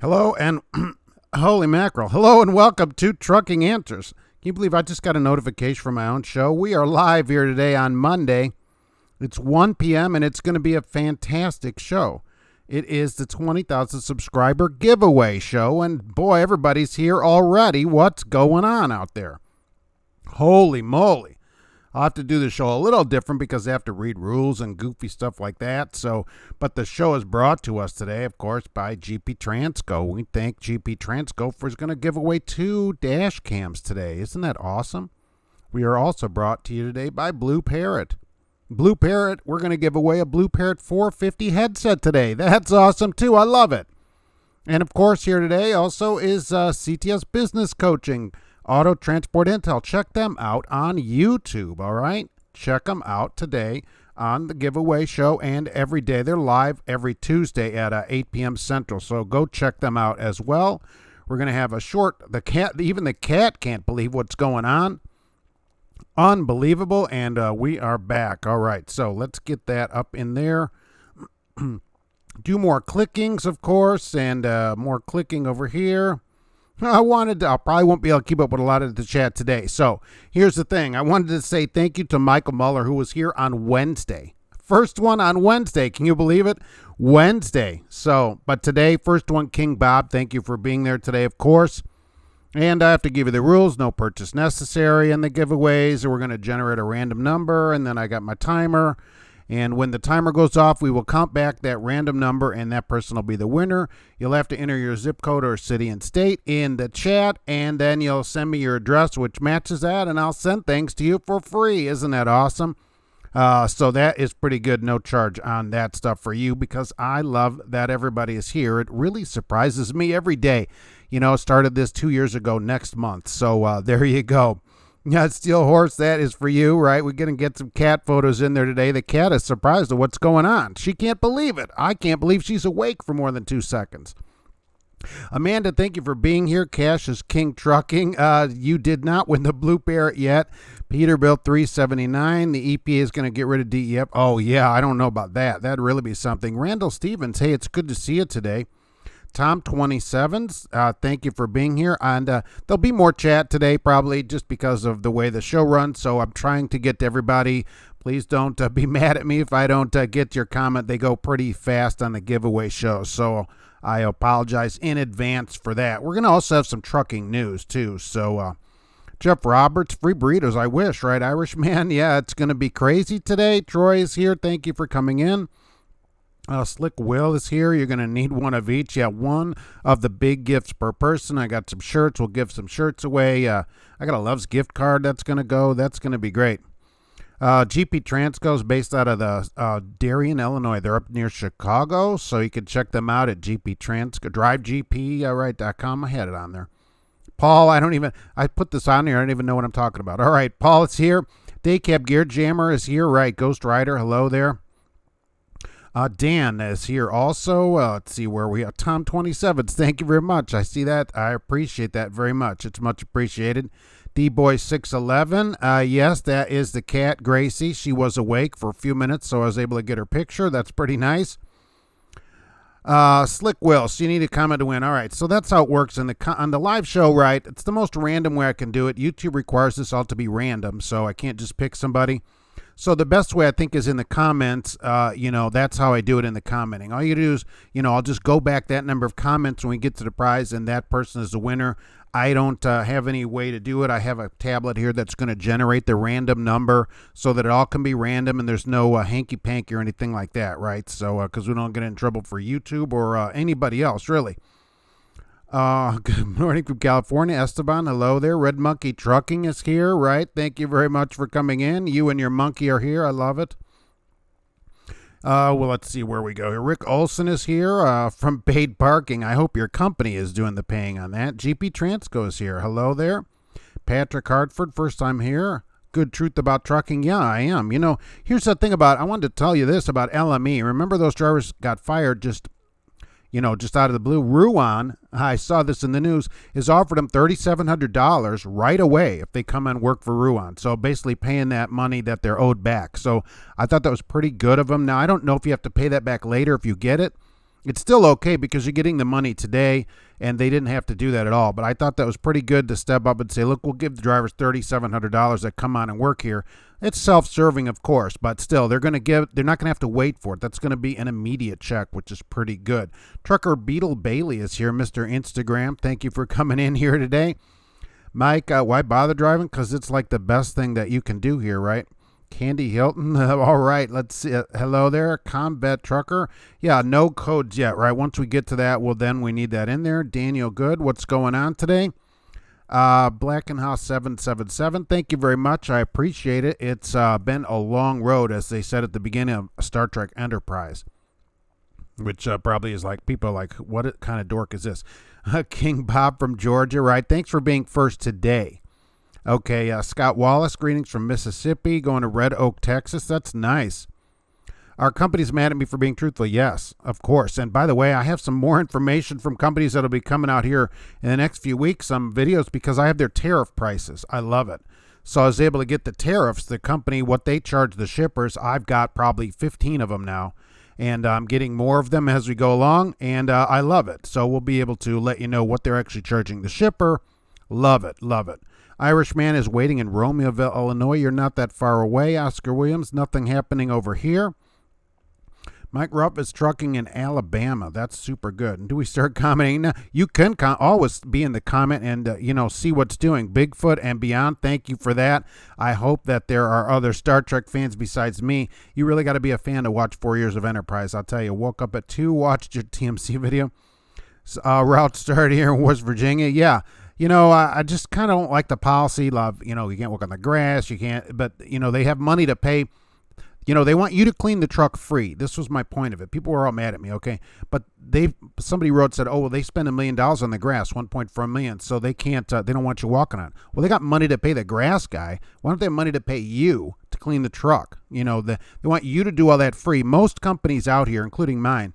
Hello and holy mackerel. Hello and welcome to Trucking Answers. Can you believe I just got a notification from my own show? We are live here today on Monday. It's 1 p.m. and it's going to be a fantastic show. It is the 20,000 subscriber giveaway show, and boy, everybody's here already. What's going on out there? Holy moly. I'll have to do the show a little different because I have to read rules and goofy stuff like that. But the show is brought to us today, of course, by GP Transco. We thank GP Transco for going to give away 2 Dashcams today. Isn't that awesome? We are also brought to you today by BlueParrott. BlueParrott, we're going to give away a BlueParrott 450 headset today. That's awesome too. I love it. And of course, here today also is CTS Business Coaching. Auto Transport Intel. Check them out on YouTube, all right? Check them out today on the giveaway show and every day. They're live every Tuesday at 8 p.m. Central, so go check them out as well. We're going to have a short, even the cat can't believe what's going on. Unbelievable, and we are back. All right, so let's get that up in there. Do more clickings, of course, and more clicking over here. I probably won't be able to keep up with a lot of the chat today. So here's the thing. I wanted to say thank you to Michael Muller, who was here on Wednesday. First one on Wednesday. Can you believe it? Wednesday. But today, first one, King Bob. Thank you for being there today, of course. And I have to give you the rules. No purchase necessary in the giveaways. We're going to generate a random number, and then I got my timer. And when the timer goes off, we will count back that random number, and that person will be the winner. You'll have to enter your zip code or city and state in the chat, and then you'll send me your address, which matches that, and I'll send things to you for free. Isn't that awesome? So that is pretty good. No charge on that stuff for you because I love that everybody is here. It really surprises me every day. You know, started this 2 years ago next month. So there you go. Yeah, Steel Horse, that is for you, right? We're going to get some cat photos in there today. The cat is surprised at what's going on. She can't believe it. I can't believe she's awake for more than 2 seconds. Amanda, thank you for being here. Cash is King Trucking. You did not win the BlueParrott yet. Peterbilt 379. The EPA is going to get rid of DEF. Oh, yeah, I don't know about that. That'd really be something. Randall Stevens, hey, it's good to see you today. Tom 27s, thank you for being here, and there'll be more chat today probably just because of the way the show runs, so I'm trying to get to everybody. Please don't be mad at me if I don't get your comment. They go pretty fast on the giveaway show, so I apologize in advance for that. We're going to also have some trucking news too, so Jeff Roberts, free burritos, I wish, right, Irishman? Yeah, it's going to be crazy today. Troy is here. Thank you for coming in. Slick Will is here. You're going to need one of each. Yeah, one of the big gifts per person. I got some shirts. We'll give some shirts away. I got a Love's gift card that's going to go. That's going to be great. GP Transco is based out of the Darien, Illinois. They're up near Chicago, so you can check them out at GP Transco, drivegp.com. I had it on there. Paul, I put this on here. I don't even know what I'm talking about. All right, Paul is here. Daycab Gear Jammer is here. Right, Ghost Rider, hello there. Dan is here also. Let's see where we are. Tom 27. Thank you very much. I see that. I appreciate that very much. It's much appreciated. D-Boy 611. Yes, that is the cat, Gracie. She was awake for a few minutes, so I was able to get her picture. That's pretty nice. Slick Will, so you need a comment to win. All right, so that's how it works on the live show, right? It's the most random way I can do it. YouTube requires this all to be random, so I can't just pick somebody. So the best way I think is in the comments. That's how I do it in the commenting. All you do is, I'll just go back that number of comments when we get to the prize, and that person is the winner. I don't have any way to do it. I have a tablet here that's going to generate the random number so that it all can be random and there's no hanky-panky or anything like that, right? So because we don't get in trouble for YouTube or anybody else, really. Good morning from California. Esteban, hello there. Red Monkey Trucking is here, right? Thank you very much for coming in. You and your monkey are here. I love it. Well, let's see where we go here. Rick Olson is here from Paid Parking. I hope your company is doing the paying on that. GP Transco is here. Hello there. Patrick Hartford, first time here. Good truth about trucking. Yeah, I am. Here's the thing I wanted to tell you this about LME. Remember those drivers got fired just out of the blue. Ruan, I saw this in the news, has offered them $3,700 right away if they come and work for Ruan. So basically paying that money that they're owed back. So I thought that was pretty good of them. Now, I don't know if you have to pay that back later if you get it. It's still okay because you're getting the money today, and they didn't have to do that at all. But I thought that was pretty good to step up and say, look, we'll give the drivers $3,700 that come on and work here. It's self-serving, of course, but still, they're not going to have to wait for it. That's going to be an immediate check, which is pretty good. Trucker Beetle Bailey is here, Mr. Instagram. Thank you for coming in here today. Mike, why bother driving? Because it's like the best thing that you can do here, right? Candy Hilton. All right, let's see. Hello there, Combat Trucker. Yeah, no codes yet, right? Once we get to that, well, then we need that in there. Daniel Good, what's going on today? Blackenhouse 777, thank you very much. I appreciate it. It's been a long road, as they said at the beginning of Star Trek Enterprise, which probably is like, people are like, what kind of dork is this? King Bob from Georgia, right? Thanks for being first today. Okay, Scott Wallace, greetings from Mississippi, going to Red Oak, Texas. That's nice. Our company's mad at me for being truthful. Yes, of course. And by the way, I have some more information from companies that'll be coming out here in the next few weeks, some videos, because I have their tariff prices. I love it. So I was able to get the tariffs, the company, what they charge the shippers. I've got probably 15 of them now, and I'm getting more of them as we go along, and I love it. So we'll be able to let you know what they're actually charging the shipper. Love it, love it. Irishman is waiting in Romeoville, Illinois. You're not that far away. Oscar Williams, nothing happening over here. Mike Rupp is trucking in Alabama. That's super good. And do we start commenting now? You can always be in the comment and, see what's doing. Bigfoot and beyond, thank you for that. I hope that there are other Star Trek fans besides me. You really got to be a fan to watch 4 Years of Enterprise. I'll tell you, woke up at 2, watched your TMC video. Route start here in West Virginia. Yeah. I just kind of don't like the policy. You can't walk on the grass. You can't, but, they have money to pay. They want you to clean the truck free. This was my point of it. People were all mad at me, okay? But somebody said, oh, well, they spend $1 million on the grass, $1.4 million, so they can't, they don't want you walking on it. Well, they got money to pay the grass guy. Why don't they have money to pay you to clean the truck? They want you to do all that free. Most companies out here, including mine,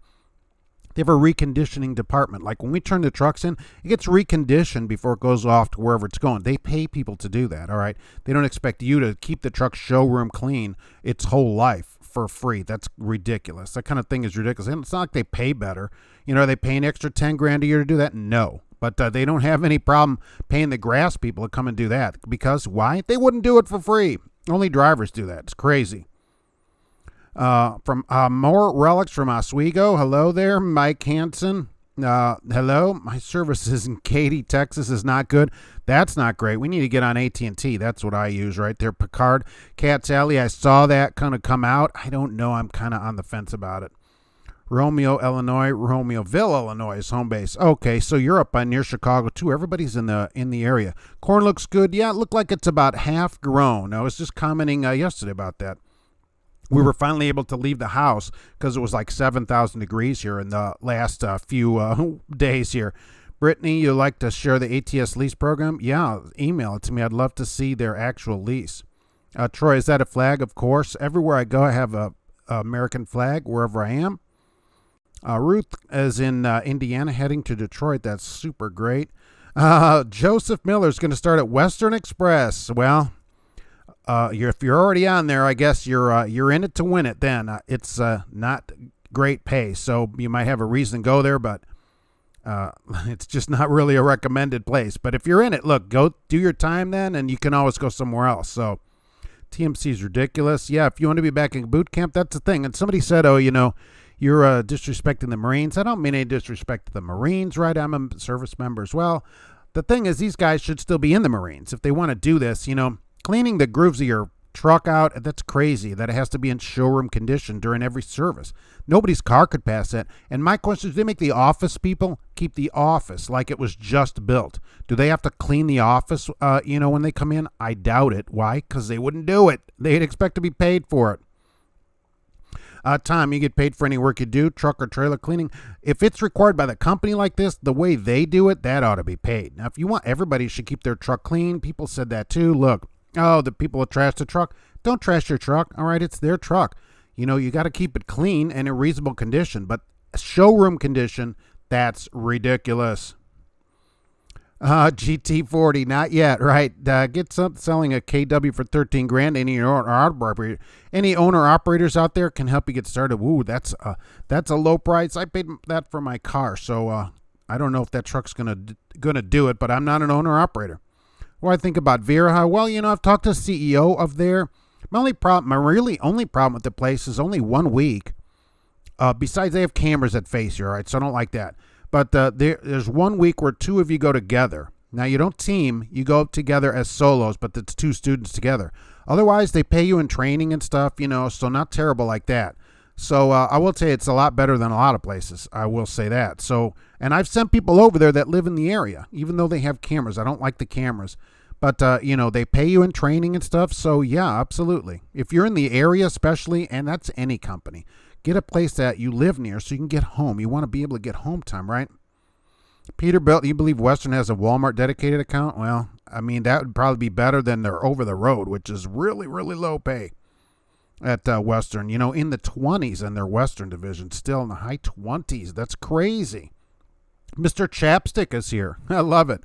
they have a reconditioning department. Like when we turn the trucks in, it gets reconditioned before it goes off to wherever it's going. They pay people to do that, all right? They don't expect you to keep the truck showroom clean its whole life for free. That's ridiculous. That kind of thing is ridiculous. And it's not like they pay better. Are they paying extra $10,000 a year to do that? No. But they don't have any problem paying the grass people to come and do that. Because why? They wouldn't do it for free. Only drivers do that. It's crazy. From more relics from Oswego. Hello there, Mike Hansen. Hello. My services in Katy, Texas is not good. That's not great. We need to get on AT&T. That's what I use right there. Picard, Cat's Alley. I saw that kind of come out. I don't know. I'm kind of on the fence about it. Romeo, Illinois. Romeoville, Illinois is home base. Okay, so you're up near Chicago too. Everybody's in the area. Corn looks good. Yeah, it looked like it's about half grown. I was just commenting yesterday about that. We were finally able to leave the house because it was like 7,000 degrees here in the last few days here. Brittany, you like to share the ATS lease program? Yeah, email it to me. I'd love to see their actual lease. Troy, is that a flag? Of course. Everywhere I go, I have a American flag wherever I am. Ruth is in Indiana heading to Detroit. That's super great. Joseph Miller is going to start at Western Express. Well, if you're already on there, I guess you're in it to win it then. It's not great pay, so you might have a reason to go there, but it's just not really a recommended place. But if you're in it, look, go do your time then, and you can always go somewhere else. So TMC is ridiculous. Yeah, if you want to be back in boot camp, that's the thing. And somebody said, oh, you're disrespecting the Marines. I don't mean any disrespect to the Marines, right? I'm a service member as well. The thing is, these guys should still be in the Marines if they want to do this, Cleaning the grooves of your truck out, that's crazy that it has to be in showroom condition during every service. Nobody's car could pass that. And my question is, do they make the office people keep the office like it was just built? Do they have to clean the office, when they come in? I doubt it. Why? Because they wouldn't do it. They'd expect to be paid for it. Tom, you get paid for any work you do, truck or trailer cleaning. If it's required by the company like this, the way they do it, that ought to be paid. Now, if you want everybody should keep their truck clean, people said that too. Look, the people that trash the truck, don't trash your truck. All right, it's their truck. You got to keep it clean and in reasonable condition. But showroom condition, that's ridiculous. GT40, not yet, right? Get some selling a KW for 13 grand. Any owner operators out there can help you get started. Ooh, that's a low price. I paid that for my car, so I don't know if that truck's gonna do it. But I'm not an owner operator. What do I think about Vera? Well, I've talked to the CEO of there. My only problem with the place is only 1 week. Besides, they have cameras that face you, all right? So I don't like that. But there's 1 week where two of you go together. Now, you don't team. You go together as solos, but it's two students together. Otherwise, they pay you in training and stuff, so not terrible like that. So I will say it's a lot better than a lot of places. I will say that. So, and I've sent people over there that live in the area, even though they have cameras. I don't like the cameras. But, they pay you in training and stuff. So, yeah, absolutely. If you're in the area especially, and that's any company, get a place that you live near so you can get home. You want to be able to get home time, right? Peterbilt, you believe Western has a Walmart dedicated account? Well, I mean, that would probably be better than their over the road, which is really, really low pay at Western. In the 20s in their Western division, still in the high 20s. That's crazy. Mr. Chapstick is here. I love it.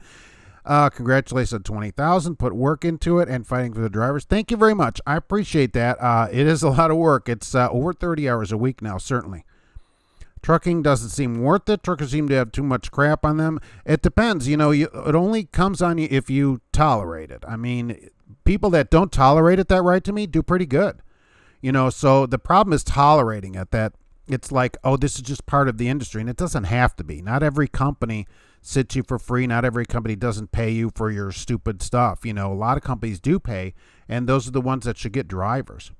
Congratulations on 20,000. Put work into it and fighting for the drivers. Thank you very much. I appreciate that. It is a lot of work. It's over 30 hours a week now, certainly. Trucking doesn't seem worth it. Truckers seem to have too much crap on them. It depends. It only comes on you if you tolerate it. I mean, people that don't tolerate it that right to me do pretty good. So the problem is tolerating it. That it's like, oh, this is just part of the industry, and it doesn't have to be. Not every company sits you for free. Not every company doesn't pay you for your stupid stuff. A lot of companies do pay, and those are the ones that should get drivers.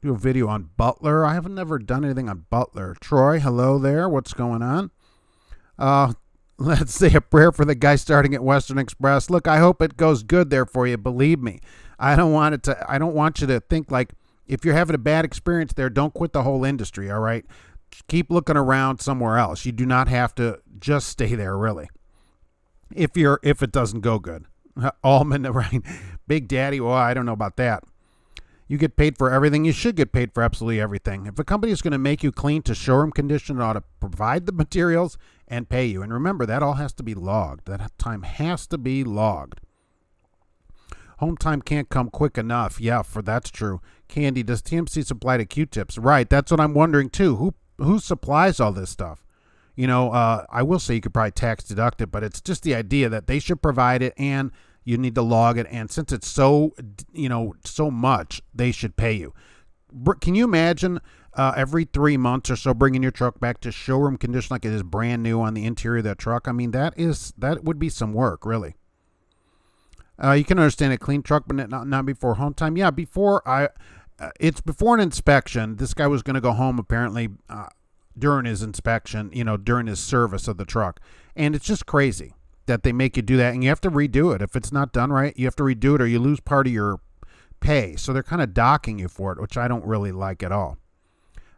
Do a video on Butler. I haven't never done anything on Butler. Troy, hello there. What's going on? Let's say a prayer for the guy starting at Western Express. Look, I hope it goes good there for you. Believe me, I don't want you to think like if you're having a bad experience there, don't quit the whole industry. All right. Keep looking around somewhere else. You do not have to just stay there, really. If it doesn't go good. Almond, right? Big Daddy, well, I don't know about that. You get paid for everything. You should get paid for absolutely everything. If a company is going to make you clean to showroom condition, it ought to provide the materials and pay you. And remember, that all has to be logged. That time has to be logged. Home time can't come quick enough. Yeah, that's true. Candy, does TMC supply to Q-tips? Right, that's what I'm wondering too. Who supplies all this stuff? I will say you could probably tax deduct it, but it's just the idea that they should provide it and you need to log it. And since it's so much, they should pay you. Can you imagine every 3 months or so bringing your truck back to showroom condition like it is brand new on the interior of that truck? I mean, that would be some work, really. You can understand a clean truck, but not before home time. Yeah, it's before an inspection. This guy was going to go home apparently during his inspection, during his service of the truck. And it's just crazy that they make you do that, and you have to redo it. If it's not done right, you have to redo it or you lose part of your pay. So they're kind of docking you for it, which I don't really like at all.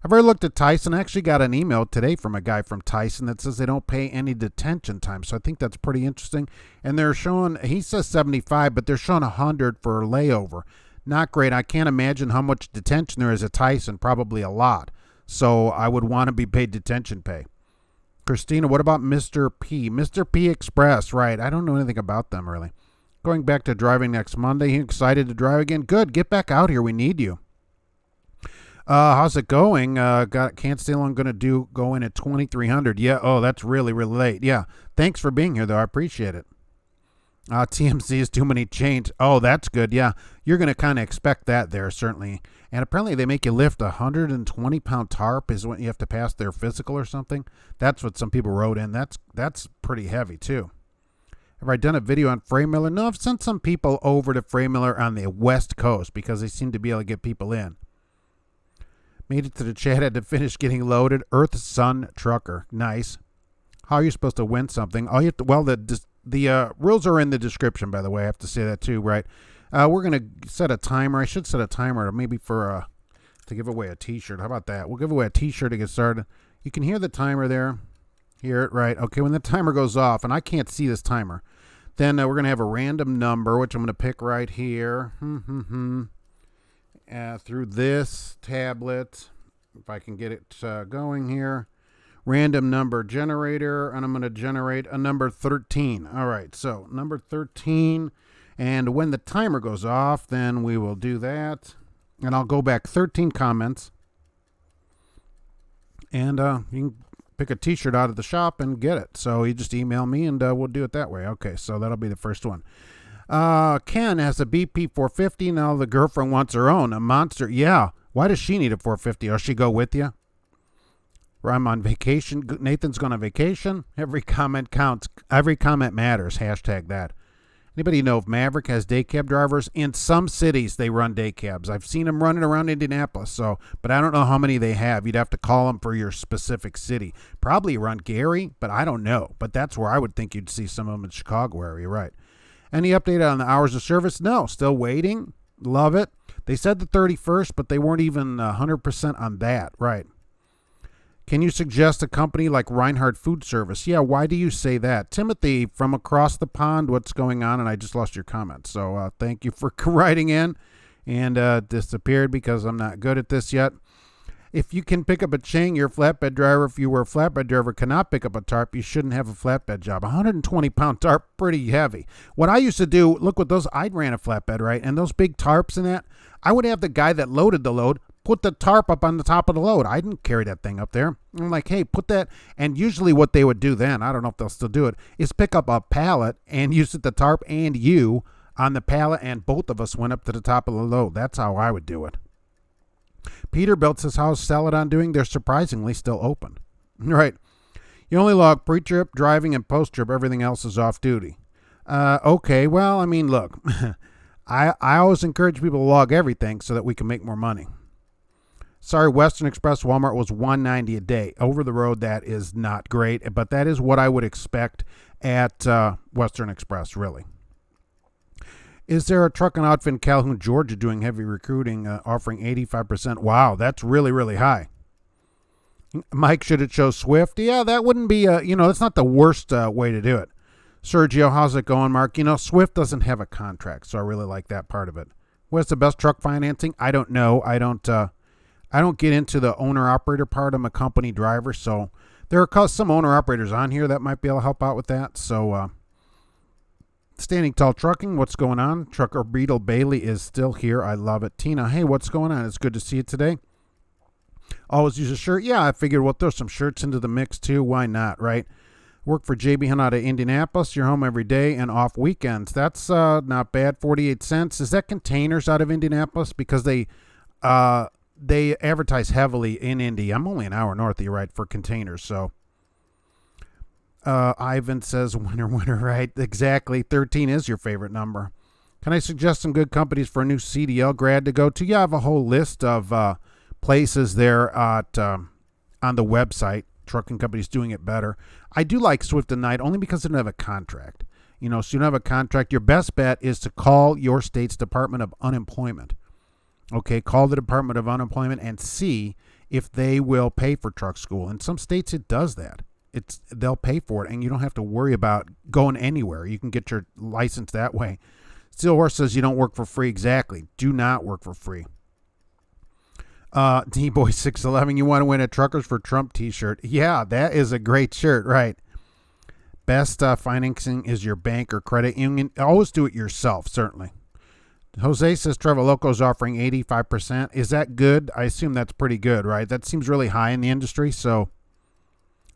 I've already looked at Tyson. I actually got an email today from a guy from Tyson that says they don't pay any detention time. So I think that's pretty interesting. And they're showing, he says 75, but they're showing 100 for layover. Not great. I can't imagine how much detention there is at Tyson. Probably a lot. So I would want to be paid detention pay. Christina, what about Mr. P? Mr. P Express, right. I don't know anything about them, really. Going back to driving next Monday. You excited to drive again? Good. Get back out here. We need you. How's it going? Can't stay long. Going to go in at 2,300. Yeah. Oh, that's really, really late. Yeah. Thanks for being here, though. I appreciate it. TMC is too many chains. Oh, that's good. Yeah. You're going to kind of expect that there, certainly. And apparently they make you lift a 120-pound tarp is what you have to pass their physical or something. That's what some people wrote in. That's pretty heavy, too. Have I done a video on Frame Miller? No, I've sent some people over to Frame Miller on the West Coast because they seem to be able to get people in. Made it to the chat, had to finish getting loaded. Earth Sun Trucker. Nice. How are you supposed to win something? Oh, you have to, well, the rules are in the description, by the way. I have to say that too, right? We're going to set a timer. I should set a timer maybe to give away a T-shirt. How about that? We'll give away a T-shirt to get started. You can hear the timer there. Hear it, right? Okay, when the timer goes off, and I can't see this timer, then we're going to have a random number, which I'm going to pick right here. Through this tablet, if I can get it going here. random number generator, and I'm going to generate a number 13. All right, so number 13, and when the timer goes off, then we will do that, and I'll go back 13 comments, and you can pick a t-shirt out of the shop and get it. So you just email me, and we'll do it that way. Okay, so that'll be the first one. Ken has a BP 450. Now the girlfriend wants her own, a monster. Yeah, why does she need a 450? Or she go with you? Or I'm on vacation. Nathan's going on vacation. Every comment counts. Every comment matters. Hashtag that. Anybody know if Maverick has day cab drivers? In some cities, they run day cabs. I've seen them running around Indianapolis, but I don't know how many they have. You'd have to call them for your specific city. Probably around Gary, but I don't know. But that's where I would think you'd see some of them in Chicago area, right? Any update on the hours of service? No, still waiting. Love it. They said the 31st, but they weren't even 100% on that, right? Can you suggest a company like Reinhardt Food Service? Yeah, why do you say that? Timothy from across the pond, what's going on? And I just lost your comment. So thank you for writing in, and disappeared because I'm not good at this yet. If you can pick up a chain, you're a flatbed driver. If you were a flatbed driver, cannot pick up a tarp, you shouldn't have a flatbed job. 120-pound tarp, pretty heavy. What I used to do, look what those, I ran a flatbed, right? And those big tarps and that, I would have the guy that loaded the load put the tarp up on the top of the load. I didn't carry that thing up there. I'm like, hey, put that. And usually what they would do then, I don't know if they'll still do it, is pick up a pallet and use the tarp and you on the pallet, and both of us went up to the top of the load. That's how I would do it. Peter built his house, sell it on doing. They're surprisingly still open. Right. You only log pre-trip, driving, and post-trip. Everything else is off duty. Okay, well, I mean, look, I always encourage people to log everything so that we can make more money. Sorry, Western Express Walmart was $190 a day. Over the road, that is not great, but that is what I would expect at Western Express, really. Is there a trucking outfit in Calhoun, Georgia doing heavy recruiting, offering 85%? Wow, that's really, really high. Mike, should it show Swift? Yeah, that wouldn't be, that's not the worst way to do it. Sergio, how's it going, Mark? Swift doesn't have a contract, so I really like that part of it. What's the best truck financing? I don't know. I don't get into the owner-operator part. I'm a company driver, so there are some owner-operators on here that might be able to help out with that. So, Standing Tall Trucking, what's going on? Trucker Beetle Bailey is still here. I love it. Tina, hey, what's going on? It's good to see you today. Always use a shirt. Yeah, I figured we'll throw some shirts into the mix too. Why not, right? Work for JB Hunt out of Indianapolis. You're home every day and off weekends. That's not bad. 48 cents. Is that Containers out of Indianapolis? Because they advertise heavily in Indy. I'm only an hour north of you, right, for Containers, so. Ivan says winner, right? Exactly. 13 is your favorite number. Can I suggest some good companies for a new CDL grad to go to? Yeah, I have a whole list of places there at on the website. Trucking companies doing it better. I do like Swift and Knight only because they don't have a contract. So you don't have a contract. Your best bet is to call your state's Department of Unemployment. Okay, call the Department of Unemployment and see if they will pay for truck school. In some states, it does that. They'll pay for it, and you don't have to worry about going anywhere. You can get your license that way. Steelhorse says you don't work for free. Exactly. Do not work for free. D-Boy 611, you want to win a Truckers for Trump t-shirt. Yeah, that is a great shirt, right? Best financing is your bank or credit union. Always do it yourself, certainly. Jose says Trevor Loco is offering 85%. Is that good? I assume that's pretty good, right? That seems really high in the industry, so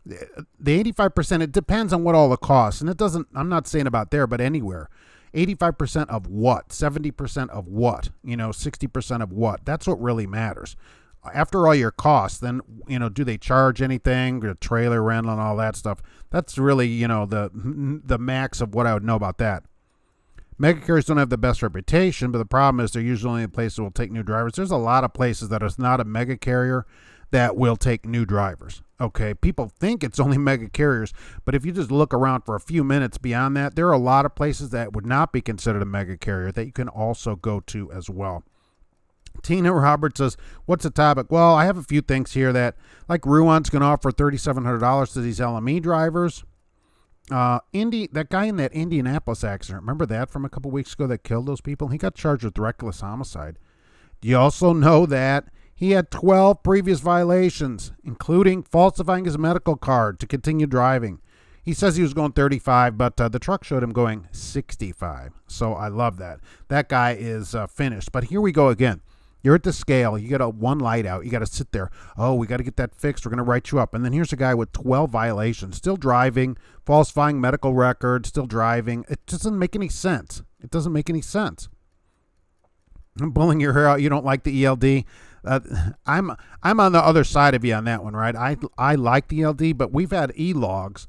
the 85%, it depends on what all the costs, and it doesn't, I'm not saying about there, but anywhere. 85% of what? 70% of what? 60% of what? That's what really matters. After all your costs, then, do they charge anything? The trailer rental and all that stuff. That's really, the max of what I would know about that. Mega carriers don't have the best reputation, but the problem is they're usually only places that will take new drivers. There's a lot of places that is not a mega carrier that will take new drivers. Okay, people think it's only mega carriers, but if you just look around for a few minutes beyond that, there are a lot of places that would not be considered a mega carrier that you can also go to as well. Tina Roberts says, what's the topic? Well, I have a few things here that, like Ruan's going to offer $3,700 to these LME drivers. That guy in that Indianapolis accident, remember that from a couple weeks ago that killed those people? He got charged with reckless homicide. Do you also know that He had 12 previous violations, including falsifying his medical card to continue driving. He says he was going 35, but the truck showed him going 65. So I love that. That guy is finished. But here we go again. You're at the scale. You got one light out. You got to sit there. Oh, we got to get that fixed. We're going to write you up. And then here's a guy with 12 violations, still driving, falsifying medical records, still driving. It doesn't make any sense. It doesn't make any sense. I'm pulling your hair out. You don't like the ELD. I'm on the other side of you on that one, right? I like the ELD, but we've had E-logs,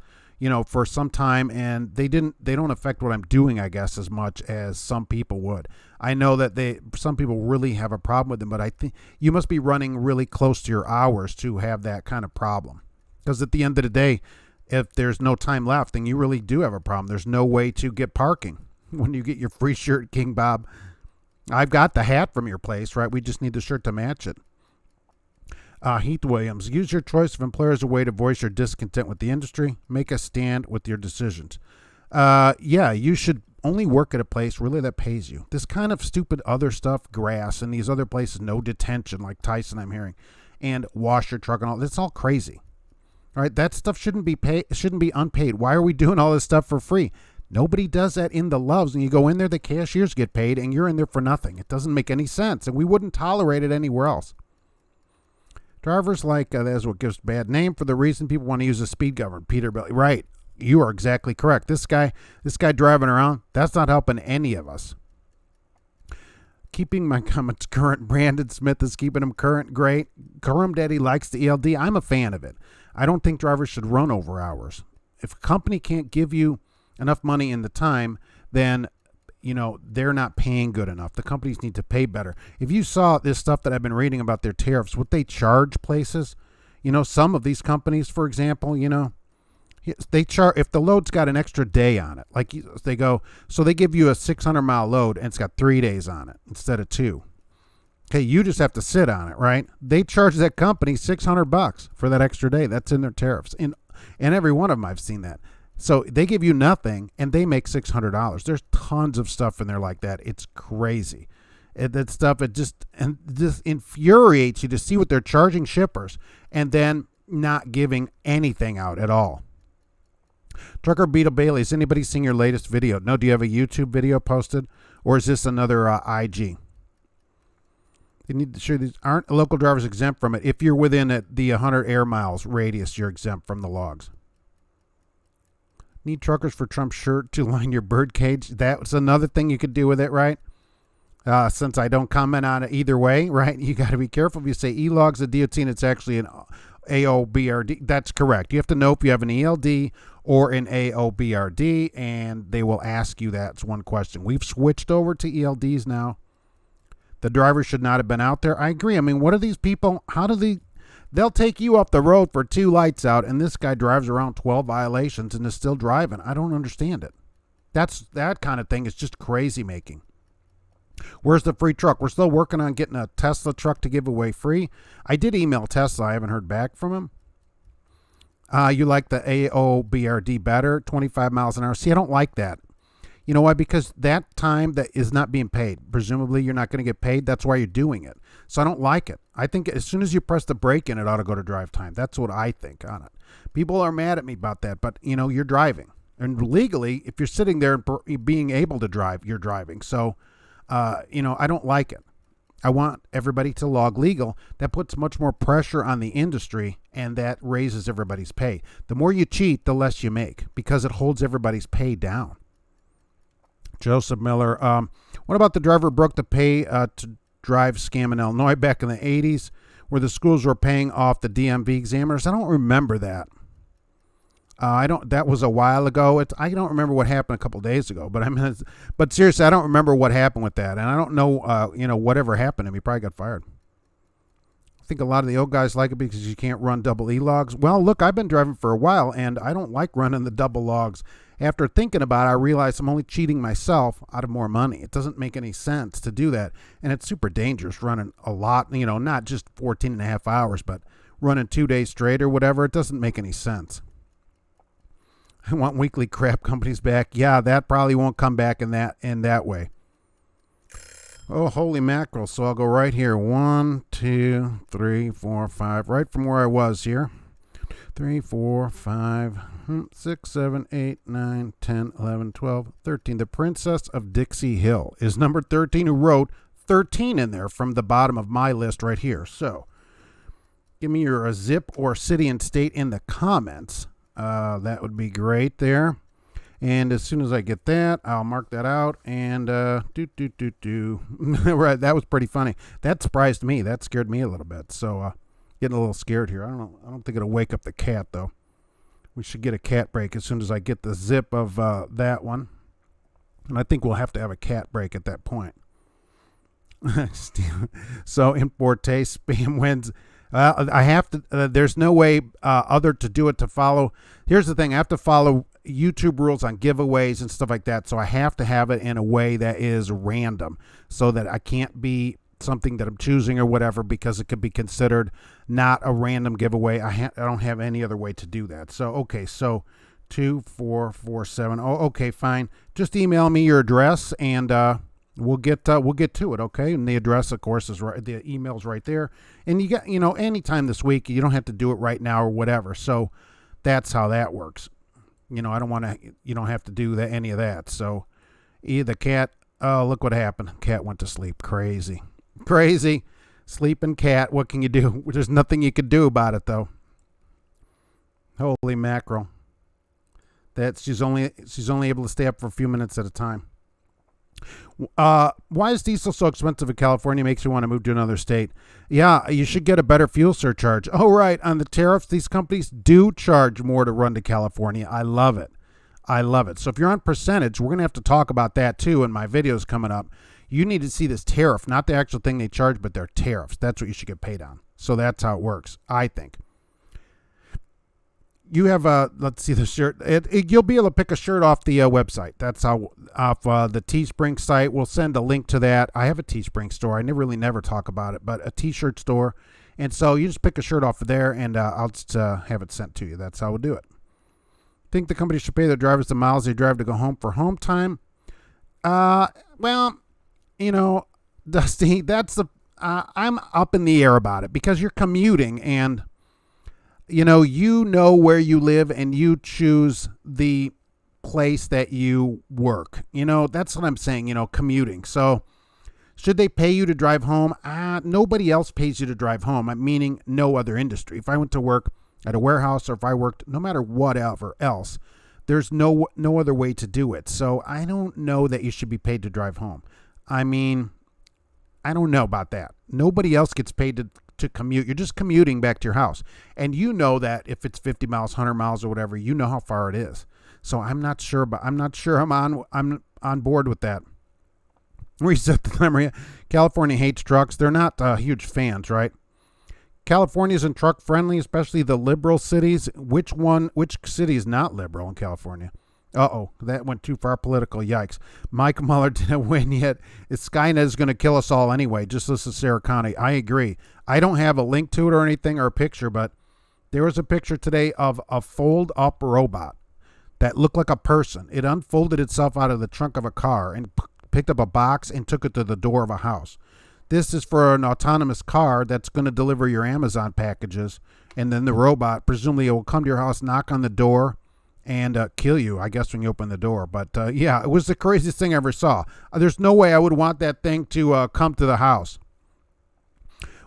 for some time, and they don't affect what I'm doing, I guess, as much as some people would. I know that some people really have a problem with them, but I think you must be running really close to your hours to have that kind of problem. Because at the end of the day, if there's no time left, then you really do have a problem. There's no way to get parking when you get your free shirt, King Bob. I've got the hat from your place, right? We just need the shirt to match it. Heath Williams, use your choice of employer as a way to voice your discontent with the industry. Make a stand with your decisions. Yeah, you should only work at a place really that pays you. This kind of stupid other stuff, grass, and these other places, no detention like Tyson I'm hearing, and wash your truck and all, that's all crazy. All right, that stuff shouldn't be unpaid. Why are we doing all this stuff for free? Nobody does that in the Loves. And you go in there, the cashiers get paid, and you're in there for nothing. It doesn't make any sense, and we wouldn't tolerate it anywhere else. Drivers like that's what gives bad name for the reason people want to use a speed governor. Peter Belly, right? You are exactly correct. This guy driving around, that's not helping any of us. Keeping my comments current. Brandon Smith is keeping them current. Great. Currum Daddy likes the ELD. I'm a fan of it. I don't think drivers should run over hours. If a company can't give you enough money in the time, then they're not paying good enough. The companies need to pay better. If you saw this stuff that I've been reading about their tariffs, what they charge places, some of these companies, for example, they charge if the load's got an extra day on it. Like they go, so they give you a 600-mile load and it's got 3 days on it instead of 2. Okay, you just have to sit on it, right? They charge that company $600 for that extra day. That's in their tariffs. And every one of them, I've seen that. So they give you nothing, and they make $600. There's tons of stuff in there like that. It's crazy. That stuff, it just infuriates you to see what they're charging shippers and then not giving anything out at all. Trucker Beetle Bailey, is anybody seeing your latest video? No, do you have a YouTube video posted, or is this another IG? They need to show these. Aren't local drivers exempt from it? If you're within the 100 air miles radius, you're exempt from the logs. Need truckers for Trump's shirt to line your bird cage. That's another thing you could do with it, right? Since I don't comment on it either way, right? You got to be careful if you say E-logs a DOT and it's actually an AOBRD. That's correct. You have to know if you have an ELD or an AOBRD, and they will ask you that. It's one question. We've switched over to ELDs now. The driver should not have been out there. I agree. I mean, what are these people? How do they... They'll take you off the road for 2 lights out, and this guy drives around 12 violations and is still driving. I don't understand it. That kind of thing is just crazy making. Where's the free truck? We're still working on getting a Tesla truck to give away free. I did email Tesla. I haven't heard back from him. You like the AOBRD better, 25 miles an hour. See, I don't like that. You know why? Because that time that is not being paid. Presumably, you're not going to get paid. That's why you're doing it. So I don't like it. I think as soon as you press the brake in, it ought to go to drive time. That's what I think on it. People are mad at me about that, but, you're driving. And legally, if you're sitting there and being able to drive, you're driving. So, I don't like it. I want everybody to log legal. That puts much more pressure on the industry, and that raises everybody's pay. The more you cheat, the less you make, because it holds everybody's pay down. Joseph Miller, what about the driver broke the pay to drive scam in Illinois back in the 80s where the schools were paying off the DMV examiners? I don't remember that. That was a while ago. I don't remember what happened a couple days ago, but seriously, I don't remember what happened with that. And I don't know, whatever happened to him. He probably got fired. I think a lot of the old guys like it because you can't run double E-logs. Well, look, I've been driving for a while, and I don't like running the double logs. After thinking about it, I realized I'm only cheating myself out of more money. It doesn't make any sense to do that, and it's super dangerous running a lot, not just 14 and a half hours, but running 2 days straight or whatever. It doesn't make any sense. I want weekly crap companies back. Yeah, that probably won't come back in that way. Oh, holy mackerel. So I'll go right here. 1, 2, 3, 4, 5. Right from where I was here. 3, 4, 5, 6, 7, 8, 9, 10, 11, 12, 13. The Princess of Dixie Hill is number 13, who wrote 13 in there from the bottom of my list right here. So give me your zip or city and state in the comments. That would be great there. And as soon as I get that, I'll mark that out. And Right, that was pretty funny. That surprised me. That scared me a little bit. So getting a little scared here. I don't know. I don't think it'll wake up the cat though. We should get a cat break as soon as I get the zip of that one. And I think we'll have to have a cat break at that point. So in Forte, spam wins. I have to. There's no way other to do it to follow. Here's the thing. I have to follow YouTube rules on giveaways and stuff like that. So I have to have it in a way that is random, so that I can't be something that I'm choosing or whatever, because it could be considered not a random giveaway. I don't have any other way to do that. So okay. So 2447. Oh, okay, fine. Just email me your address and we'll get to it, okay? And the address, of course, is right. The email's right there. And you got, anytime this week. You don't have to do it right now or whatever. So that's how that works. I don't want to. You don't have to do that, any of that. So the cat. Oh, look what happened. Cat went to sleep. Crazy, sleeping cat. What can you do? There's nothing you could do about it, though. Holy mackerel. She's only able to stay up for a few minutes at a time. Why is diesel so expensive in California? Makes me want to move to another state. Yeah, you should get a better fuel surcharge. Oh, right. On the tariffs, these companies do charge more to run to California. I love it. So if you're on percentage, we're going to have to talk about that too in my videos coming up. You need to see this tariff, not the actual thing they charge, but their tariffs. That's what you should get paid on. So that's how it works, I think. You have let's see the shirt. You'll be able to pick a shirt off the website. That's how off the Teespring site. We'll send a link to that. I have a Teespring store. I never talk about it, but a T-shirt store. And so you just pick a shirt off of there, and I'll just have it sent to you. That's how we'll do it. Think the company should pay their drivers the miles they drive to go home for home time? Well, Dusty, that's I'm up in the air about it, because you're commuting and. You know where you live and you choose the place that you work. That's what I'm saying, commuting. So should they pay you to drive home? Nobody else pays you to drive home. I'm meaning no other industry. If I went to work at a warehouse, or if I worked no matter whatever else, there's no other way to do it. So I don't know that you should be paid to drive home. I mean, I don't know about that. Nobody else gets paid to commute. You're just commuting back to your house. And you know that if it's 50 miles, 100 miles or whatever, you know how far it is. So I'm not sure I'm on board with that. Reset the timer. California hates trucks. They're not huge fans, right? California isn't truck friendly, especially the liberal cities. Which city is not liberal in California? Uh-oh, that went too far political. Yikes. Mike Mueller didn't win yet. Skynet is going to kill us all anyway. Just listen to Sarah Connie. I agree. I don't have a link to it or anything or a picture, but there was a picture today of a fold-up robot that looked like a person. It unfolded itself out of the trunk of a car and picked up a box and took it to the door of a house. This is for an autonomous car that's going to deliver your Amazon packages, and then the robot, presumably it will come to your house, knock on the door, and kill you, I guess, when you open the door. But yeah, it was the craziest thing I ever saw. There's no way I would want that thing to come to the house.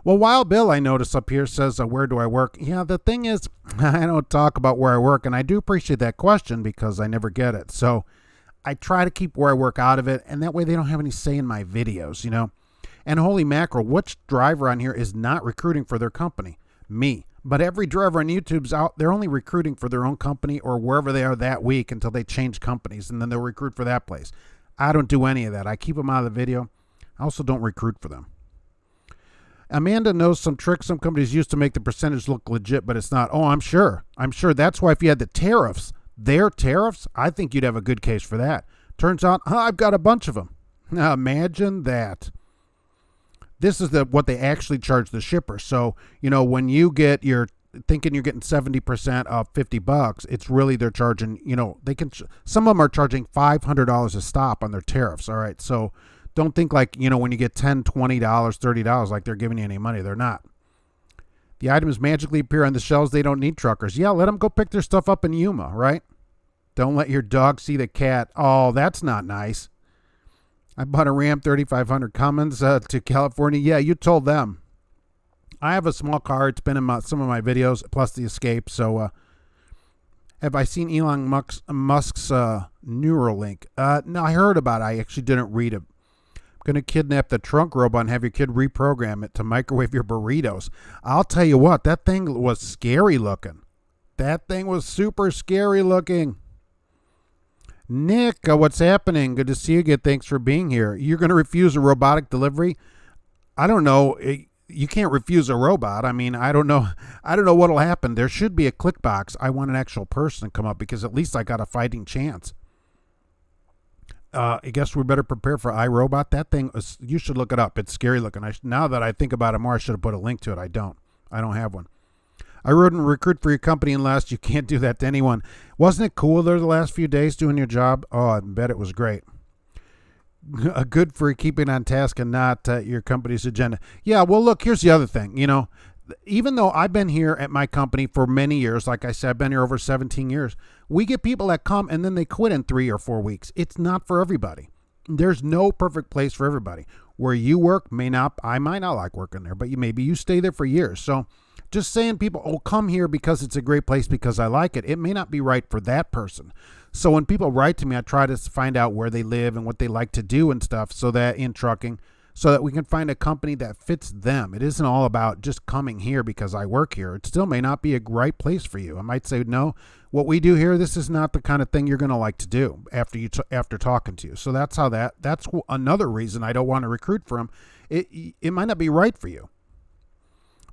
Well, Wild Bill, I notice up here, says, where do I work? Yeah, the thing is, I don't talk about where I work, and I do appreciate that question because I never get it. So I try to keep where I work out of it, and that way they don't have any say in my videos, And holy mackerel, which driver on here is not recruiting for their company? Me. But every driver on YouTube's out, they're only recruiting for their own company or wherever they are that week until they change companies, and then they'll recruit for that place. I don't do any of that. I keep them out of the video. I also don't recruit for them. Amanda knows some tricks some companies use to make the percentage look legit, but it's not. Oh, I'm sure. That's why if you had the tariffs, their tariffs, I think you'd have a good case for that. Turns out, I've got a bunch of them. Now, imagine that. This is what they actually charge the shipper. So, when you get thinking you're getting 70% of $50, it's really they're charging, some of them are charging $500 a stop on their tariffs. All right. So Don't think like, when you get $10, $20, $30, like they're giving you any money. They're not. The items magically appear on the shelves. They don't need truckers. Yeah, let them go pick their stuff up in Yuma, right? Don't let your dog see the cat. Oh, that's not nice. I bought a Ram 3500 Cummins to California. Yeah, you told them. I have a small car. It's been in some of my videos, plus the Escape. So, have I seen Elon Musk's Neuralink? No, I heard about it. I actually didn't read it. I'm going to kidnap the trunk robot and have your kid reprogram it to microwave your burritos. I'll tell you what, that thing was scary looking. That thing was super scary looking. Nick, what's happening? Good to see you again. Thanks for being here. You're going to refuse a robotic delivery? I don't know. You can't refuse a robot. I mean, I don't know what'll happen. There should be a click box. I want an actual person to come up because at least I got a fighting chance. I guess we better prepare for iRobot. That thing, you should look it up. It's scary looking. Now that I think about it more, I should have put a link to it. I don't have one. I wrote and recruit for your company and last. You can't do that to anyone. Wasn't it cool there the last few days doing your job? Oh, I bet it was great. Good for keeping on task and not your company's agenda. Yeah, well, look, here's the other thing. Even though I've been here at my company for many years, like I said, I've been here over 17 years, we get people that come and then they quit in 3 or 4 weeks. It's not for everybody. There's no perfect place for everybody. Where you work I might not like working there, but maybe you stay there for years. So just saying people, come here because it's a great place because I like it. It may not be right for that person. So when people write to me, I try to find out where they live and what they like to do and stuff so that in trucking, so that we can find a company that fits them. It isn't all about just coming here because I work here. It still may not be a right place for you. I might say, no, what we do here, this is not the kind of thing you're going to like to do after talking to you. So that's another reason I don't want to recruit for them. It might not be right for you.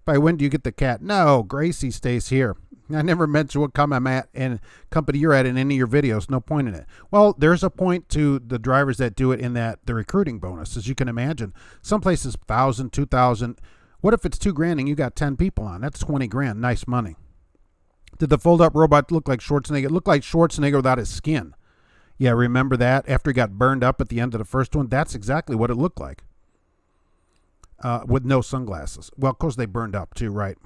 By when do you get the cat? No, Gracie stays here. I never mentioned what company I'm at and company you're at in any of your videos. No point in it. Well, there's a point to the drivers that do it in that the recruiting bonus, as you can imagine. Some places $1,000, $2,000. What if it's $2,000 and you got 10 people on? That's $20,000. Nice money. Did the fold-up robot look like Schwarzenegger? It looked like Schwarzenegger without his skin. Yeah, remember that? After he got burned up at the end of the first one, that's exactly what it looked like. With no sunglasses. Well, of course they burned up too, right?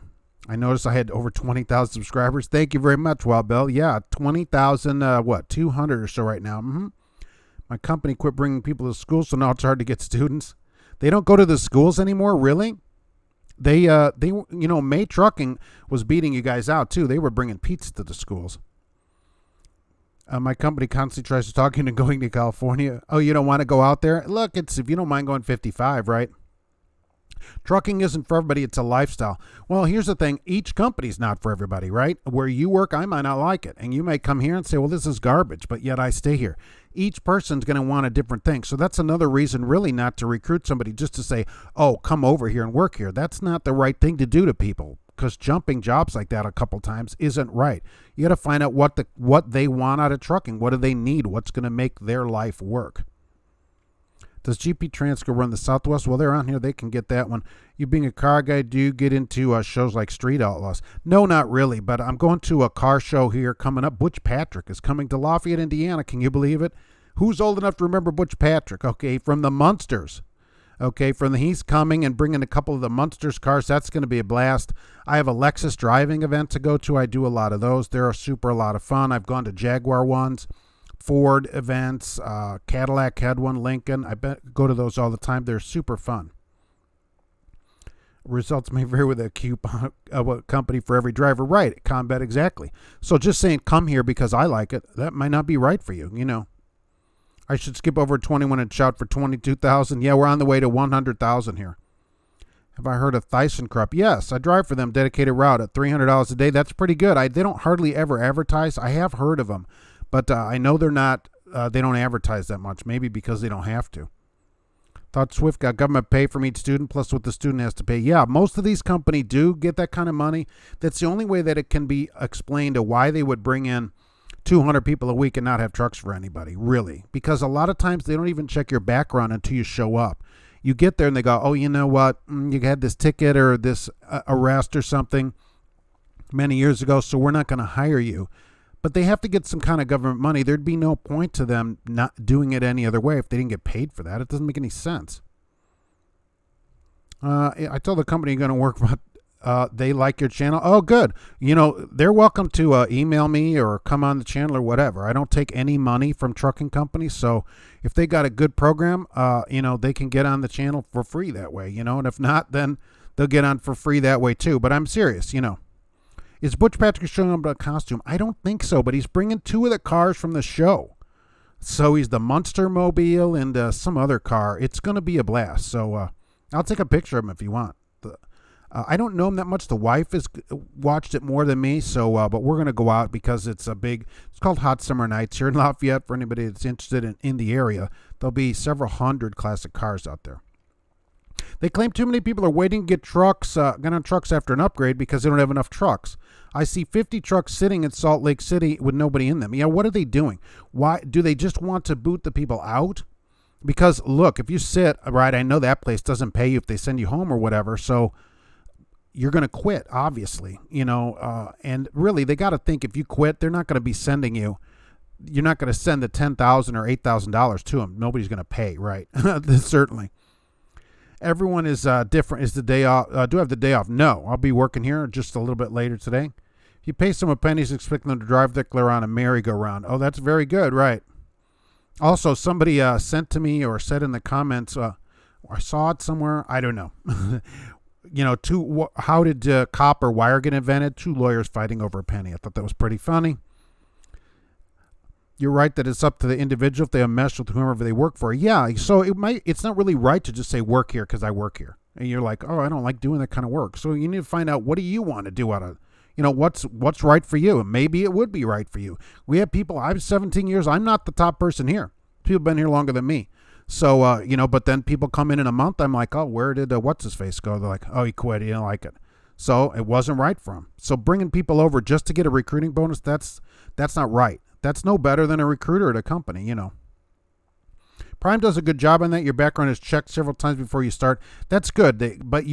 I noticed I had over 20,000 subscribers. Thank you very much, Wild Bill. Yeah, 20,000, 200 or so right now. My company quit bringing people to school, so now it's hard to get students. They don't go to the schools anymore, really? They May Trucking was beating you guys out too. They were bringing pizza to the schools. My company constantly tries to talk you into going to California. Oh, you don't want to go out there? Look, if you don't mind going 55, right? Trucking isn't for everybody. It's a lifestyle. Well, here's the thing. Each company's not for everybody, right? Where you work, I might not like it. And you may come here and say, well, this is garbage, but yet I stay here. Each person's going to want a different thing. So that's another reason really not to recruit somebody just to say, oh, come over here and work here. That's not the right thing to do to people because jumping jobs like that a couple times isn't right. You got to find out what they want out of trucking. What do they need? What's going to make their life work? Does GP Transco run the Southwest? Well, they're on here. They can get that one. You being a car guy, do you get into shows like Street Outlaws? No, not really, but I'm going to a car show here coming up. Butch Patrick is coming to Lafayette, Indiana. Can you believe it? Who's old enough to remember Butch Patrick? Okay, from the Munsters. Okay, he's coming and bringing a couple of the Munsters cars. That's going to be a blast. I have a Lexus driving event to go to. I do a lot of those. They're a lot of fun. I've gone to Jaguar ones. Ford events, Cadillac had one, Lincoln. Go to those all the time. They're super fun. Results may vary with a coupon of a company for every driver. Right, Combat, exactly. So just saying come here because I like it, that might not be right for you, I should skip over 21 and shout for 22,000. Yeah, we're on the way to 100,000 here. Have I heard of ThyssenKrupp? Yes, I drive for them, dedicated route at $300 a day. That's pretty good. They don't hardly ever advertise. I have heard of them. But I know they're not, they don't advertise that much, maybe because they don't have to. Thought Swift got government pay from each student plus what the student has to pay. Yeah, most of these companies do get that kind of money. That's the only way that it can be explained to why they would bring in 200 people a week and not have trucks for anybody, really. Because a lot of times they don't even check your background until you show up. You get there and they go, oh, you know what, you had this ticket or this arrest or something many years ago, so we're not going to hire you. But they have to get some kind of government money. There'd be no point to them not doing it any other way if they didn't get paid for that. It doesn't make any sense. I told the company you're going to work, but they like your channel. Oh, good. They're welcome to email me or come on the channel or whatever. I don't take any money from trucking companies. So if they got a good program, they can get on the channel for free that way, and if not, then they'll get on for free that way too. But I'm serious, Is Butch Patrick showing up in a costume? I don't think so, but he's bringing 2 of the cars from the show. So he's the Munster Mobile and some other car. It's going to be a blast. So I'll take a picture of him if you want. I don't know him that much. The wife has watched it more than me, so but we're going to go out because it's called Hot Summer Nights here in Lafayette for anybody that's interested in the area. There'll be several hundred classic cars out there. They claim too many people are waiting to get on trucks after an upgrade because they don't have enough trucks. I see 50 trucks sitting in Salt Lake City with nobody in them. Yeah, what are they doing? Why do they just want to boot the people out? Because look, if you sit, right, I know that place doesn't pay you if they send you home or whatever, so you're going to quit, obviously, and really they got to think if you quit, they're not going to be sending you. You're not going to send the $10,000 or $8,000 to them. Nobody's going to pay, right? Certainly. Everyone is different. Is the day off? Do I have the day off? No, I'll be working here just a little bit later today. If you pay someone pennies, expect them to drive Thickler on a merry-go-round. Oh, that's very good, right? Also, somebody sent to me or said in the comments, I saw it somewhere. I don't know. How did copper wire get invented? 2 lawyers fighting over a penny. I thought that was pretty funny. You're right that it's up to the individual if they have mesh with whomever they work for. Yeah, so it's not really right to just say work here because I work here. And you're like, oh, I don't like doing that kind of work. So you need to find out, what do you want to do out of, what's right for you? And maybe it would be right for you. We have people, I'm 17 years, I'm not the top person here. People have been here longer than me. So, but then people come in a month, I'm like, oh, where did what's-his-face go? They're like, oh, he quit, he didn't like it. So it wasn't right for him. So bringing people over just to get a recruiting bonus, that's not right. That's no better than a recruiter at a company, Prime does a good job on that. Your background is checked several times before you start. That's good. But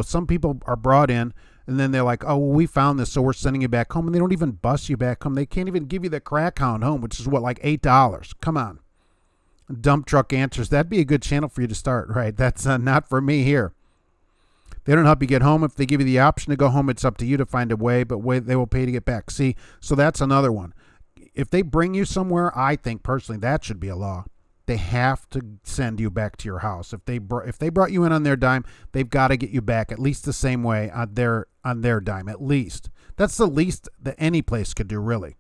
some people are brought in and then they're like, oh, well, we found this, so we're sending you back home. And they don't even bus you back home. They can't even give you the crack hound home, which is like $8. Come on. Dump Truck Answers. That'd be a good channel for you to start, right? That's not for me here. They don't help you get home. If they give you the option to go home, it's up to you to find a way, but they will pay to get back. See, so that's another one. If they bring you somewhere, I think personally that should be a law. They have to send you back to your house. If they brought you in on their dime, they've got to get you back at least the same way on their dime, at least. That's the least that any place could do, really.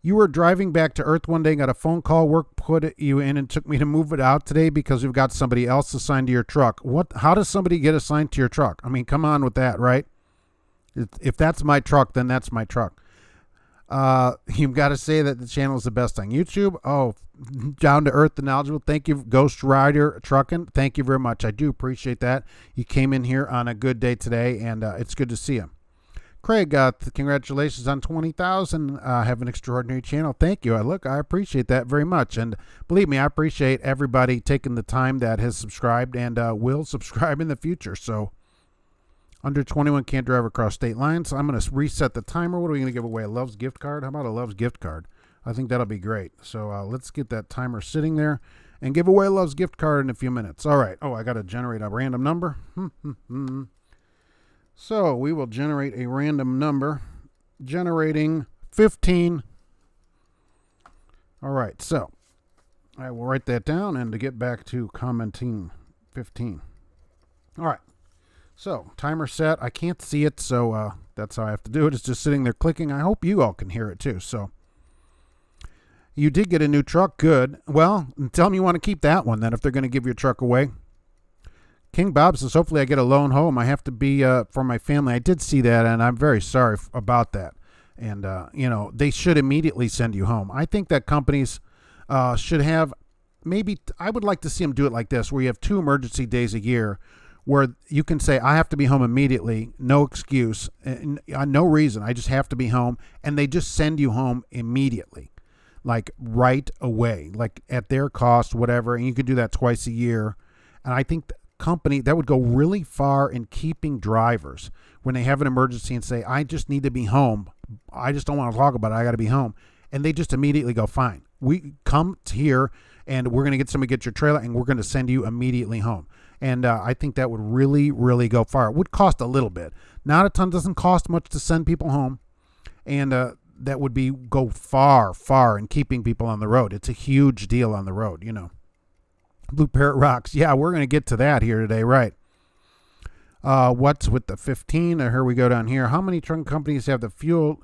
You were driving back to Earth one day and got a phone call. Work put you in and took me to move it out today because we've got somebody else assigned to your truck. How does somebody get assigned to your truck? I mean, come on with that, right? If that's my truck, then that's my truck. You've got to say that the channel is the best on YouTube. Oh, down to earth and knowledgeable. Thank you, Ghost Rider Trucking. Thank you very much. I do appreciate that. You came in here on a good day today, and it's good to see you. Craig, congratulations on 20,000. Have an extraordinary channel. Thank you. I appreciate that very much. And believe me, I appreciate everybody taking the time that has subscribed and will subscribe in the future. So under 21 can't drive across state lines. So I'm going to reset the timer. What are we going to give away? A Love's gift card? How about a Love's gift card? I think that'll be great. So let's get that timer sitting there and give away a Love's gift card in a few minutes. All right. Oh, I got to generate a random number. So we will generate a random number, generating 15. All right, so I will write that down, and to get back to commenting, 15. All right, so timer set. I can't see it, so that's how I have to do it. It's just sitting there clicking. I hope you all can hear it too. So you did get a new truck. Good. Well, tell them you want to keep that one then if they're going to give your truck away. King Bob says, hopefully I get a loan home. I have to be for my family. I did see that, and I'm very sorry about that. And, they should immediately send you home. I think that companies should have I would like to see them do it like this, where you have 2 emergency days a year where you can say, I have to be home immediately, no excuse, no reason. I just have to be home. And they just send you home immediately, like right away, like at their cost, whatever. And you can do that twice a year. And I think company, that would go really far in keeping drivers when they have an emergency and say, I just need to be home. I just don't want to talk about it. I got to be home. And they just immediately go, fine. We come here and we're going to get somebody to get your trailer and we're going to send you immediately home. And I think that would really, really go far. It would cost a little bit. Not a ton. Doesn't cost much to send people home. And that would go far, far in keeping people on the road. It's a huge deal on the road, you know. BlueParrott rocks. Yeah, we're going to get to that here today, right? What's with the 15? Here we go down here. How many truck companies have the fuel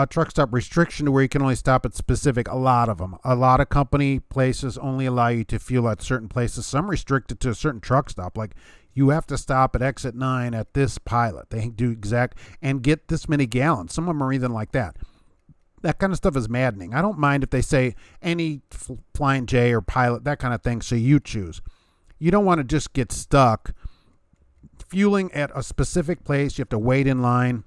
truck stop restriction to where you can only stop at specific? A lot of them. A lot of company places only allow you to fuel at certain places. Some restricted to a certain truck stop. Like you have to stop at exit 9 at this Pilot. They do exact and get this many gallons. Some of them are even like that. That kind of stuff is maddening. I don't mind if they say any Flying J or Pilot, that kind of thing, so you choose. You don't want to just get stuck fueling at a specific place. You have to wait in line.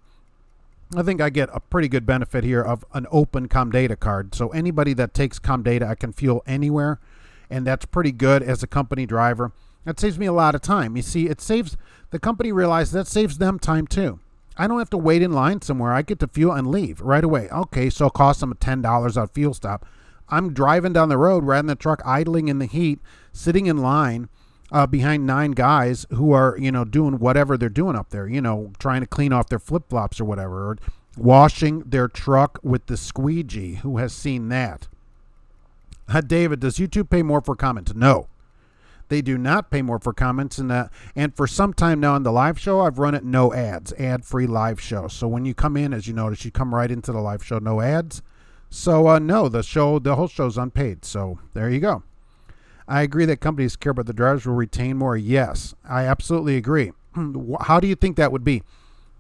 I think I get a pretty good benefit here of an open ComData card. So anybody that takes ComData, I can fuel anywhere, and that's pretty good as a company driver. That saves me a lot of time. You see, it saves, the company realizes that saves them time too. I don't have to wait in line somewhere. I get to fuel and leave right away. Okay, so it costs them $10 at fuel stop. I'm driving down the road rather than the truck idling in the heat, sitting in line behind 9 guys who are, you know, doing whatever they're doing up there, you know, trying to clean off their flip-flops or whatever, or washing their truck with the squeegee. Who has seen that? David, does YouTube pay more for comments? No. They do not pay more for comments, and for some time now on the live show, I've run it no ads, ad-free live show. So when you come in, as you notice, you come right into the live show, no ads. So no, the whole show's unpaid. So there you go. I agree that companies care about the drivers will retain more. Yes, I absolutely agree. How do you think that would be?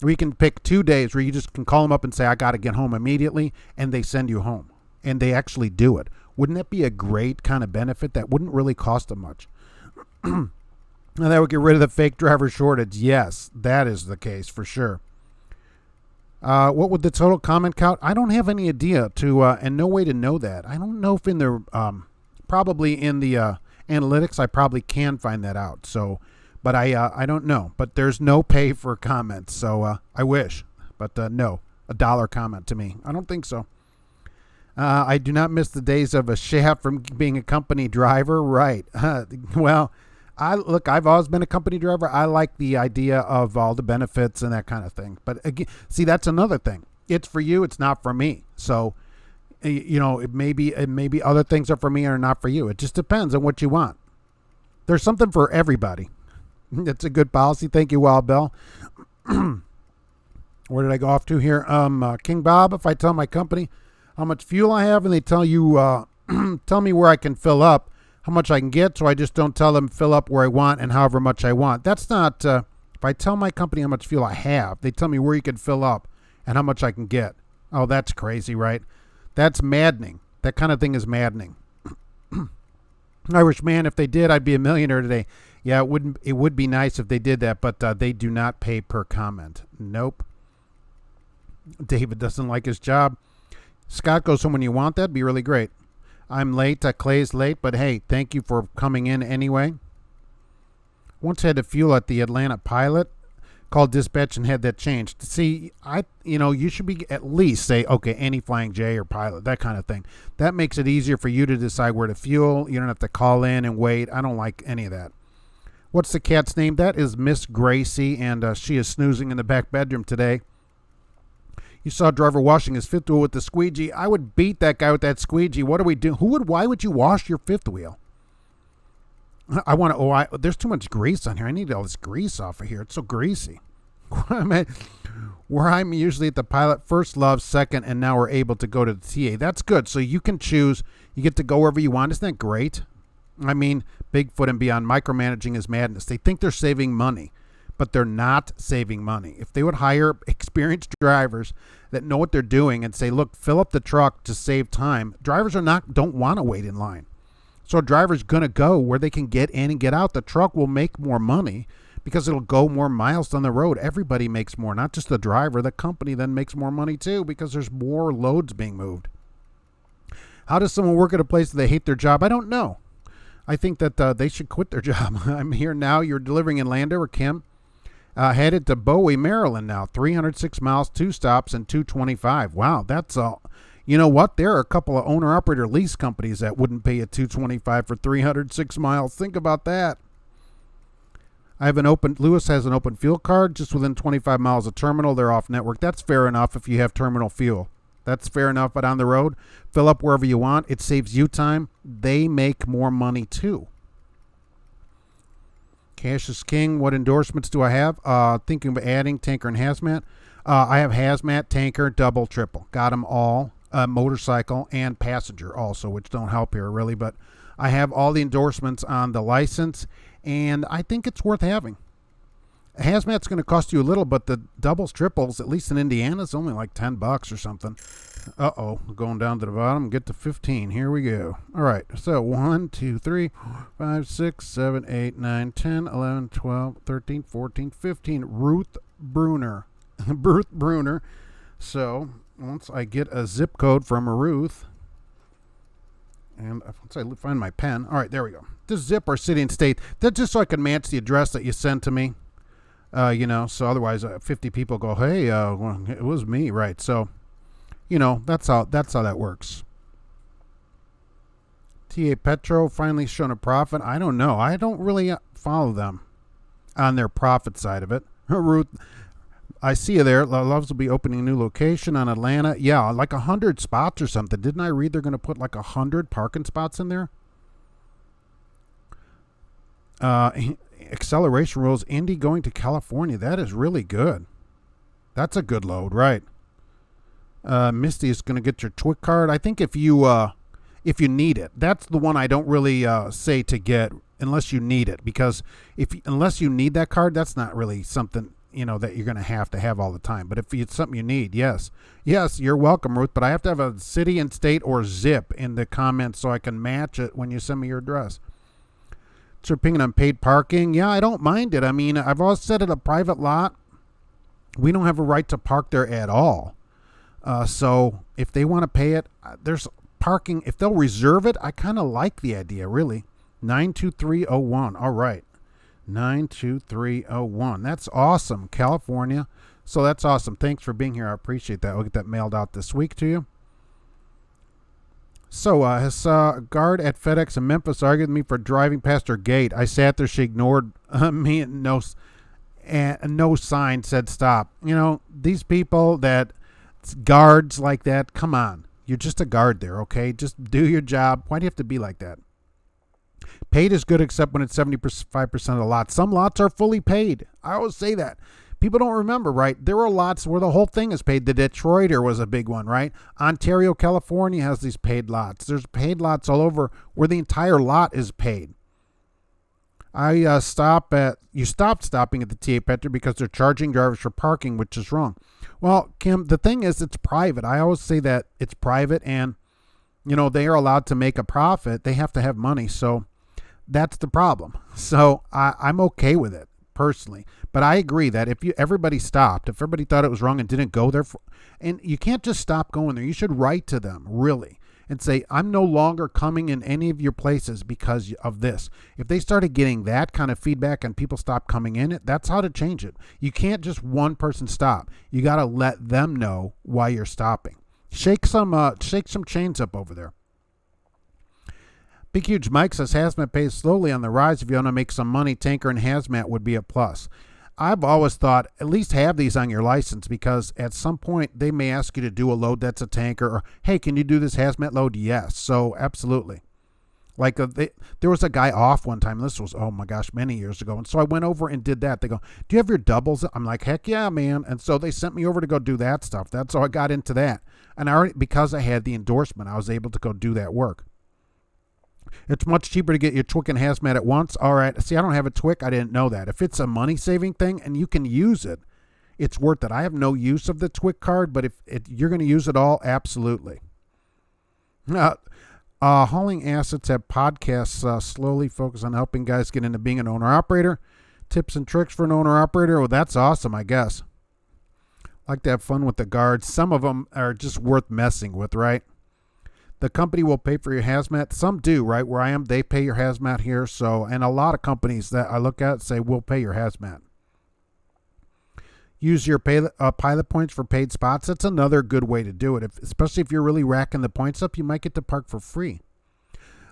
We can pick 2 days where you just can call them up and say, I got to get home immediately, and they send you home, and they actually do it. Wouldn't that be a great kind of benefit? That wouldn't really cost them much. And that would get rid of the fake driver shortage. Yes, that is the case for sure. What would the total comment count? I don't have any idea and no way to know that. I don't know if in the probably in the analytics I probably can find that out. So, but I don't know. But there's no pay for comments. So I wish, but no, $1 comment to me. I don't think so. I do not miss the days of a shaft from being a company driver. Right. Well, I've always been a company driver. I like the idea of all the benefits and that kind of thing. But again, see, that's another thing. It's for you. It's not for me. So, you know, it may be other things are for me or not for you. It just depends on what you want. There's something for everybody. It's a good policy. Thank you, Wild Bell. Where did I go off to here? King Bob, if I tell my company how much fuel I have and they tell you, tell me where I can fill up, how much I can get, so I just don't tell them fill up where I want and however much I want. That's not, if I tell my company how much fuel I have, they tell me where you can fill up and how much I can get. Oh, that's crazy, right? That's maddening. That kind of thing is maddening. Irish man, if they did, I'd be a millionaire today. Yeah, it would be nice if they did that, but they do not pay per comment. Nope. David doesn't like his job. Scott goes home when you want. That'd be really great. I'm late. Clay's late, but hey, thank you for coming in anyway. Once had to fuel at the Atlanta Pilot, called dispatch and had that changed. See, you should be at least say, okay, any Flying J or Pilot, that kind of thing. That makes it easier for you to decide where to fuel. You don't have to call in and wait. I don't like any of that. What's the cat's name? That is Miss Gracie, and she is snoozing in the back bedroom today. You saw a driver washing his fifth wheel with the squeegee. I would beat that guy with that squeegee. What are we doing? Why would you wash your fifth wheel? There's too much grease on here. I need all this grease off of here. It's so greasy. Where I'm usually at the Pilot, first love, second, and now we're able to go to the TA. That's good. So you can choose. You get to go wherever you want. Isn't that great? I mean, Bigfoot and beyond, micromanaging is madness. They think they're saving money, but they're not saving money. If they would hire experienced drivers that know what they're doing and say, look, fill up the truck to save time, drivers don't want to wait in line. So a driver's going to go where they can get in and get out. The truck will make more money because it'll go more miles down the road. Everybody makes more, not just the driver. The company then makes more money too because there's more loads being moved. How does someone work at a place that they hate their job? I don't know. I think that they should quit their job. I'm here now. You're delivering in Landover, Kim. Headed to Bowie, Maryland now. 306 miles, 2 stops, and 225. Wow, that's all. You know what? There are a couple of owner-operator lease companies that wouldn't pay you $225 for 306 miles. Think about that. Lewis has an open fuel card just within 25 miles of terminal. They're off network. That's fair enough if you have terminal fuel. That's fair enough, but on the road, fill up wherever you want. It saves you time. They make more money too. Cash is king. What endorsements do I have? Thinking of adding tanker and hazmat. I have hazmat, tanker, double, triple. Got them all. Motorcycle and passenger also, which don't help here really, but I have all the endorsements on the license, and I think it's worth having. Hazmat's going to cost you a little, but the doubles, triples, at least in Indiana, is only like $10 or something. Going down to the bottom, get to 15. Here we go. All right, so 1, 2, 3, 4, 5, 6, 7, 8, 9, 10, 11, 12, 13, 14, 15. Ruth Bruner. Ruth Bruner. So once I get a zip code from a Ruth, and once I find my pen, all right, there we go. Just zip or city and state. That's just so I can match the address that you sent to me. So otherwise 50 people go, hey, well, it was me, right? So, that's how that works. TA Petro finally shown a profit. I don't know. I don't really follow them on their profit side of it. Ruth, I see you there. Loves will be opening a new location on Atlanta. Yeah, like 100 spots or something. Didn't I read they're going to put like 100 parking spots in there? Acceleration rules. Indy going to California. That is really good. That's a good load, right? Misty is going to get your TWIC card. I think if you need it, that's the one I don't really say to get unless you need it, because unless you need that card, that's not really something that you're going to have all the time. But if it's something you need, yes, you're welcome, Ruth. But I have to have a city and state or zip in the comments so I can match it when you send me your address. It's your opinion on paid parking. Yeah, I don't mind it. I mean, I've always said it, a private lot, we don't have a right to park there at all. So if they want to pay it, there's parking. If they'll reserve it, I kind of like the idea, really. 92301. All right. 92301. That's awesome, California. So that's awesome. Thanks for being here. I appreciate that. We'll get that mailed out this week to you. So his guard at FedEx in Memphis argued with me for driving past her gate. I sat there. She ignored me, and no sign said stop. These people that guards like that, come on. You're just a guard there, okay? Just do your job. Why do you have to be like that? Paid is good except when it's 75% of the lot. Some lots are fully paid. I always say that. People don't remember, right? There are lots where the whole thing is paid. The Detroiter was a big one, right? Ontario, California has these paid lots. There's paid lots all over where the entire lot is paid. You stopped stopping at the TA Petro because they're charging drivers for parking, which is wrong. Well, Kim, the thing is, it's private. I always say that it's private, and they are allowed to make a profit. They have to have money, so that's the problem. So I'm okay with it personally, but I agree that if everybody stopped, if everybody thought it was wrong and didn't go there, and you can't just stop going there. You should write to them really and say, I'm no longer coming in any of your places because of this. If they started getting that kind of feedback and people stop coming in, that's how to change it. You can't just one person stop. You got to let them know why you're stopping. Shake some chains up over there. Big Huge Mike says hazmat pays slowly on the rise. If you want to make some money, tanker and hazmat would be a plus. I've always thought at least have these on your license, because at some point they may ask you to do a load that's a tanker, or, hey, can you do this hazmat load? Yes. So absolutely. Like there was a guy off one time. This was, oh my gosh, many years ago. And so I went over and did that. They go, do you have your doubles? I'm like, heck yeah, man. And so they sent me over to go do that stuff. That's how I got into that. And because I had the endorsement, I was able to go do that work. It's much cheaper to get your TWIC and hazmat at once. All right. See, I don't have a TWIC. I didn't know that. If it's a money-saving thing and you can use it, it's worth it. I have no use of the TWIC card, but if you're going to use it all, absolutely. Hauling Assets have podcasts slowly focus on helping guys get into being an owner-operator. Tips and tricks for an owner-operator. Well, that's awesome, I guess. Like to have fun with the guards. Some of them are just worth messing with, right? the company will pay for your hazmat. Some do, right? Where I am, they pay your hazmat here. So, and a lot of companies that I look at say, we'll pay your hazmat. Use your pilot points for paid spots. That's another good way to do it. Especially if you're really racking the points up, you might get to park for free.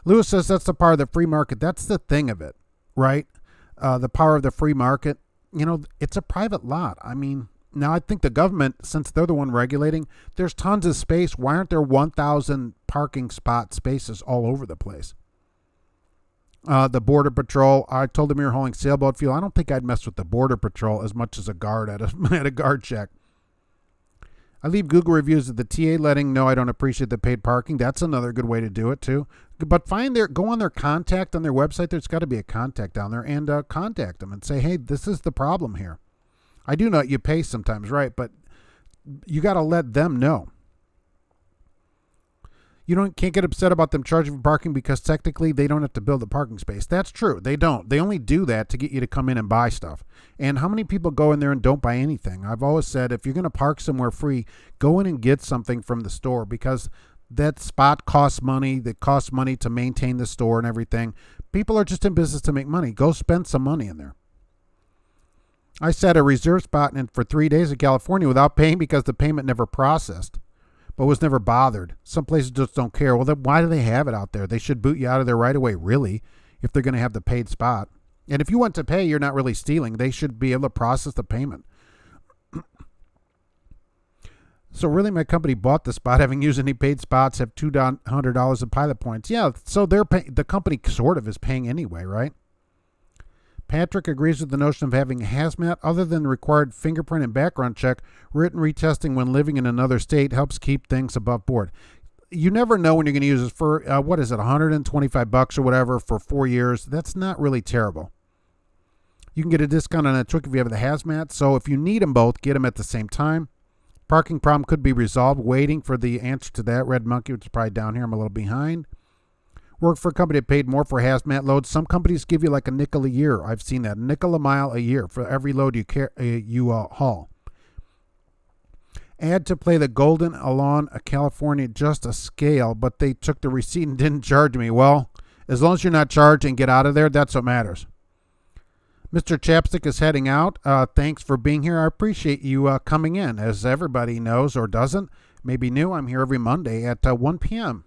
Lewis says that's the power of the free market. That's the thing of it, right? The power of the free market. You know, it's a private lot. I mean, now I think the government, since they're the one regulating, there's tons of space. Why aren't there 1,000 parking spot spaces all over the place? The Border Patrol, I told them you're hauling sailboat fuel. I don't think I'd mess with the Border Patrol as much as a guard at a guard check. I leave Google reviews of the TA letting know I don't appreciate the paid parking. That's another good way to do it too. But go on their contact on their website. There's got to be a contact down there, and contact them and say, hey, this is the problem here. I do know you pay sometimes, right? But you got to let them know. You can't get upset about them charging for parking because technically they don't have to build a parking space. That's true. They don't. They only do that to get you to come in and buy stuff. And how many people go in there and don't buy anything? I've always said if you're going to park somewhere free, go in and get something from the store because that spot costs money. That costs money to maintain the store and everything. People are just in business to make money. Go spend some money in there. I set a reserve spot in for 3 days in California without paying because the payment never processed. But was never bothered. Some places just don't care. Well, then why do they have it out there? They should boot you out of there right away, really, if they're going to have the paid spot. And if you want to pay, you're not really stealing. They should be able to process the payment. So really, my company bought the spot, having used any paid spots, have $200 in pilot points. Yeah, so the company sort of is paying anyway, right? Patrick agrees with the notion of having a hazmat. Other than the required fingerprint and background check, written retesting when living in another state helps keep things above board. You never know when you're going to use this for, what is it, $125 or whatever for 4 years. That's not really terrible. You can get a discount on a trick if you have the hazmat. So if you need them both, get them at the same time. Parking problem could be resolved. Waiting for the answer to that. Red Monkey, which is probably down here. I'm a little behind. Work for a company that paid more for hazmat loads. Some companies give you like a nickel a year. I've seen that. Nickel a mile a year for every load you haul. Add to play the Golden Alon, California, just a scale, but they took the receipt and didn't charge me. Well, as long as you're not charged and get out of there, that's what matters. Mr. Chapstick is heading out. Thanks for being here. I appreciate you coming in. As everybody knows or doesn't, maybe new, I'm here every Monday at 1 p.m.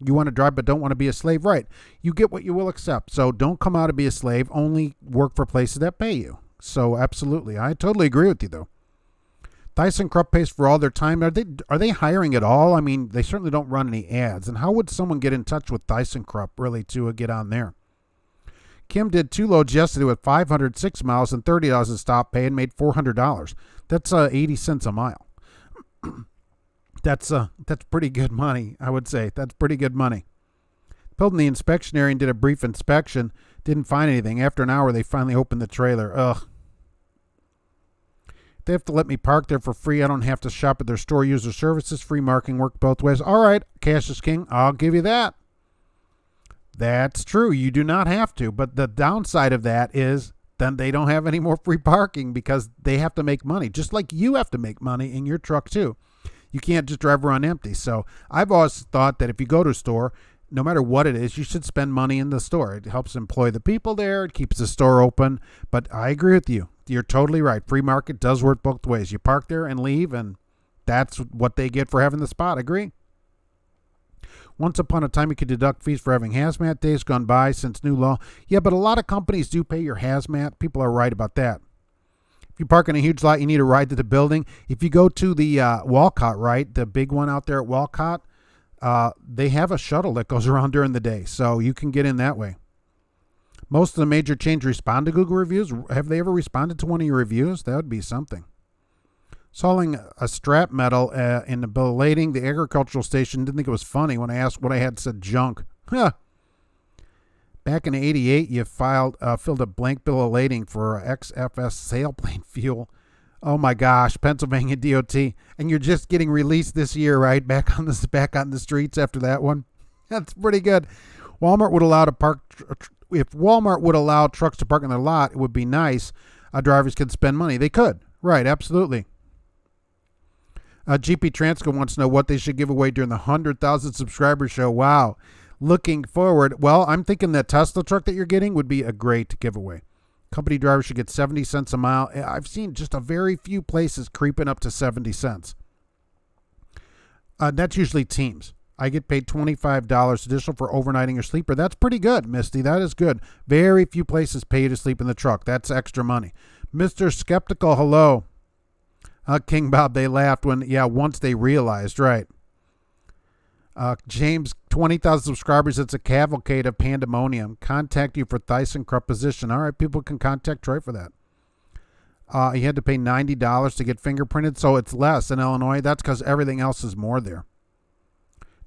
You want to drive but don't want to be a slave, right? You get what you will accept. So don't come out to be a slave. Only work for places that pay you. So absolutely. I totally agree with you, though. ThyssenKrupp pays for all their time. Are they hiring at all? I mean, they certainly don't run any ads. And how would someone get in touch with ThyssenKrupp really to get on there? Kim did 2 loads yesterday with 506 miles and $30 in stop pay and made $400. That's 80 cents a mile. That's pretty good money, I would say. That's pretty good money. Pulled in the inspection area and did a brief inspection. Didn't find anything. After an hour, they finally opened the trailer. Ugh. They have to let me park there for free. I don't have to shop at their store. User services. Free marking work both ways. All right, cash is king. I'll give you that. That's true. You do not have to. But the downside of that is then they don't have any more free parking because they have to make money. Just like you have to make money in your truck too. You can't just drive around empty. So I've always thought that if you go to a store, no matter what it is, you should spend money in the store. It helps employ the people there. It keeps the store open. But I agree with you. You're totally right. Free market does work both ways. You park there and leave, and that's what they get for having the spot. Agree? Once upon a time, you could deduct fees for having hazmat. Days gone by since new law. Yeah, but a lot of companies do pay your hazmat. People are right about that. If you park in a huge lot, you need a ride to the building. If you go to the Walcott, right, the big one out there at Walcott, they have a shuttle that goes around during the day, so you can get in that way. Most of the major chains respond to Google reviews. Have they ever responded to one of your reviews? That would be something. Installing a strap metal in the bill of lading. The agricultural station didn't think it was funny when I asked what I had, said junk. Huh. Back in '88, you filled a blank bill of lading for XFS sailplane fuel. Oh my gosh, Pennsylvania DOT, and you're just getting released this year, right? Back on the streets after that one. That's pretty good. Walmart would allow to park. If Walmart would allow trucks to park in their lot, it would be nice. Drivers could spend money. They could, right? Absolutely. GP Transco wants to know what they should give away during the 100,000 subscriber show. Wow. Looking forward. Well, I'm thinking that Tesla truck that you're getting would be a great giveaway. Company drivers should get 70 cents a mile. I've seen just a very few places creeping up to 70 cents. That's usually teams. I get paid $25 additional for overnighting your sleeper. That's pretty good, Misty. That is good. Very few places pay you to sleep in the truck. That's extra money. Mr. Skeptical, hello. King Bob, they laughed once they realized, right. James, 20,000 subscribers. It's a cavalcade of pandemonium. Contact you for Thyssen-Krupp position. All right, people can contact Troy for that. He had to pay $90 to get fingerprinted, so it's less in Illinois. That's because everything else is more there.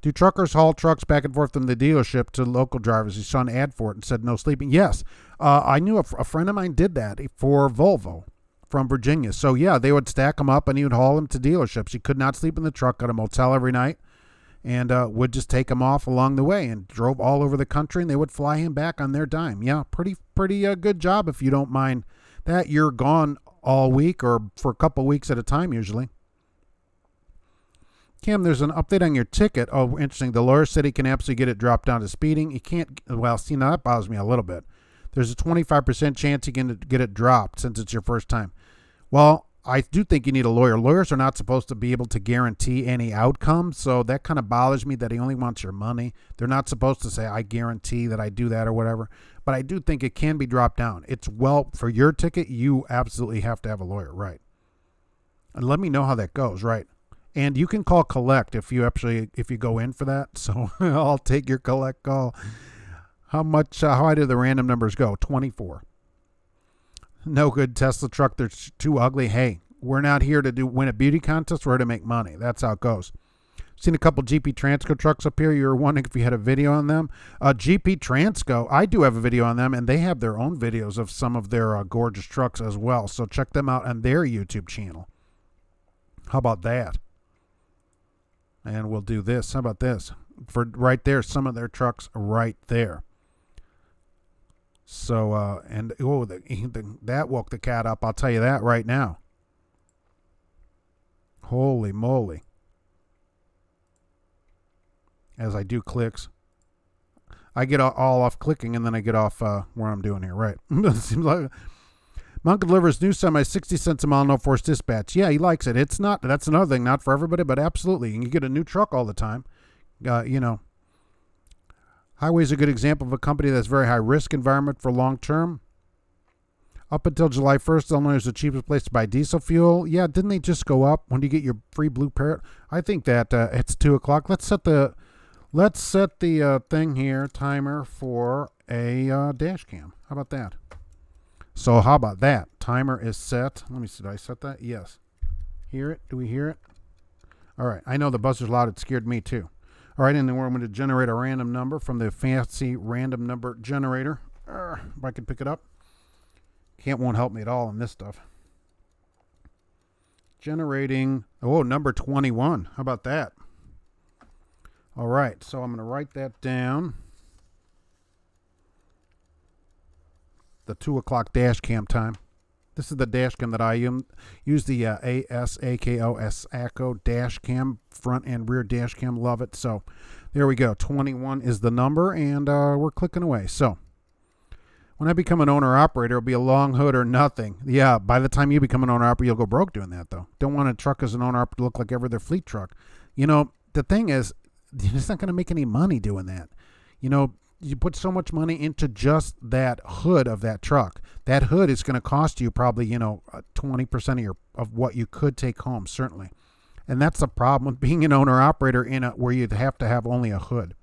Do truckers haul trucks back and forth from the dealership to local drivers? He saw an ad for it and said no sleeping. Yes, I knew a friend of mine did that for Volvo from Virginia. So, yeah, they would stack them up and he would haul them to dealerships. He could not sleep in the truck, got a motel every night, and would just take him off along the way and drove all over the country, and they would fly him back on their dime. Yeah, pretty good job if you don't mind that. You're gone all week or for a couple weeks at a time usually. Kim, there's an update on your ticket. Oh, interesting. The lawyer said he can absolutely get it dropped down to speeding. He can't. Well, see, now that bothers me a little bit. There's a 25% chance you can get it dropped since it's your first time. Well, I do think you need a lawyer. Lawyers are not supposed to be able to guarantee any outcome, so that kind of bothers me that he only wants your money. They're not supposed to say, I guarantee that I do that or whatever. But I do think it can be dropped down. For your ticket, you absolutely have to have a lawyer, right? And let me know how that goes, right? And you can call collect if you go in for that. So I'll take your collect call. How high do the random numbers go? 24. No good Tesla truck. They're too ugly. Hey, we're not here to win a beauty contest. We're here to make money. That's how it goes. Seen a couple GP Transco trucks up here. You were wondering if you had a video on them. GP Transco, I do have a video on them, and they have their own videos of some of their gorgeous trucks as well. So check them out on their YouTube channel. How about that? And we'll do this. How about this? For right there, some of their trucks right there. So, that woke the cat up. I'll tell you that right now. Holy moly. As I do clicks. I get all off clicking, and then I get off where I'm doing here. Right. Seems like Monk delivers new semi 60 cents a mile, no force dispatch. Yeah, he likes it. It's not. That's another thing. Not for everybody, but absolutely. You can get a new truck all the time. Highway is a good example of a company that's very high risk environment for long term. Up until July 1st, Illinois is the cheapest place to buy diesel fuel. Yeah, didn't they just go up when you get your free BlueParrott? I think that it's 2 o'clock. Let's set the thing here, timer for a dash cam. How about that? So how about that? Timer is set. Let me see. Did I set that? Yes. Hear it? Do we hear it? All right. I know the buzzer's loud. It scared me too. All right. And then we're going to generate a random number from the fancy random number generator. If I can pick it up. Won't help me at all in this stuff. Generating. Oh, number 21. How about that? All right. So I'm going to write that down. The 2 o'clock dash cam time. This is the dash cam that I use, the ASAKO dash cam, front and rear dash cam. Love it. So there we go. 21 is the number, and we're clicking away. So when I become an owner-operator, it'll be a long hood or nothing. Yeah, by the time you become an owner-operator, you'll go broke doing that, though. Don't want a truck as an owner-operator to look like every other fleet truck. The thing is, it's not going to make any money doing that. You put so much money into just that hood of that truck. That hood is going to cost you probably, 20% of what you could take home, certainly. And that's the problem with being an owner-operator where you'd have to have only a hood.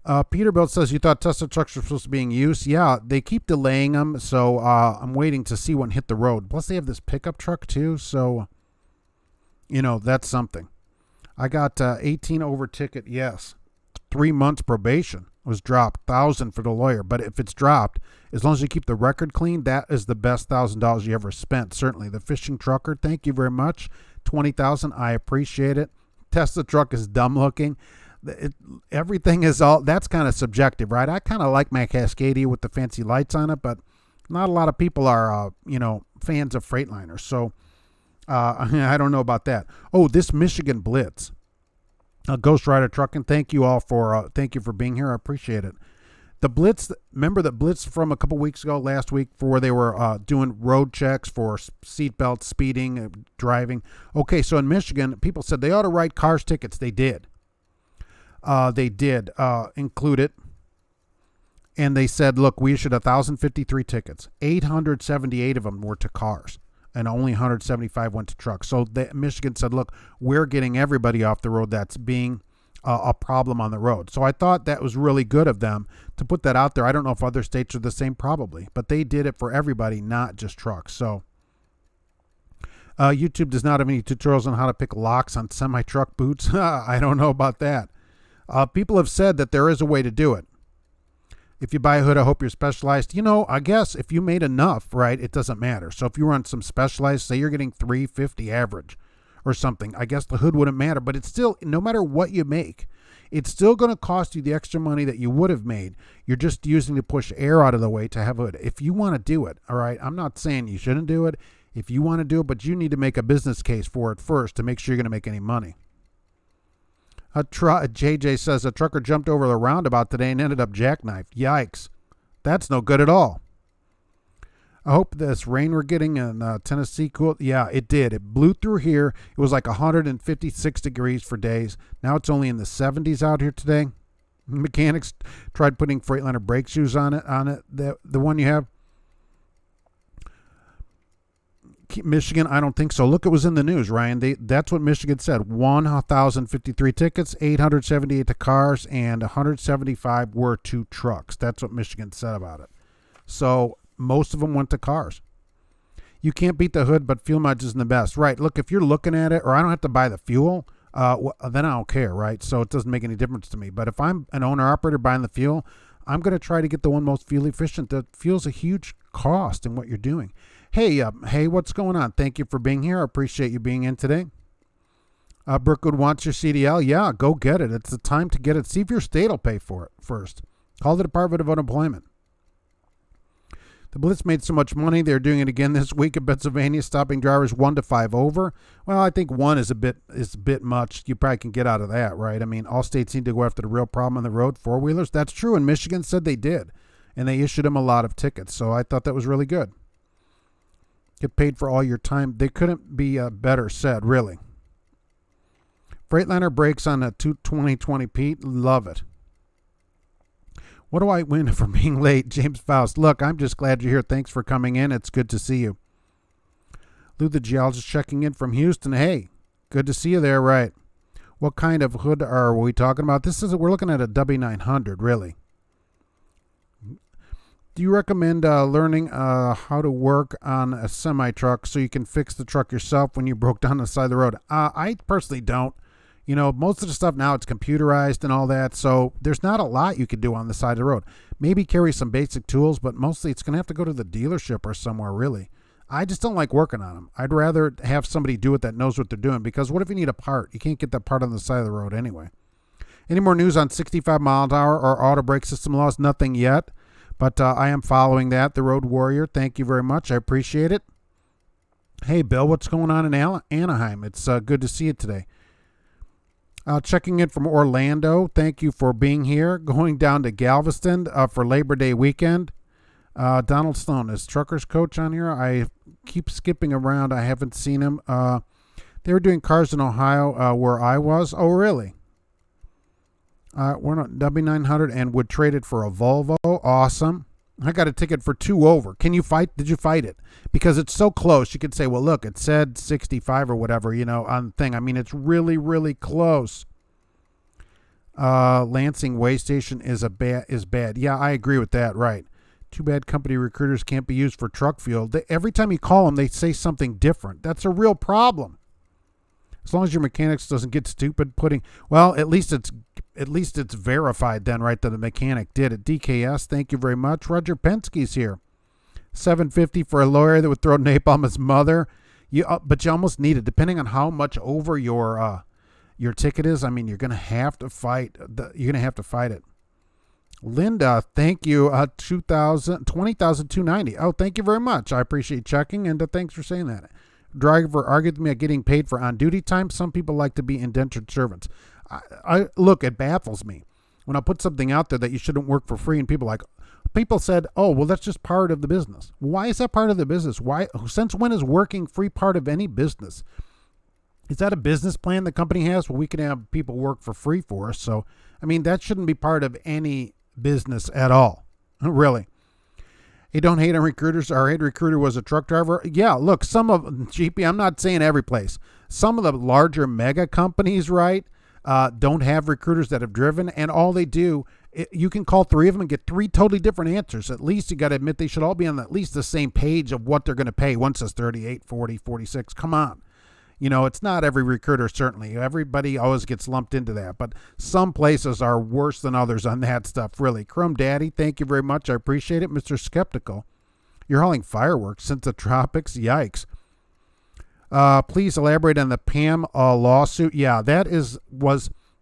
Peterbilt says, you thought Tesla trucks were supposed to be in use? Yeah, they keep delaying them, so I'm waiting to see one hit the road. Plus, they have this pickup truck, too, so, that's something. I got 18 over ticket, yes. 3 months probation was dropped, $1,000 for the lawyer. But if it's dropped, as long as you keep the record clean, that is the best $1,000 you ever spent. Certainly, the fishing trucker, thank you very much. $20,000, I appreciate it. Tesla truck is dumb looking. Everything is all, that's kind of subjective, right? I kind of like my Cascadia with the fancy lights on it, but not a lot of people are, fans of Freightliners. So I don't know about that. Oh, this Michigan Blitz. Ghost Rider Trucking, thank you all for being here. I appreciate it. The Blitz, remember the Blitz from a couple weeks ago, last week, for where they were doing road checks for seatbelts, speeding, driving. Okay, so in Michigan, people said they ought to write cars tickets. They did. They did include it. And they said, look, we issued 1,053 tickets. 878 of them were to cars, and only 175 went to trucks. So Michigan said, look, we're getting everybody off the road that's being a problem on the road. So I thought that was really good of them to put that out there. I don't know if other states are the same, probably, but they did it for everybody, not just trucks. So YouTube does not have any tutorials on how to pick locks on semi-truck boots. I don't know about that. People have said that there is a way to do it. If you buy a hood, I hope you're specialized. You know, I guess if you made enough, right, it doesn't matter. So if you run some specialized, say you're getting 350 average or something, I guess the hood wouldn't matter. But it's still, no matter what you make, it's still going to cost you the extra money that you would have made. You're just using to push air out of the way to have a hood. If you want to do it, all right, I'm not saying you shouldn't do it. If you want to do it, but you need to make a business case for it first to make sure you're going to make any money. JJ says a trucker jumped over the roundabout today and ended up jackknifed. Yikes. That's no good at all. I hope this rain we're getting in Tennessee cooled. Yeah, it did. It blew through here. It was like 156 degrees for days. Now it's only in the 70s out here today. Mechanics tried putting Freightliner brake shoes on it. The one you have. Michigan, I don't think so. Look, it was in the news, Ryan. That's what Michigan said. 1,053 tickets, 878 to cars, and 175 were to trucks. That's what Michigan said about it. So most of them went to cars. You can't beat the hood, but fuel mileage isn't the best. Right. Look, if you're looking at it, or I don't have to buy the fuel, then I don't care, right? So it doesn't make any difference to me. But if I'm an owner-operator buying the fuel, I'm going to try to get the one most fuel efficient. The fuel's a huge cost in what you're doing. Hey, what's going on? Thank you for being here. I appreciate you being in today. Brookwood wants your CDL. Yeah, go get it. It's the time to get it. See if your state will pay for it first. Call the Department of Unemployment. The Blitz made so much money, they're doing it again this week in Pennsylvania, stopping drivers 1 to 5 over. Well, I think 1 is a bit much. You probably can get out of that, right? I mean, all states need to go after the real problem on the road, four-wheelers. That's true, and Michigan said they did, and they issued them a lot of tickets, so I thought that was really good. Get paid for all your time. They couldn't be better said, really. Freightliner brakes on a 2020 Pete. Love it. What do I win for being late? James Faust. Look, I'm just glad you're here. Thanks for coming in. It's good to see you. Lou the geologist checking in from Houston. Hey, good to see you there, right? What kind of hood are we talking about? We're looking at a W900, really. Do you recommend learning how to work on a semi-truck so you can fix the truck yourself when you broke down the side of the road? I personally don't. You know, most of the stuff now, it's computerized and all that, so there's not a lot you can do on the side of the road. Maybe carry some basic tools, but mostly it's going to have to go to the dealership or somewhere, really. I just don't like working on them. I'd rather have somebody do it that knows what they're doing, because what if you need a part? You can't get that part on the side of the road anyway. Any more news on 65 miles an hour or auto brake system laws? Nothing yet. But I am following that. The Road Warrior, thank you very much. I appreciate it. Hey, Bill, what's going on in Anaheim? It's good to see you today. Checking in from Orlando. Thank you for being here. Going down to Galveston for Labor Day weekend. Donald Stone is Truckers Coach on here. I keep skipping around. I haven't seen him. They were doing cars in Ohio where I was. Oh, really? We're not W900 and would trade it for a Volvo. Awesome. I got a ticket for 2 over. Did you fight it? Because it's so close. You could say, well, look, it said 65 or whatever, on the thing. I mean, it's really, really close. Lansing Way Station is bad. Yeah, I agree with that. Right. Too bad company recruiters can't be used for truck fuel. Every time you call them, they say something different. That's a real problem. As long as your mechanics doesn't get stupid at least it's verified then, right, that the mechanic did it. DKS, thank you very much. Roger Penske's here. $7.50 for a lawyer that would throw napalm his mother. But you almost need it, depending on how much over your ticket is. I mean, you're gonna have to fight. You're gonna have to fight it. Linda, thank you. 20,290. Oh, thank you very much. I appreciate checking, and thanks for saying that. driver argued with me at getting paid for on-duty time. Some people like to be indentured servants. I look, it baffles me when I put something out there that you shouldn't work for free, and people said, oh, well, that's just part of the business. Why is that part of the business? Why? Since when is working free part of any business? Is that a business plan the company has? Well, we can have people work for free for us. So, I mean, that shouldn't be part of any business at all. Really. Hey, don't hate on recruiters. Our head recruiter was a truck driver. Yeah, look, some of GP, I'm not saying every place. Some of the larger mega companies, right, don't have recruiters that have driven, and all they do, you can call three of them and get three totally different answers. At least you got to admit they should all be on at least the same page of what they're going to pay. One says 38, 40, 46. Come on. You know, it's not every recruiter, certainly. Everybody always gets lumped into that. But some places are worse than others on that stuff, really. Chrome Daddy, thank you very much. I appreciate it. Mr. Skeptical, you're hauling fireworks since the tropics. Yikes. Please elaborate on the Pam lawsuit. Yeah,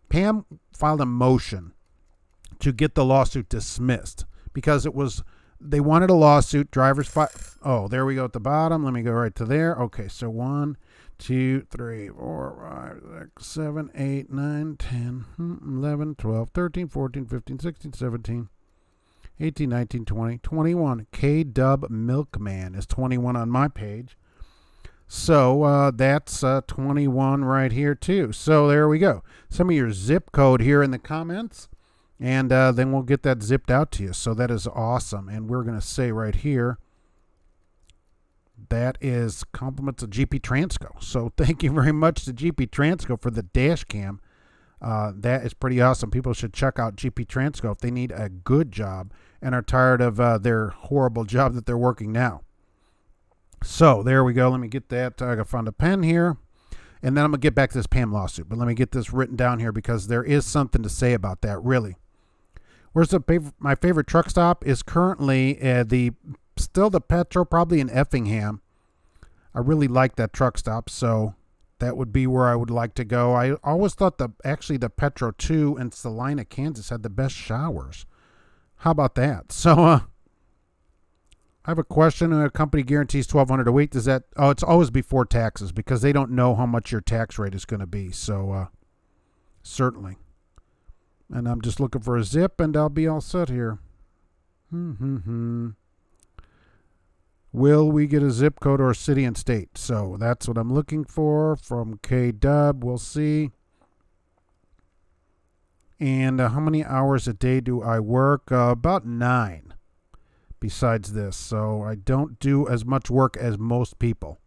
Pam filed a motion to get the lawsuit dismissed because they wanted a lawsuit. Oh, there we go at the bottom. Let me go right to there. Okay, so 1, 2, 3, 4, 5, 6, 7, 8, 9, 10, 11, 12, 13, 14, 15, 16, 17, 18, 19, 20, 21. K-Dub Milkman is 21 on my page. So that's 21 right here too. So there we go. Some of your zip code here in the comments, and then we'll get that zipped out to you. So that is awesome. And we're going to say right here, that is compliments of GP Transco. So thank you very much to GP Transco for the Dashcam. That is pretty awesome. People should check out GP Transco if they need a good job and are tired of their horrible job that they're working now. So there we go. Let me get that. I found a pen here. And then I'm going to get back to this Pam lawsuit. But let me get this written down here because there is something to say about that, really. My favorite truck stop is currently still the Petro, probably in Effingham. I really like that truck stop, so that would be where I would like to go. I always thought the Petro 2 in Salina, Kansas had the best showers. How about that? So I have a question. A company guarantees $1,200 a week. Does that? Oh, it's always before taxes because they don't know how much your tax rate is going to be. So certainly. And I'm just looking for a zip, and I'll be all set here. Will we get a zip code or a city and state? So that's what I'm looking for from K-Dub. We'll see. And how many hours a day do I work? About 9 besides this. So I don't do as much work as most people.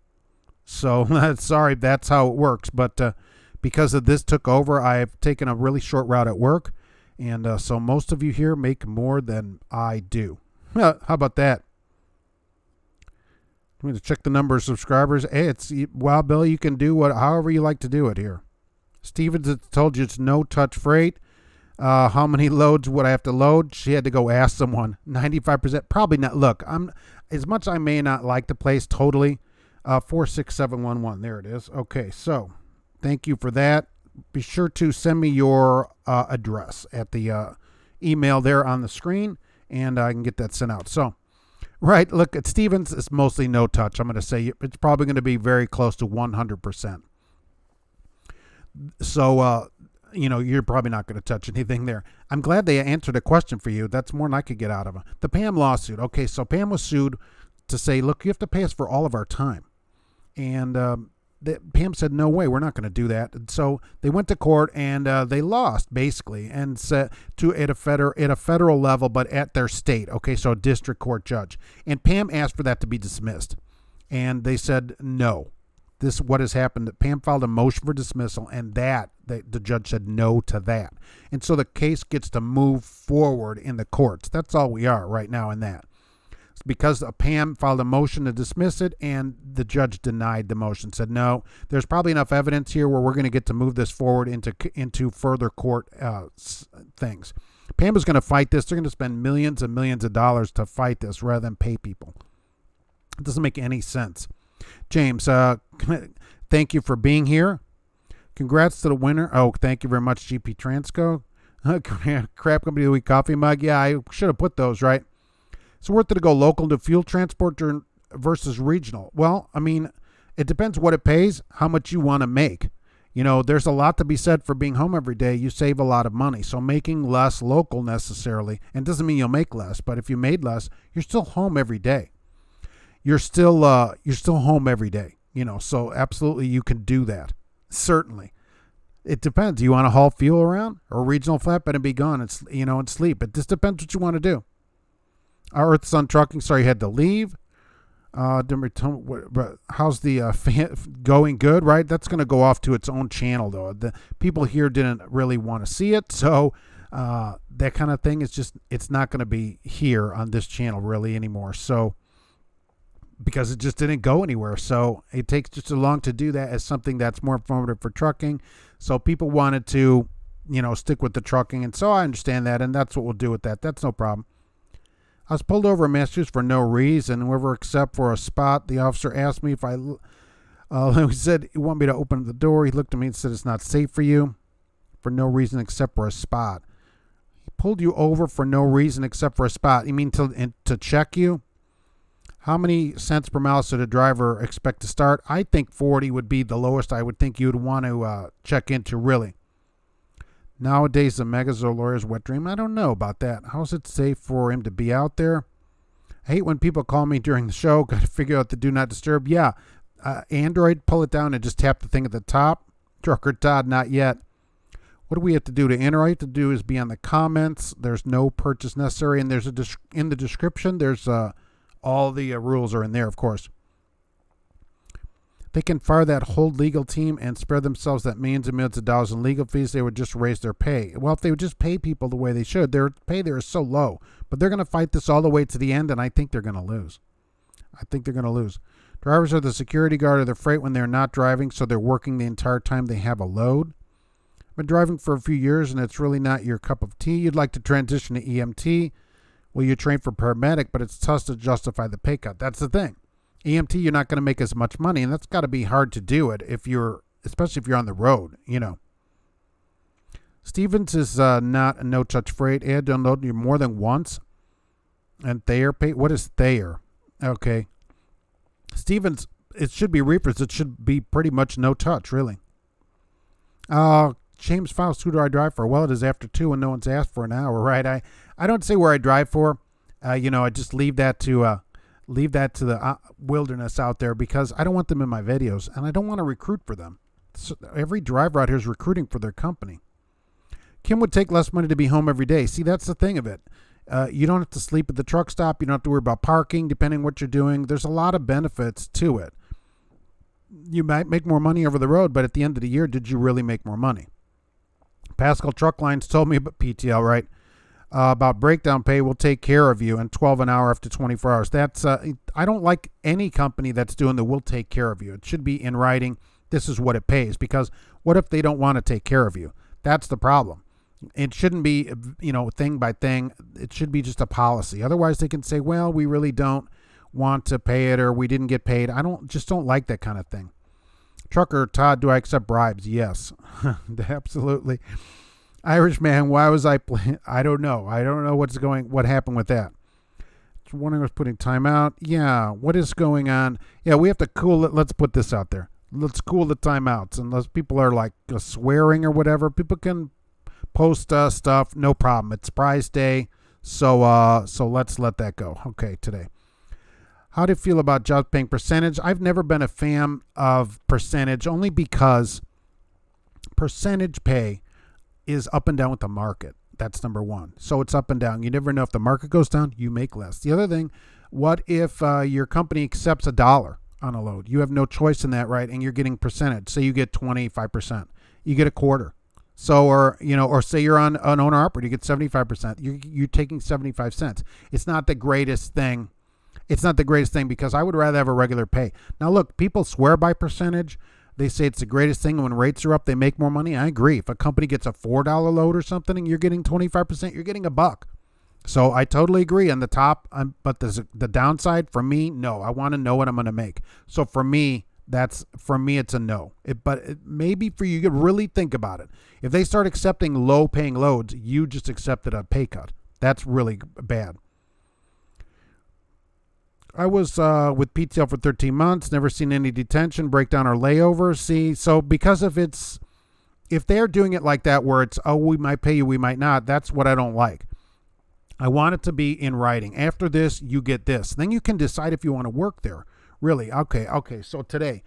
So sorry, that's how it works. But because of this took over, I've taken a really short route at work. And so most of you here make more than I do. How about that? I'm going to check the number of subscribers. Hey, wow, Bill, you can do however you like to do it here. Stevens told you it's no touch freight. How many loads would I have to load? She had to go ask someone. 95%, probably not. Look, as much as I may not like the place totally. 46711, there it is. Okay, so thank you for that. Be sure to send me your address at the email there on the screen, and I can get that sent out. So, right, look, at Stevens, it's mostly no touch. I'm going to say it's probably going to be very close to 100%. So, you're probably not going to touch anything there. I'm glad they answered a question for you. That's more than I could get out of them. The Pam lawsuit. Okay, so Pam was sued to say, look, you have to pay us for all of our time. And Pam said, no way, we're not going to do that. And so they went to court and they lost, basically, and said at a federal level, but at their state. Okay, so a district court judge. And Pam asked for that to be dismissed. And they said, no. This what has happened. Pam filed a motion for dismissal, and the judge said no to that. And so the case gets to move forward in the courts. That's all we are right now in that. It's because Pam filed a motion to dismiss it, and the judge denied the motion, said no, there's probably enough evidence here where we're going to get to move this forward into further court things. Pam is going to fight this. They're going to spend millions and millions of dollars to fight this rather than pay people. It doesn't make any sense. James, thank you for being here. Congrats to the winner. Oh, thank you very much, GP Transco. Crap Company of the Week coffee mug. Yeah, I should have put those, right? It's worth it to go local to fuel transport versus regional. Well, I mean, It depends what it pays, how much you want to make. There's a lot to be said for being home every day. You save a lot of money. So making less local necessarily, and doesn't mean you'll make less, but if you made less, you're still home every day. You're still home every day. So absolutely you can do that. Certainly. It depends. Do you want to haul fuel around or regional flatbed and be gone and sleep? It just depends what you want to do. Our Earth Sun Trucking, sorry you had to leave. How's the fan going? Good, right? That's going to go off to its own channel, though. The people here didn't really want to see it, so that kind of thing is it's not going to be here on this channel really anymore. So because it just didn't go anywhere, so it takes just as long to do that as something that's more informative for trucking. So people wanted to, stick with the trucking, and so I understand that, and that's what we'll do with that. That's no problem. I was pulled over in Massachusetts for no reason, whoever except for a spot. The officer asked me if he said, "You want me to open the door?" He looked at me and said, "It's not safe for you for no reason except for a spot." He pulled you over for no reason except for a spot. You mean to check you? How many cents per mile should a driver expect to start? I think 40 would be the lowest I would think you would want to check into, really. Nowadays, the megas are lawyer's wet dream. I don't know about that. How is it safe for him to be out there? I hate when people call me during the show. Got to figure out the do not disturb. Yeah, Android, pull it down and just tap the thing at the top. Trucker Todd, not yet. What do we have to do to enter? All you have to do is be on the comments. There's no purchase necessary, and there's in the description. There's all the rules are in there, of course. They can fire that whole legal team and spare themselves that millions and millions of dollars in legal fees. They would just raise their pay. Well, if they would just pay people the way they should, their pay there is so low. But they're going to fight this all the way to the end, and I think they're going to lose. Drivers are the security guard of their freight when they're not driving, so they're working the entire time they have a load. I've been driving for a few years, and it's really not your cup of tea. You'd like to transition to EMT. Well, you train for paramedic, but it's tough to justify the pay cut. That's the thing. EMT, you're not going to make as much money, and that's got to be hard to do it especially if you're on the road, Stevens is not a no-touch freight. Had to unload you more than once. And Thayer pay. What is Thayer? Okay. Stevens, it should be reefers. It should be pretty much no touch, really. James Faust, who do I drive for? Well, it is after 2 and no one's asked for an hour, right? I don't say where I drive for. I just leave that to the wilderness out there because I don't want them in my videos and I don't want to recruit for them. So every driver out here is recruiting for their company. Kim would take less money to be home every day. See, that's the thing of it. You don't have to sleep at the truck stop. You don't have to worry about parking, depending on what you're doing. There's a lot of benefits to it. You might make more money over the road, but at the end of the year, did you really make more money? Pascal Truck Lines told me about PTL, right? About breakdown pay, will take care of you, and 12 an hour after 24 hours. That's I don't like any company that's doing the will take care of you. It should be in writing. This is what it pays, because what if they don't want to take care of you? That's the problem. It shouldn't be, thing by thing. It should be just a policy. Otherwise, they can say, well, we really don't want to pay it, or we didn't get paid. I don't like that kind of thing. Trucker Todd, do I accept bribes? Yes, absolutely. Irishman, why was I playing? I don't know. What happened with that. Wondering what's putting time out. Yeah, what is going on? Yeah, we have to cool it. Let's put this out there. Let's cool the timeouts. Unless people are like swearing or whatever, people can post stuff. No problem. It's Prize Day, so let's let that go. Okay, today. How do you feel about jobs paying percentage? I've never been a fan of percentage, only because percentage pay is up and down with the market. That's number one. So it's up and down. You never know. If the market goes down, you make less. The other thing, what if your company accepts $1 on a load? You have no choice in that, right? And you're getting percentage. Say you get 25%. You get a quarter. So, or say you're on an owner operator, you get 75%. You're taking 75 cents. It's not the greatest thing. It's not the greatest thing, because I would rather have a regular pay. Now, look, people swear by percentage. They say it's the greatest thing. When rates are up, they make more money. I agree. If a company gets a $4 load or something and you're getting 25%, you're getting $1. So I totally agree on the top. But the downside for me, no. I want to know what I'm going to make. So for me, it's a no. Maybe for you to really think about it. If they start accepting low-paying loads, you just accepted a pay cut. That's really bad. I was with PTL for 13 months, never seen any detention, breakdown, or layover. See, so because if they're doing it like that where it's, oh, we might pay you, we might not, that's what I don't like. I want it to be in writing. After this, you get this. Then you can decide if you want to work there. Really, okay, so today,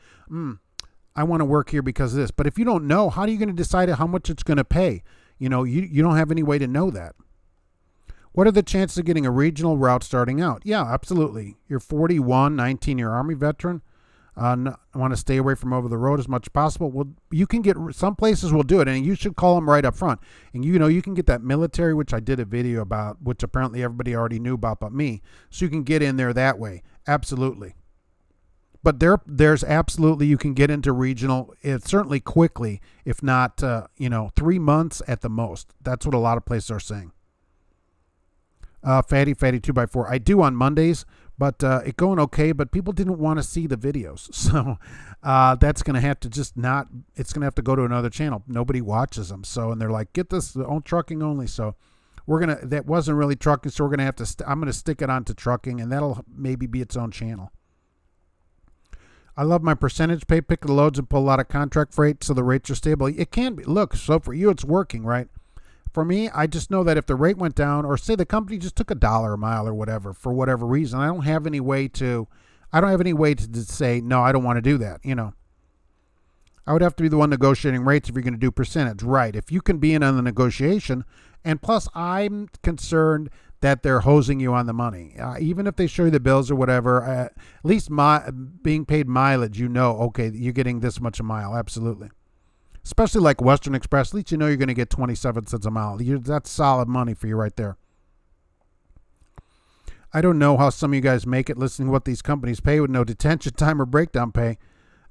I want to work here because of this. But if you don't know, how are you going to decide how much it's going to pay? You don't have any way to know that. What are the chances of getting a regional route starting out? Yeah, absolutely. You're 41, 19, you're Army veteran. Want to stay away from over the road as much as possible. Well, you can get, some places will do it, and you should call them right up front. And you can get that military, which I did a video about, which apparently everybody already knew about but me. So you can get in there that way. Absolutely. But there's absolutely, you can get into regional, certainly quickly, if not, 3 months at the most. That's what a lot of places are saying. Fatty 2x4. I do on Mondays, but it going okay, but people didn't want to see the videos. So that's going to have to it's going to have to go to another channel. Nobody watches them. So, and they're like, get this on trucking only. So that wasn't really trucking. So we're going to have to, I'm going to stick it onto trucking, and that'll maybe be its own channel. I love my percentage pay, pick the loads and pull a lot of contract freight so the rates are stable. It can be. Look, so for you, it's working, right? For me, I just know that if the rate went down, or say the company just took $1 a mile or whatever, for whatever reason, I don't have any way to say, no, I don't want to do that. I would have to be the one negotiating rates if you're going to do percentage, right? If you can be in on the negotiation, and plus I'm concerned that they're hosing you on the money. Even if they show you the bills or whatever, at least being paid mileage, okay, you're getting this much a mile, absolutely. Especially like Western Express, at least you're going to get 27 cents a mile. That's solid money for you right there. I don't know how some of you guys make it listening to what these companies pay with no detention time or breakdown pay.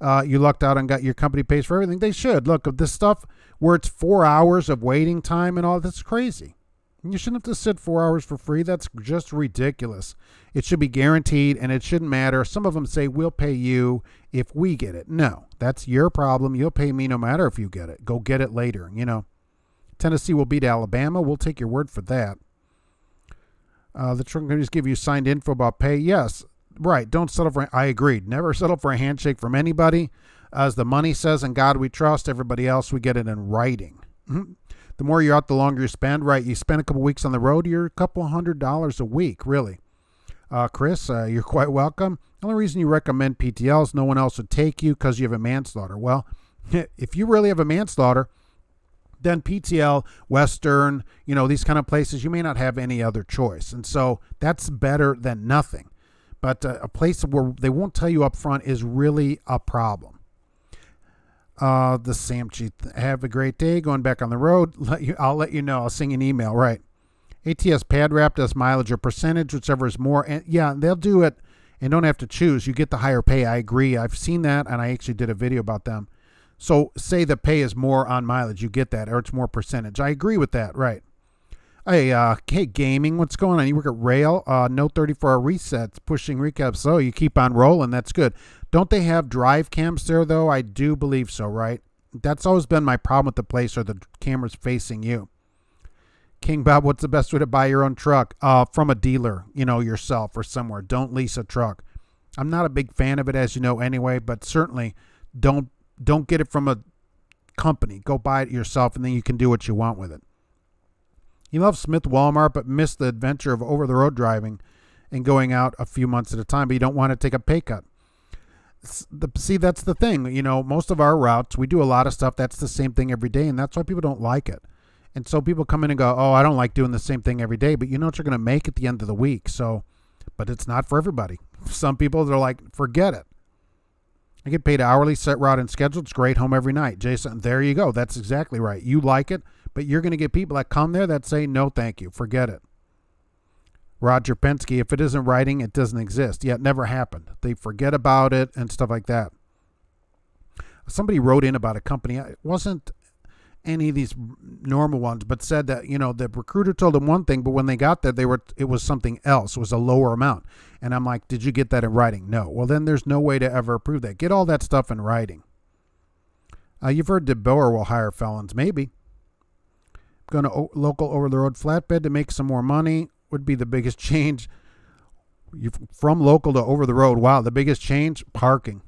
You lucked out and got your company pays for everything. They should. Look, this stuff where it's 4 hours of waiting time and all, that's crazy. You shouldn't have to sit 4 hours for free. That's just ridiculous. It should be guaranteed, and it shouldn't matter. Some of them say, we'll pay you if we get it. No, that's your problem. You'll pay me no matter if you get it. Go get it later, Tennessee will beat Alabama. We'll take your word for that. The truck companies give you signed info about pay. Yes, right. Don't settle for, I agreed. Never settle for a handshake from anybody. As the money says, in God we trust. Everybody else, we get it in writing. The more you're out, the longer you spend, right? You spend a couple weeks on the road, you're a couple $100 a week, really. Chris, you're quite welcome. The only reason you recommend PTL is no one else would take you because you have a manslaughter. Well, if you really have a manslaughter, then PTL, Western, these kind of places, you may not have any other choice. And so that's better than nothing. But a place where they won't tell you up front is really a problem. The Sam Chief, have a great day. Going back on the road. I'll let you know. I'll sing an email. Right. ATS pad wrap does mileage or percentage, whichever is more. And yeah, they'll do it and don't have to choose. You get the higher pay. I agree. I've seen that, and I actually did a video about them. So say the pay is more on mileage, you get that, or it's more percentage. I agree with that. Right. Hey, gaming, what's going on? You work at Rail, no 34-hour resets, pushing recaps. So you keep on rolling. That's good. Don't they have drive cams there, though? I do believe so, right? That's always been my problem with the place, or the cameras facing you. King Bob, what's the best way to buy your own truck? From a dealer, yourself or somewhere. Don't lease a truck. I'm not a big fan of it, as you know, anyway, but certainly don't get it from a company. Go buy it yourself, and then you can do what you want with it. You love Smith Walmart, but miss the adventure of over-the-road driving and going out a few months at a time, but you don't want to take a pay cut. See, that's the thing. Most of our routes, we do a lot of stuff that's the same thing every day, and that's why people don't like it. And so people come in and go, oh, I don't like doing the same thing every day, but you know what you're going to make at the end of the week. So, but it's not for everybody. Some people, they're like, forget it. I get paid hourly, set route and schedule. It's great, home every night. Jason, there you go. That's exactly right. You like it, but you're going to get people that come there that say, no, thank you. Forget it. Roger Penske, if it isn't writing, it doesn't exist. Yeah, it never happened. They forget about it and stuff like that. Somebody wrote in about a company. It wasn't any of these normal ones, but said that, the recruiter told them one thing, but when they got there, it was something else. It was a lower amount. And I'm like, did you get that in writing? No. Well, then there's no way to ever prove that. Get all that stuff in writing. You've heard DeBoer will hire felons. Maybe. Going to local over-the-road flatbed to make some more money would be the biggest change. You from local to over the road. Wow, the biggest change, parking.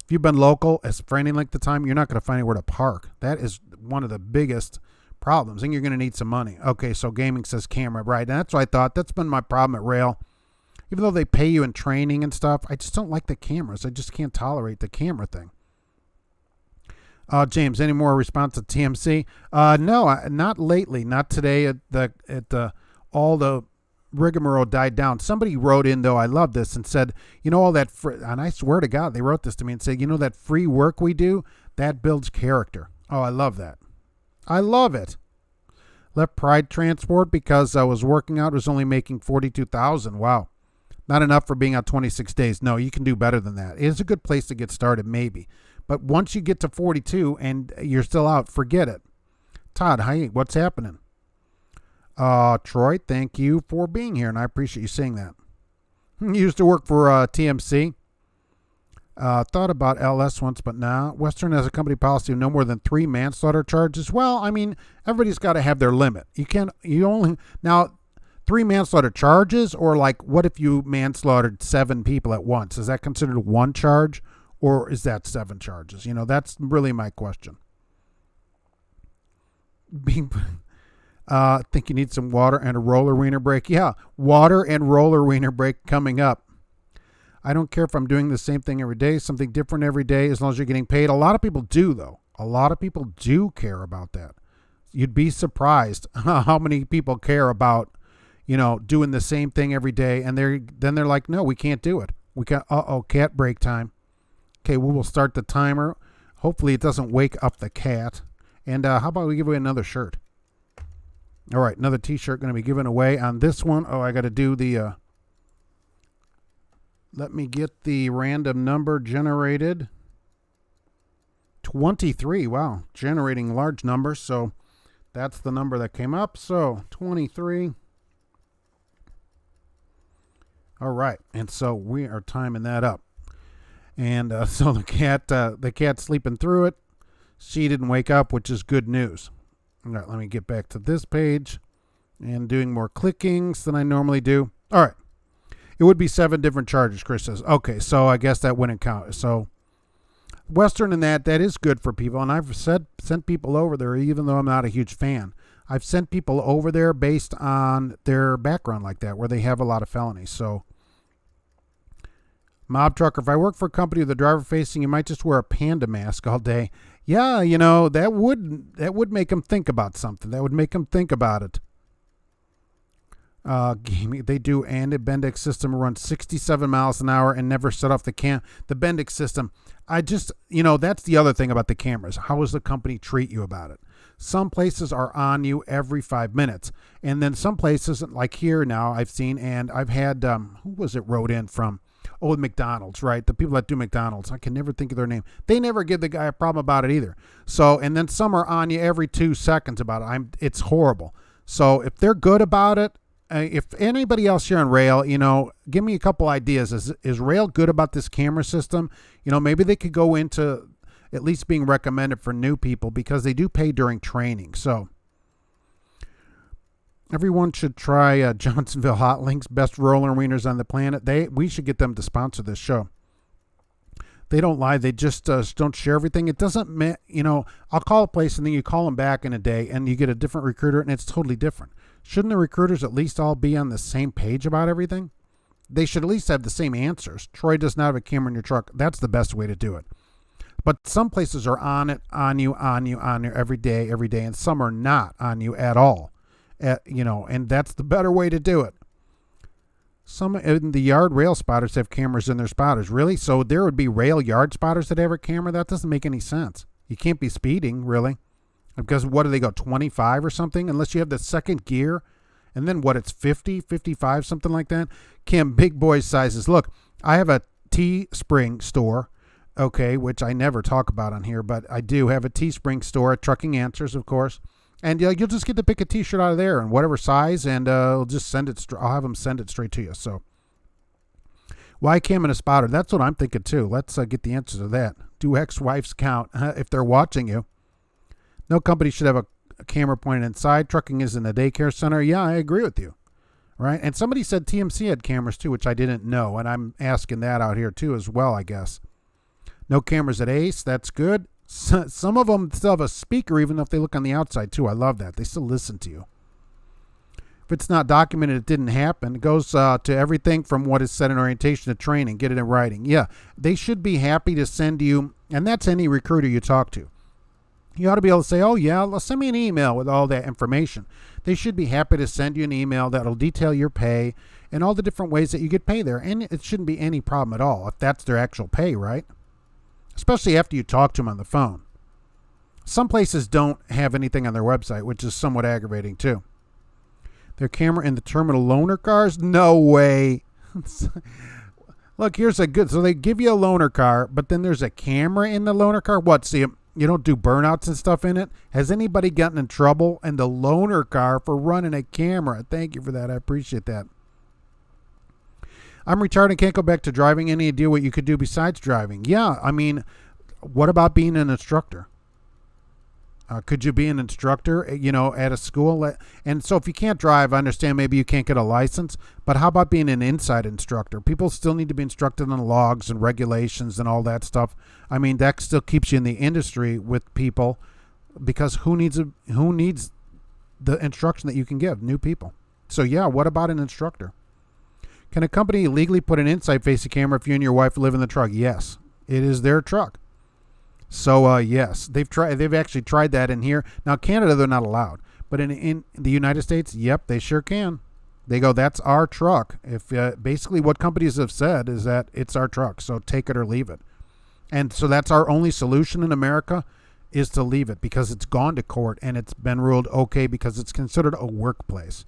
If you've been local for any length of time, you're not going to find anywhere to park. That is one of the biggest problems, and you're going to need some money. Okay, so gaming says camera, right? And that's what I thought. That's been my problem at Rail. Even though they pay you in training and stuff, I just don't like the cameras. I just can't tolerate the camera thing. James, any more response to TMC? No, not lately. Not today. All the rigmarole died down. Somebody wrote in, though, I love this, and said, all that, and I swear to God, they wrote this to me and said, that free work we do, that builds character. Oh, I love that. I love it. Left Pride Transport because I was working out, was only making $42,000. Wow. Not enough for being out 26 days. No, you can do better than that. It is a good place to get started, maybe. But once you get to 42 and you're still out, forget it. Todd, hi, what's happening? Troy, thank you for being here, and I appreciate you saying that. Used to work for TMC. Thought about LS once, but now Western has a company policy of no more than 3 manslaughter charges. Well, I mean, everybody's got to have their limit. Now 3 manslaughter charges, or like, what if you manslaughtered 7 people at once? Is that considered one charge, or is that 7 charges? That's really my question. Think you need some water and a roller wiener break. Yeah, water and roller wiener break coming up. I don't care if I'm doing the same thing every day, something different every day, as long as you're getting paid. A lot of people do, though. A lot of people do care about that. You'd be surprised how many people care about, doing the same thing every day. And they're like, no, we can't do it. We got, cat break time. Okay, we will start the timer. Hopefully it doesn't wake up the cat. And how about we give away another shirt? All right, another T-shirt going to be given away on this one. Oh, I got to do the... let me get the random number generated. 23. Wow, generating large numbers. So that's the number that came up. So 23. All right, and so we are timing that up. And so the cat's sleeping through it. She didn't wake up, which is good news. All right, let me get back to this page and doing more clickings than I normally do. All right. It would be 7 different charges, Chris says. Okay, so I guess that wouldn't count. So Western and that is good for people. And I've sent people over there, even though I'm not a huge fan. I've sent people over there based on their background like that, where they have a lot of felonies. So Mob Trucker, if I work for a company with a driver facing, you might just wear a panda mask all day. Yeah, that would make them think about something. That would make them think about it. They do, and a Bendix system runs 67 miles an hour and never set off the Bendix system. That's the other thing about the cameras. How does the company treat you about it? Some places are on you every 5 minutes. And then some places, like here now, I've seen, and I've had, who was it wrote in from? Oh, McDonald's, right? The people that do McDonald's. I can never think of their name. They never give the guy a problem about it either. So, and then some are on you every 2 seconds about it. It's horrible. So if they're good about it, if anybody else here on Rail, give me a couple ideas. Is Rail good about this camera system? Maybe they could go into at least being recommended for new people, because they do pay during training. So everyone should try Johnsonville Hot Links, best roller wieners on the planet. We should get them to sponsor this show. They don't lie. They just don't share everything. It doesn't, I'll call a place and then you call them back in a day and you get a different recruiter and it's totally different. Shouldn't the recruiters at least all be on the same page about everything? They should at least have the same answers. Troy does not have a camera in your truck. That's the best way to do it. But some places are on you every day, and some are not on you at all. And that's the better way to do it. Some in the yard rail spotters have cameras in their spotters. Really? So there would be rail yard spotters that have a camera? That doesn't make any sense. You can't be speeding, really. Because what do they go, 25 or something? Unless you have the second gear. And then what, it's 50, 55, something like that? Kim, big boy sizes. Look, I have a Teespring store, okay, which I never talk about on here, but I do have a Teespring store at Trucking Answers, of course. And you'll just get to pick a T-shirt out of there and whatever size, and I'll just send it. I'll have them send it straight to you. So, why cam in a spotter? That's what I'm thinking too. Let's get the answer to that. Do ex-wives count if they're watching you? No company should have a camera pointed inside. Trucking is in a daycare center. Yeah, I agree with you. right? And somebody said TMC had cameras too, which I didn't know, and I'm asking that out here too as well, I guess. No cameras at Ace, that's good. Some of them still have a speaker, even if they look on the outside too. I love that. They still listen to you. If it's not documented, it didn't happen. It goes to everything from what is said in orientation to training. Get it in writing. Yeah, they should be happy to send you, and that's any recruiter you talk to. You ought to be able to say, oh, yeah, send me an email with all that information. They should be happy to send you an email that will detail your pay and all the different ways that you get paid there. And it shouldn't be any problem at all if that's their actual pay, right? Especially after you talk to them on the phone. Some places don't have anything on their website, which is somewhat aggravating too. Their camera in the terminal loaner cars? No way. Look, here's a good, so they give you a loaner car, but then there's a camera in the loaner car? What, see, you don't do burnouts and stuff in it? Has anybody gotten in trouble in the loaner car for running a camera? Thank you for that. I appreciate that. I'm retired and can't go back to driving. Any idea what you could do besides driving? Yeah, I mean, what about being an instructor? Could you be an instructor, at a school? And so if you can't drive, I understand maybe you can't get a license, but how about being an inside instructor? People still need to be instructed on logs and regulations and all that stuff. I mean, that still keeps you in the industry with people, because who needs the instruction that you can give? New people. So yeah, what about an instructor? Can a company legally put an inside-facing camera if you and your wife live in the truck? Yes, it is their truck. So yes, they've actually tried that in here. Now Canada, they're not allowed, but in the United States, yep, they sure can. They go, that's our truck. If basically what companies have said is that it's our truck, so take it or leave it. And so that's our only solution in America, is to leave it, because it's gone to court and it's been ruled okay because it's considered a workplace.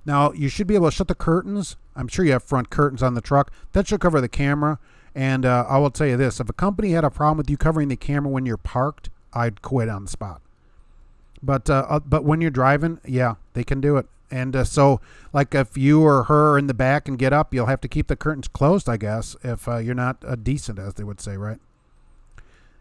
Now you should be able to shut the curtains. I'm sure you have front curtains on the truck. That should cover the camera. And I will tell you this, if a company had a problem with you covering the camera when you're parked, I'd quit on the spot. But when you're driving, yeah, they can do it. And so, like, if you or her are in the back and get up, you'll have to keep the curtains closed, I guess, if you're not decent, as they would say, right?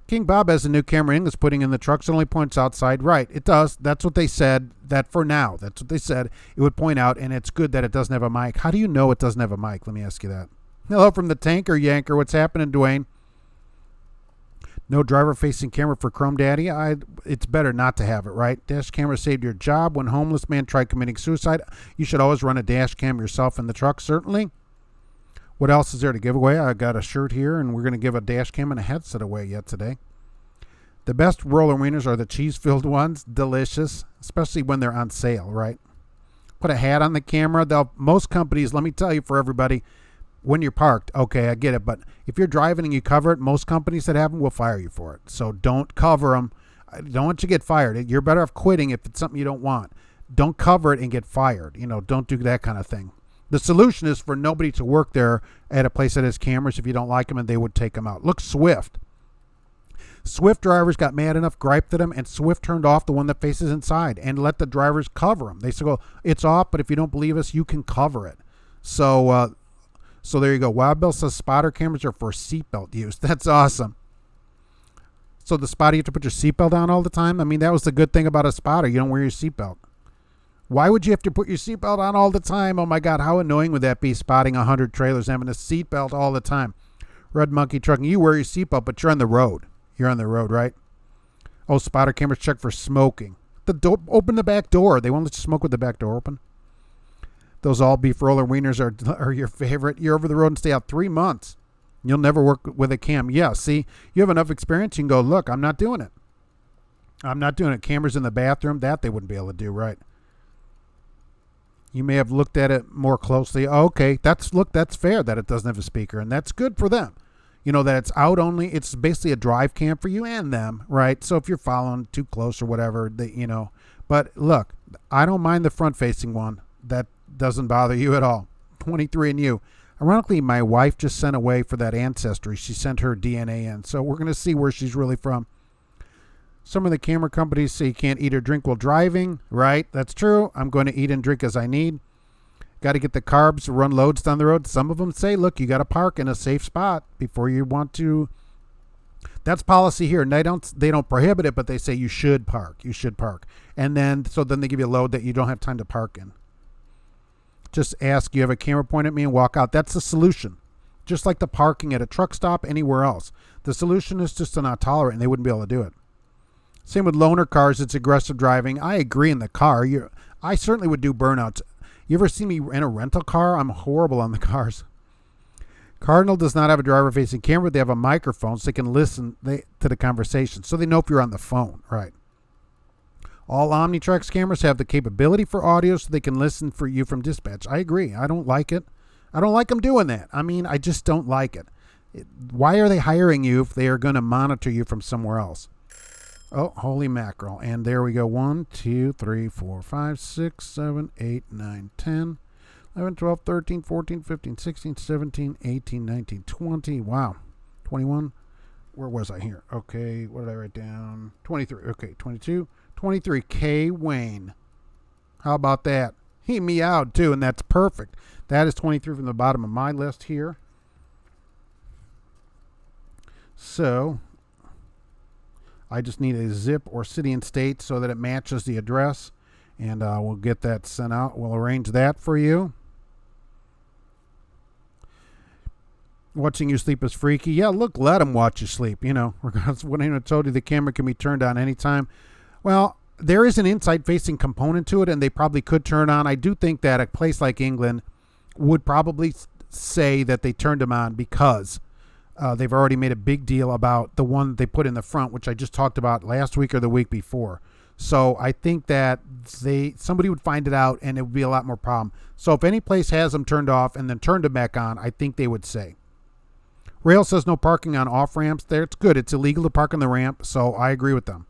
King Bob has a new camera English putting in the trucks. It only points outside. Right, it does. That's what they said, that for now. That's what they said. It would point out, and it's good that it doesn't have a mic. How do you know it doesn't have a mic? Let me ask you that. Hello from the Tanker Yanker. What's happening, Dwayne? No driver-facing camera for Chrome Daddy. It's better not to have it, right? Dash camera saved your job when homeless man tried committing suicide. You should always run a dash cam yourself in the truck, certainly. What else is there to give away? I got a shirt here, and we're going to give a dash cam and a headset away yet today. The best roller wieners are the cheese-filled ones. Delicious, especially when they're on sale, right? Put a hat on the camera. Most companies, let me tell you for everybody, when you're parked, okay, I get it. But if you're driving and you cover it, most companies that have them will fire you for it. So don't cover them. I don't want you to get fired. You're better off quitting if it's something you don't want. Don't cover it and get fired. Don't do that kind of thing. The solution is for nobody to work there at a place that has cameras if you don't like them, and they would take them out. Look, Swift. Swift drivers got mad enough, griped at them, and Swift turned off the one that faces inside and let the drivers cover them. They said, "Well, it's off, but if you don't believe us, you can cover it." So there you go. Wild Bill says spotter cameras are for seatbelt use. That's awesome. So the spotter, you have to put your seatbelt on all the time? I mean, that was the good thing about a spotter. You don't wear your seatbelt. Why would you have to put your seatbelt on all the time? Oh, my God. How annoying would that be, spotting 100 trailers, having a seatbelt all the time? Red Monkey Trucking, you wear your seatbelt, but you're on the road. You're on the road, right? Oh, spotter cameras check for smoking. Open the back door. They won't let you smoke with the back door open. Those all beef roller wieners are your favorite. You're over the road and stay out 3 months. You'll never work with a cam. Yeah, see, you have enough experience. You can go, look, I'm not doing it. I'm not doing it. Cameras in the bathroom, that they wouldn't be able to do, right? You may have looked at it more closely. Okay, that's fair that it doesn't have a speaker, and that's good for them. That it's out only. It's basically a drive cam for you and them, right? So if you're following too close or whatever, But look, I don't mind the front-facing one. That doesn't bother you at all. 23andU. Ironically, my wife just sent away for that ancestry. She sent her DNA in. So we're going to see where she's really from. Some of the camera companies say you can't eat or drink while driving. Right? That's true. I'm going to eat and drink as I need. Got to get the carbs to run loads down the road. Some of them say, look, you got to park in a safe spot before you want to. That's policy here. And they don't prohibit it, but they say you should park. You should park. And then they give you a load that you don't have time to park in. just ask, you have a camera pointed at me, and walk out. That's the solution. Just like the parking at a truck stop, anywhere else. The solution is just to not tolerate, and they wouldn't be able to do it. Same with loaner cars. It's aggressive driving. I agree in the car. I certainly would do burnouts. You ever see me in a rental car? I'm horrible on the cars. Cardinal does not have a driver-facing camera. They have a microphone so they can listen to the conversation, so they know if you're on the phone. Right. All Omnitrax cameras have the capability for audio so they can listen for you from dispatch. I agree. I don't like it. I don't like them doing that. I mean, I just don't like it. Why are they hiring you if they are going to monitor you from somewhere else? Oh, holy mackerel. And there we go. 1, 2, 3, 4, 5, 6, 7, 8, 9, 10, 11, 12, 13, 14, 15, 16, 17, 18, 19, 20. Wow. 21. Where was I here? Okay. What did I write down? 23. Okay. 22. 23. K. Wayne. How about that? He meowed too, and that's perfect. That is 23 from the bottom of my list here. So I just need a zip or city and state so that it matches the address, and we'll get that sent out. We'll arrange that for you. Watching you sleep is freaky. Yeah, look, let them watch you sleep. Regardless of what I told you, the camera can be turned on anytime. Well, there is an inside-facing component to it, and they probably could turn on. I do think that a place like England would probably say that they turned them on because they've already made a big deal about the one they put in the front, which I just talked about last week or the week before. So I think that somebody would find it out, and it would be a lot more problem. So if any place has them turned off and then turned them back on, I think they would say. Rail says no parking on off-ramps there. It's good. It's illegal to park on the ramp, so I agree with them.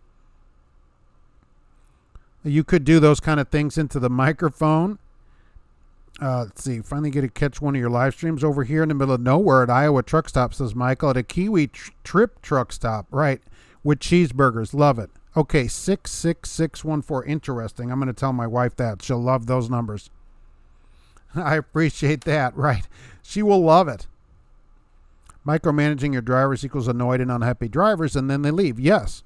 You could do those kind of things into the microphone. Let's see. Finally get to catch one of your live streams over here in the middle of nowhere at Iowa truck stop, says Michael, at a Kiwi Trip truck stop. Right. With cheeseburgers. Love it. Okay. 66614. Interesting. I'm going to tell my wife that. She'll love those numbers. I appreciate that. Right. She will love it. Micromanaging your drivers equals annoyed and unhappy drivers, and then they leave. Yes.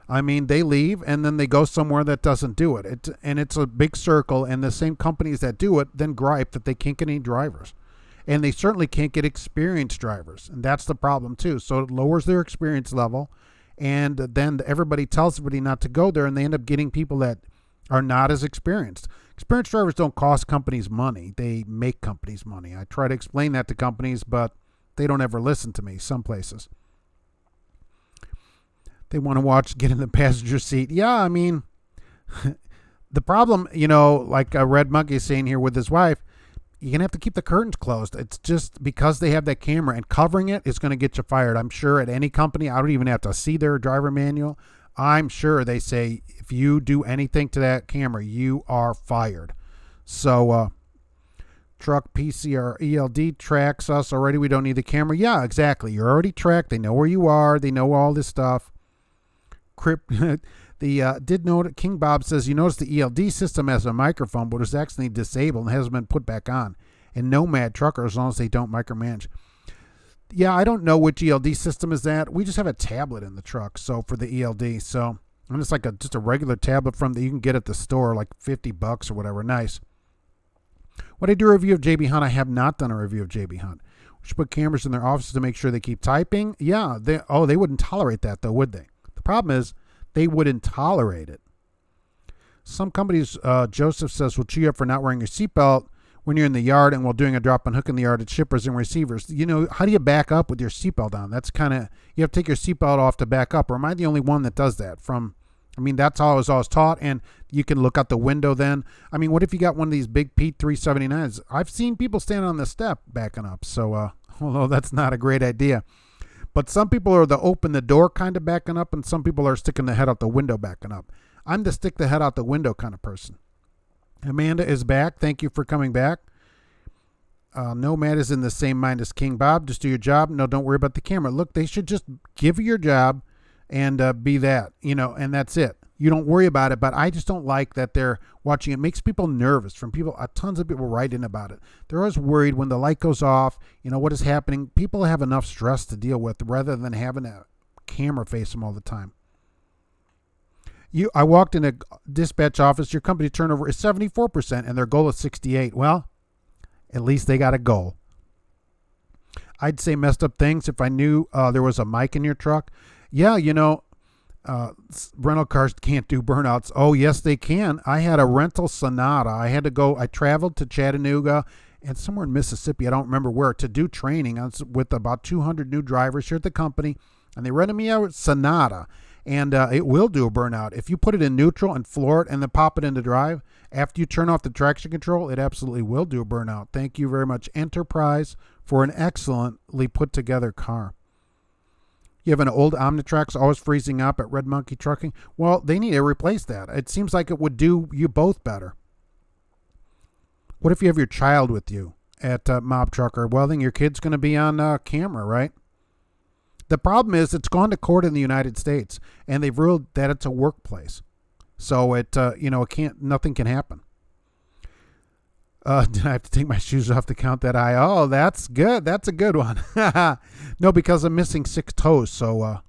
I mean, they leave and then they go somewhere that doesn't do it. It's a big circle, and the same companies that do it then gripe that they can't get any drivers. And they certainly can't get experienced drivers. And that's the problem too. So it lowers their experience level, and then everybody tells everybody not to go there, and they end up getting people that are not as experienced. Experienced drivers don't cost companies money. They make companies money. I try to explain that to companies, but they don't ever listen to me some places. They want to get in the passenger seat. Yeah, I mean, the problem, like Red Monkey is saying here with his wife, you're going to have to keep the curtains closed. It's just because they have that camera, and covering it is going to get you fired. I'm sure at any company, I don't even have to see their driver manual. I'm sure they say, if you do anything to that camera, you are fired. So, truck PCR ELD tracks us already. We don't need the camera. Yeah, exactly. You're already tracked. They know where you are. They know all this stuff. Did note King Bob says, you notice the ELD system has a microphone, but it's actually disabled and hasn't been put back on. And Nomad trucker, as long as they don't micromanage. Yeah, I don't know which ELD system is that. We just have a tablet in the truck, so for the ELD. So I'm just like just a regular tablet that you can get at the store, like $50 or whatever. Nice. Would I do a review of JB Hunt? I have not done a review of JB Hunt. We should put cameras in their offices to make sure they keep typing. Yeah, they wouldn't tolerate that though, would they? Problem is, they wouldn't tolerate it. Some companies, Joseph says, will chew you up for not wearing your seatbelt when you're in the yard and while doing a drop and hook in the yard at shippers and receivers. How do you back up with your seatbelt on? That's you have to take your seatbelt off to back up. Or am I the only one that does that? That's how I was always taught, and you can look out the window then. What if you got one of these big Pete 379s? I've seen people stand on the step backing up, so although that's not a great idea. But some people are the open the door kind of backing up, and some people are sticking the head out the window backing up. I'm the stick the head out the window kind of person. Amanda is back. Thank you for coming back. Nomad is in the same mind as King Bob. Just do your job. No, don't worry about the camera. Look, they should just give you your job and be that, and that's it. You don't worry about it, but I just don't like that they're watching. It makes people nervous. Tons of people write in about it. They're always worried when the light goes off, what is happening. People have enough stress to deal with rather than having a camera face them all the time. I walked in a dispatch office. Your company turnover is 74% and their goal is 68. Well, At least they got a goal. I'd say messed up things if I knew there was a mic in your truck. Yeah, rental cars can't do burnouts. Oh, yes, they can. I had a rental Sonata. I traveled to Chattanooga and somewhere in Mississippi, I don't remember where, to do training with about 200 new drivers here at the company. And they rented me out Sonata. And it will do a burnout. If you put it in neutral and floor it and then pop it into drive, after you turn off the traction control, it absolutely will do a burnout. Thank you very much, Enterprise, for an excellently put together car. You have an old Omnitrax always freezing up at Red Monkey Trucking. Well, they need to replace that. It seems like it would do you both better. What if you have your child with you at Mob Trucker? Well, then your kid's going to be on camera, right? The problem is it's gone to court in the United States, and they've ruled that it's a workplace. So nothing can happen. Did I have to take my shoes off to count that eye? Oh, that's good. That's a good one. No, because I'm missing 6 toes. So,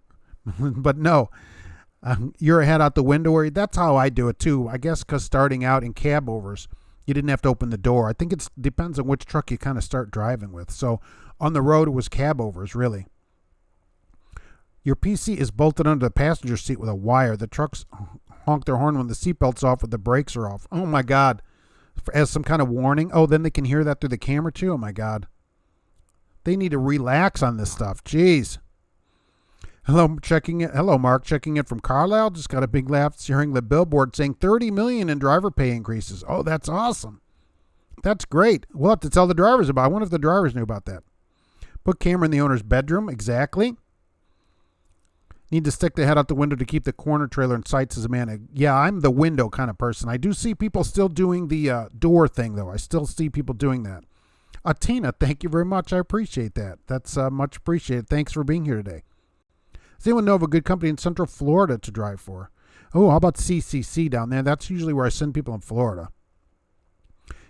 but no, you're a head out the window. That's how I do it too. I guess because starting out in cab overs, you didn't have to open the door. I think it depends on which truck you kind of start driving with. So on the road, it was cab overs, really. Your PC is bolted under the passenger seat with a wire. The trucks honk their horn when the seatbelt's off or the brakes are off. Oh, my God. As some kind of warning. Oh, then they can hear that through the camera, too? Oh, my God. They need to relax on this stuff. Jeez. Hello, Mark. Checking in from Carlisle. Just got a big laugh hearing the billboard saying $30 million in driver pay increases. Oh, that's awesome. That's great. We'll have to tell the drivers about it. I wonder if the drivers knew about that. Put camera in the owner's bedroom. Exactly. Need to stick the head out the window to keep the corner trailer in sight, says Amanda. Yeah, I'm the window kind of person. I do see people still doing the door thing, though. I still see people doing that. Tina, thank you very much. I appreciate that. That's much appreciated. Thanks for being here today. Does anyone know of a good company in Central Florida to drive for? Oh, how about CCC down there? That's usually where I send people in Florida.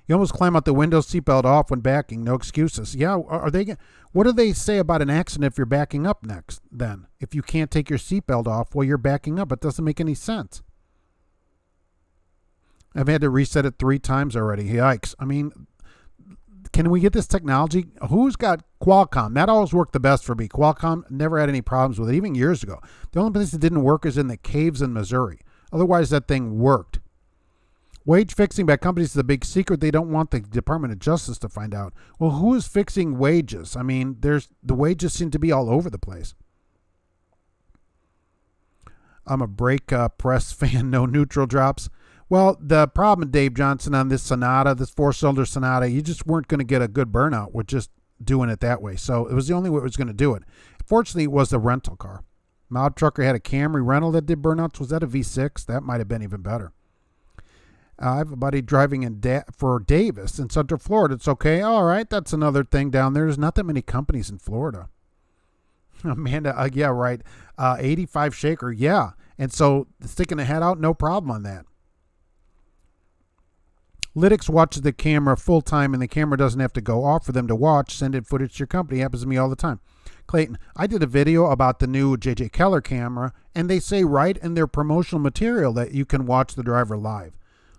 You almost climb out the window, seatbelt off when backing. No excuses. Yeah, what do they say about an accident if you're backing up next then? If you can't take your seatbelt off while you're backing up, it doesn't make any sense. I've had to reset it 3 times already. Yikes. I mean, can we get this technology? Who's got Qualcomm? That always worked the best for me. Qualcomm never had any problems with it, even years ago. The only place it didn't work is in the caves in Missouri. Otherwise, that thing worked. Wage fixing by companies is a big secret. They don't want the Department of Justice to find out. Well, who is fixing wages? I mean, the wages seem to be all over the place. I'm a brake press fan, no neutral drops. Well, the problem, Dave Johnson, on this Sonata, this 4-cylinder Sonata, you just weren't going to get a good burnout with just doing it that way. So it was the only way it was going to do it. Fortunately, it was the rental car. Mob Trucker had a Camry rental that did burnouts. Was that a V6? That might have been even better. I have a buddy driving for Davis in Central Florida. It's okay. All right. That's another thing down there. There's not that many companies in Florida. Amanda, yeah, right. 85 shaker. Yeah. And so sticking the head out, no problem on that. Lytics watches the camera full time and the camera doesn't have to go off for them to watch. Send in footage to your company. Happens to me all the time. Clayton, I did a video about the new J.J. Keller camera and they say right in their promotional material that you can watch the driver live.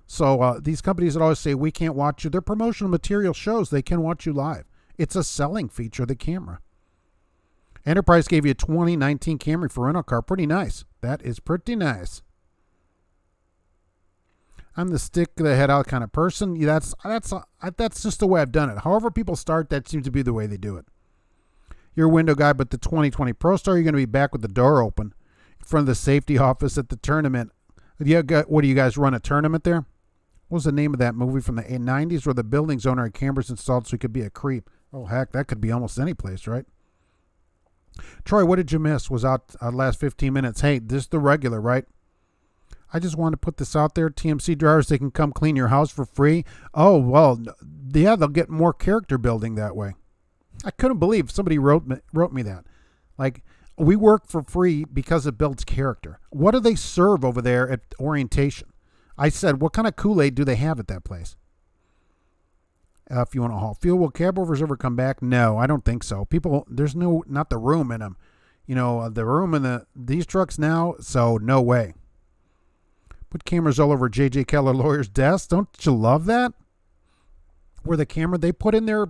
So these companies that always say we can't watch you, their promotional material shows they can watch you live. It's a selling feature of the camera. Enterprise gave you a 2019 Camry for rental car. Pretty nice. That is pretty nice. I'm the stick the head out kind of person. That's just the way I've done it. However people start, that seems to be the way they do it. You're a window guy, but the 2020 Pro Star, you're going to be back with the door open in front of the safety office at the tournament. What do you guys run a tournament there? What was the name of that movie from the 90s where the building's owner had cameras installed so he could be a creep? Oh, heck, that could be almost any place, right? Troy, what did you miss? Was out last 15 minutes. Hey, this is the regular, right? I just want to put this out there. TMC drivers, they can come clean your house for free. Oh, well, yeah, they'll get more character building that way. I couldn't believe somebody wrote me that. Like, we work for free because it builds character. What do they serve over there at orientation? I said, what kind of Kool-Aid do they have at that place? If you want to haul fuel, will cab overs ever come back? No, I don't think so. There's not the room in them. The room in these trucks now, so no way. Put cameras all over J.J. Keller lawyer's desk. Don't you love that? where the camera, they put in their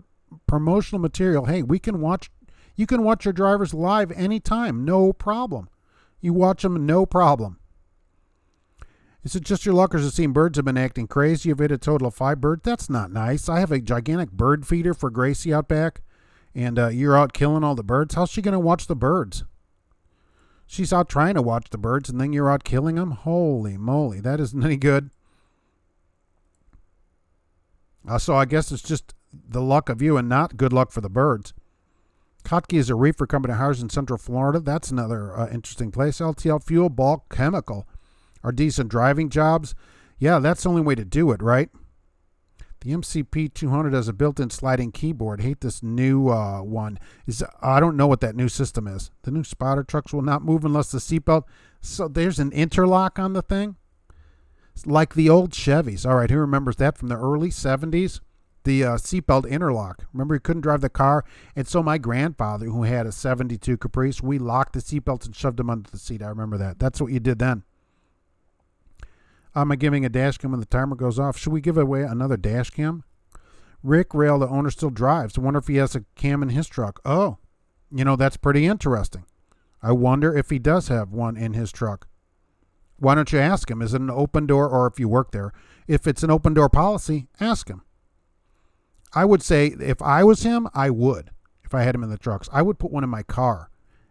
promotional material. Hey, you can watch your drivers live anytime, no problem. You watch them, no problem. Is it just your luck, or does it seem birds have been acting crazy? You've hit a total of 5 birds. That's not nice. I have a gigantic bird feeder for Gracie out back, and you're out killing all the birds. How's she going to watch the birds? She's out trying to watch the birds, and then you're out killing them? Holy moly, that isn't any good. So I guess it's just the luck of you and not good luck for the birds. Kotke is a reefer company hires in Central Florida. That's another interesting place. LTL Fuel, bulk chemical are decent driving jobs. Yeah, that's the only way to do it, right? The MCP 200 has a built-in sliding keyboard. Hate this new one. I don't know what that new system is. The new spotter trucks will not move unless the seatbelt. So there's an interlock on the thing. It's like the old Chevys. All right, who remembers that from the early 70s? The seatbelt interlock. Remember, you couldn't drive the car. And so my grandfather, who had a 72 Caprice, we locked the seatbelts and shoved them under the seat. I remember that. That's what you did then. Am I giving a dash cam when the timer goes off? Should we give away another dash cam? Rick Rail, the owner, still drives. I wonder if he has a cam in his truck. Oh, that's pretty interesting. I wonder if he does have one in his truck. Why don't you ask him? Is it an open door, or if you work there? If it's an open door policy, ask him. I would say if I was him, I would. If I had him in the trucks, I would put one in my car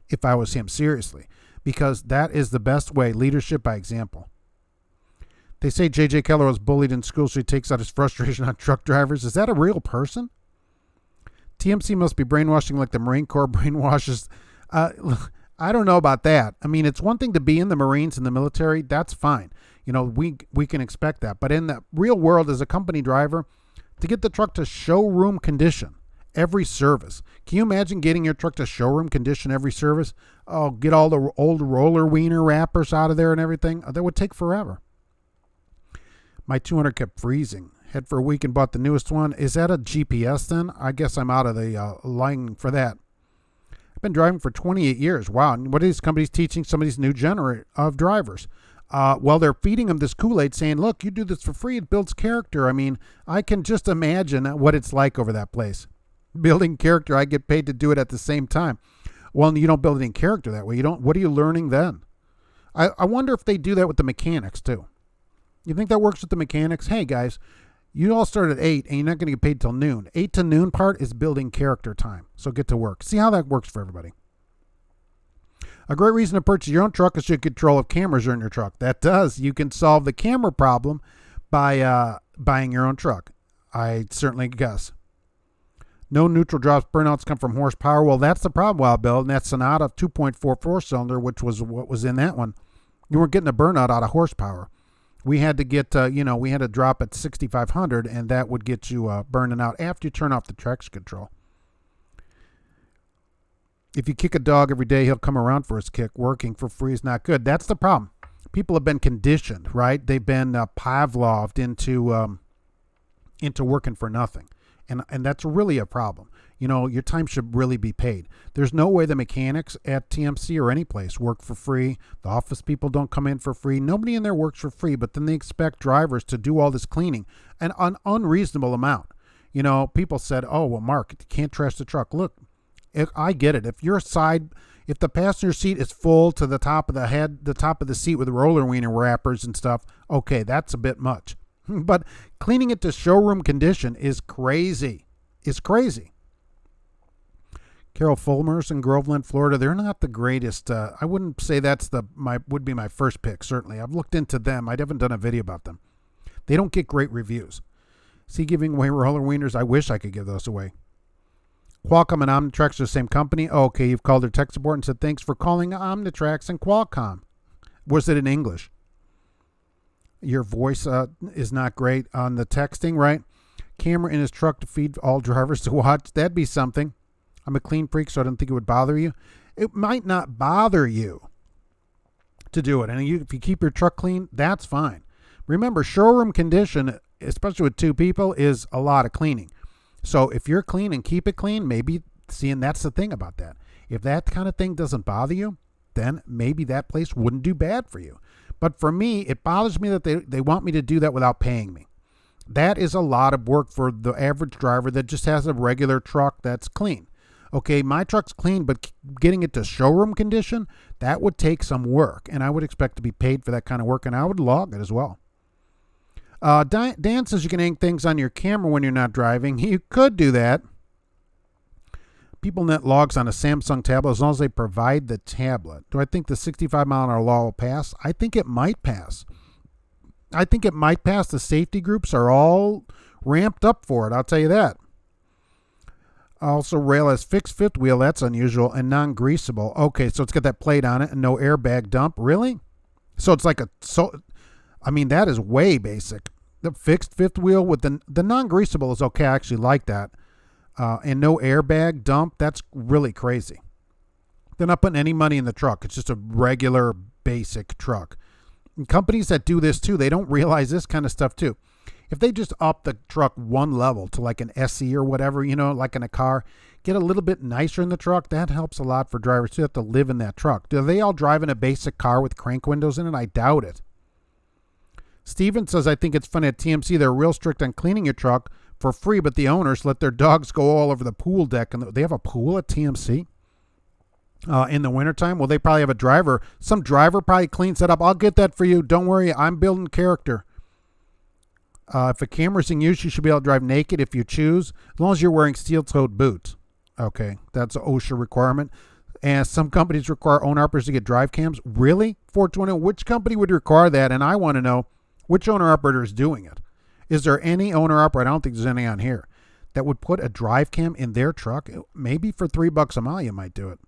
if I was him, seriously, because that is the best way, leadership by example. They say J.J. Keller was bullied in school, so he takes out his frustration on truck drivers. Is that a real person? TMC must be brainwashing like the Marine Corps brainwashes. I don't know about that. I mean, it's one thing to be in the Marines and the military. That's fine. We can expect that. But in the real world, as a company driver, to get the truck to showroom condition every service. Can you imagine getting your truck to showroom condition every service? Oh, get all the old roller wiener wrappers out of there and everything. That would take forever. My 200 kept freezing. Had for a week and bought the newest one. Is that a GPS then? I guess I'm out of the line for that. I've been driving for 28 years. Wow. And what are these companies teaching some of these new generation of drivers? Well, they're feeding them this Kool-Aid saying, look, you do this for free. It builds character. I mean, I can just imagine what it's like over that place. Building character, I get paid to do it at the same time. Well, you don't build any character that way. What are you learning then? I wonder if they do that with the mechanics too. You think that works with the mechanics? Hey, guys, you all start at 8 and you're not going to get paid till noon. 8 to noon part is building character time. So get to work. See how that works for everybody. A great reason to purchase your own truck is to control if cameras are in your truck. That does. You can solve the camera problem by buying your own truck. I certainly guess. No neutral drops burnouts come from horsepower. Well, that's the problem, Wild Bill. And that Sonata 2.44 cylinder, which was what was in that one. You weren't getting a burnout out of horsepower. We had to get, we had to drop at 6,500, and that would get you burning out after you turn off the traction control. If you kick a dog every day, he'll come around for his kick. Working for free is not good. That's the problem. People have been conditioned, right? They've been Pavloved into working for nothing. And that's really a problem. Your time should really be paid. There's no way the mechanics at TMC or any place work for free. The office people don't come in for free. Nobody in there works for free, but then they expect drivers to do all this cleaning, an unreasonable amount. People said, oh, well, Mark, you can't trash the truck. Look, I get it. If the passenger seat is full to the top of the head, the top of the seat with roller wiener wrappers and stuff, okay, that's a bit much. But cleaning it to showroom condition is crazy. It's crazy. Carol Fulmers in Groveland, Florida, they're not the greatest. I wouldn't say that's would be my first pick, certainly. I've looked into them. I haven't done a video about them. They don't get great reviews. See, giving away roller wieners, I wish I could give those away. Qualcomm and Omnitrax are the same company. Oh, okay, you've called their tech support and said, thanks for calling Omnitrax and Qualcomm. Was it in English? Your voice is not great on the texting, right? Camera in his truck to feed all drivers to watch. That'd be something. I'm a clean freak, so I don't think it would bother you. It might not bother you to do it. And if you keep your truck clean, that's fine. Remember, showroom condition, especially with two people, is a lot of cleaning. So if you're clean and keep it clean, maybe, and that's the thing about that. If that kind of thing doesn't bother you, then maybe that place wouldn't do bad for you. But for me, it bothers me that they want me to do that without paying me. That is a lot of work for the average driver that just has a regular truck that's clean. Okay, my truck's clean, but getting it to showroom condition, that would take some work, and I would expect to be paid for that kind of work, and I would log it as well. Dan says you can hang things on your camera when you're not driving. You could do that. People net logs on a Samsung tablet as long as they provide the tablet. Do I think the 65-mile-an-hour law will pass? I think it might pass. The safety groups are all ramped up for it. I'll tell you that. Also, rail has fixed fifth wheel. That's unusual and non-greasable. Okay, so it's got that plate on it and no airbag dump. Really? So it's like that is way basic. The fixed fifth wheel with the non-greasable is okay. I actually like that. And no airbag dump. That's really crazy. They're not putting any money in the truck. It's just a regular basic truck. And companies that do this too, they don't realize this kind of stuff too. If they just up the truck one level to like an SE or whatever, like in a car, get a little bit nicer in the truck, that helps a lot for drivers who have to live in that truck. Do they all drive in a basic car with crank windows in it? I doubt it. Steven says, I think it's funny at TMC, they're real strict on cleaning your truck for free, but the owners let their dogs go all over the pool deck. And they have a pool at TMC in the wintertime. Well, they probably have a driver. Some driver probably cleans that up. I'll get that for you. Don't worry. I'm building character. If a camera's in use, you should be able to drive naked if you choose, as long as you're wearing steel-toed boots. Okay, that's an OSHA requirement. And some companies require owner-operators to get drive cams. Really? 420? Which company would require that? And I want to know which owner-operator is doing it. Is there any owner-operator, I don't think there's any on here, that would put a drive cam in their truck? Maybe for $3 a mile you might do it.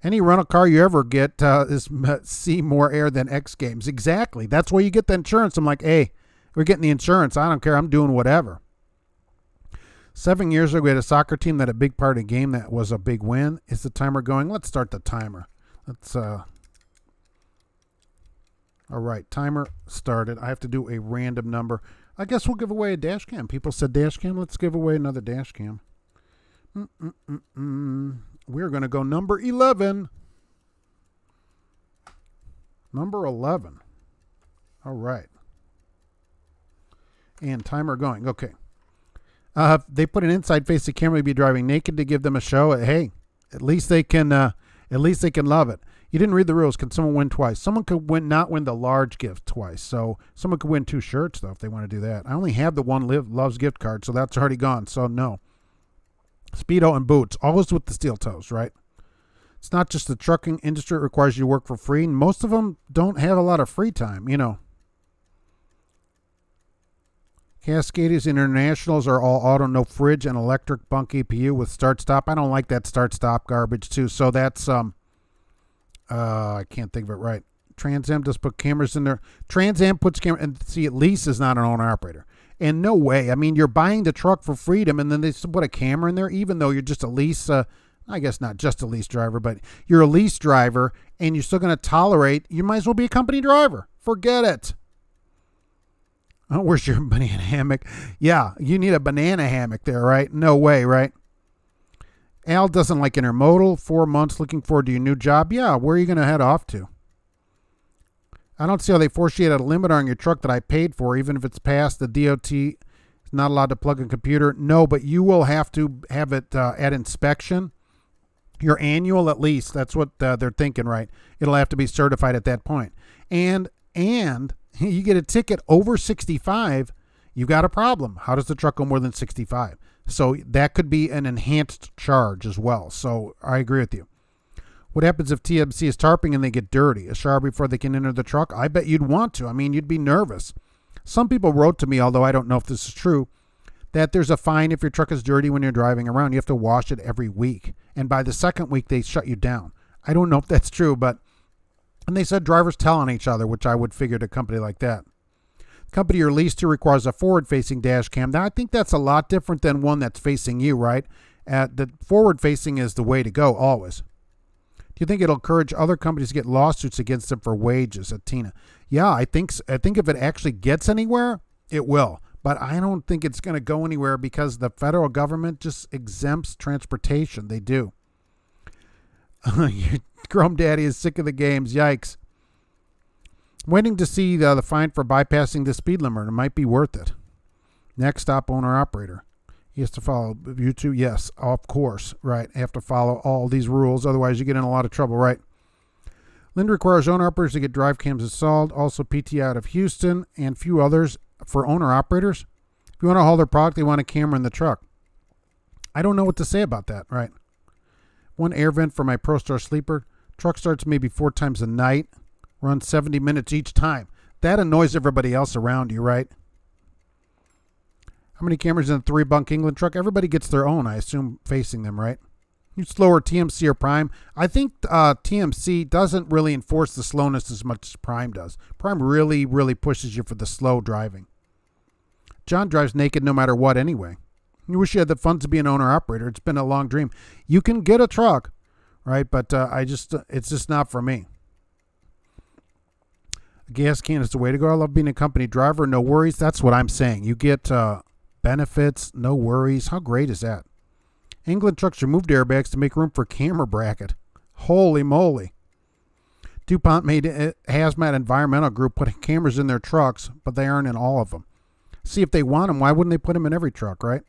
Any rental car you ever get is see more air than X Games. Exactly. That's where you get the insurance. I'm like, hey, we're getting the insurance. I don't care. I'm doing whatever. 7 years ago, we had a soccer team that had a big part of the game that was a big win. Is the timer going? Let's start the timer. All right, timer started. I have to do a random number. I guess we'll give away a dash cam. People said dash cam. Let's give away another dash cam. We're going to go number 11. Number 11. All right. And timer going. Okay. They put an inside facing camera to be driving naked to give them a show. Hey, at least they can love it. You didn't read the rules. Can someone win twice? Someone could not win the large gift twice. So someone could win 2 shirts though if they want to do that. I only have the one Loves gift card, so that's already gone. So no. Speedo and boots, always with the steel toes, right? It's not just the trucking industry. It requires you to work for free. And most of them don't have a lot of free time, Cascades Internationals are all auto, no fridge, and electric bunk EPU with start-stop. I don't like that start-stop garbage too. So that's I can't think of it right. Trans Am just put cameras in there. Trans Am puts camera, and see, at least is not an owner-operator. And no way. I mean, you're buying the truck for freedom, and then they put a camera in there, even though you're just a lease, I guess not just a lease driver, but you're a lease driver, and you're still going to tolerate, you might as well be a company driver. Forget it. Oh, where's your banana hammock? Yeah, you need a banana hammock there, right? No way, right? Al doesn't like intermodal. 4 months looking forward to your new job. Yeah, where are you going to head off to? I don't see how they force you to a limit on your truck that I paid for, even if it's past the DOT. It's not allowed to plug in a computer. No, but you will have to have it at inspection. Your annual, at least. That's what they're thinking, right? It'll have to be certified at that point. And you get a ticket over 65, you've got a problem. How does the truck go more than 65? So that could be an enhanced charge as well. So I agree with you. What happens if TMC is tarping and they get dirty? A shower before they can enter the truck? I bet you'd want to. I mean, you'd be nervous. Some people wrote to me, although I don't know if this is true, that there's a fine if your truck is dirty when you're driving around. You have to wash it every week. And by the second week, they shut you down. I don't know if that's true, and they said drivers tell on each other, which I would figure at a company like that. The company you're leased to requires a forward-facing dash cam. Now, I think that's a lot different than one that's facing you, right? The forward-facing is the way to go, always. Do you think it'll encourage other companies to get lawsuits against them for wages? At Tina, yeah, I think if it actually gets anywhere, it will. But I don't think it's going to go anywhere because the federal government just exempts transportation. They do. Your Chrome Daddy is sick of the games. Yikes. Waiting to see the fine for bypassing the speed limit. It might be worth it. Next stop, owner-operator. He has to follow YouTube. Yes, of course, right. Have to follow all these rules. Otherwise, you get in a lot of trouble, right? Linda requires owner-operators to get drive cams installed. Also, PT out of Houston and a few others for owner-operators. If you want to haul their product, they want a camera in the truck. I don't know what to say about that, right? One air vent for my ProStar sleeper. Truck starts maybe 4 times a night. Runs 70 minutes each time. That annoys everybody else around you, right? How many cameras in a 3-bunk England truck? Everybody gets their own, I assume, facing them, right? You slower TMC or Prime. I think TMC doesn't really enforce the slowness as much as Prime does. Prime really, really pushes you for the slow driving. John drives naked no matter what anyway. You wish you had the funds to be an owner-operator. It's been a long dream. You can get a truck, right? But it's just not for me. A gas can is the way to go. I love being a company driver. No worries. That's what I'm saying. You get benefits, no worries. How great is that? England trucks removed airbags to make room for camera bracket. Holy moly. DuPont made Hazmat Environmental Group put cameras in their trucks, but they aren't in all of them. See, if they want them, why wouldn't they put them in every truck, right?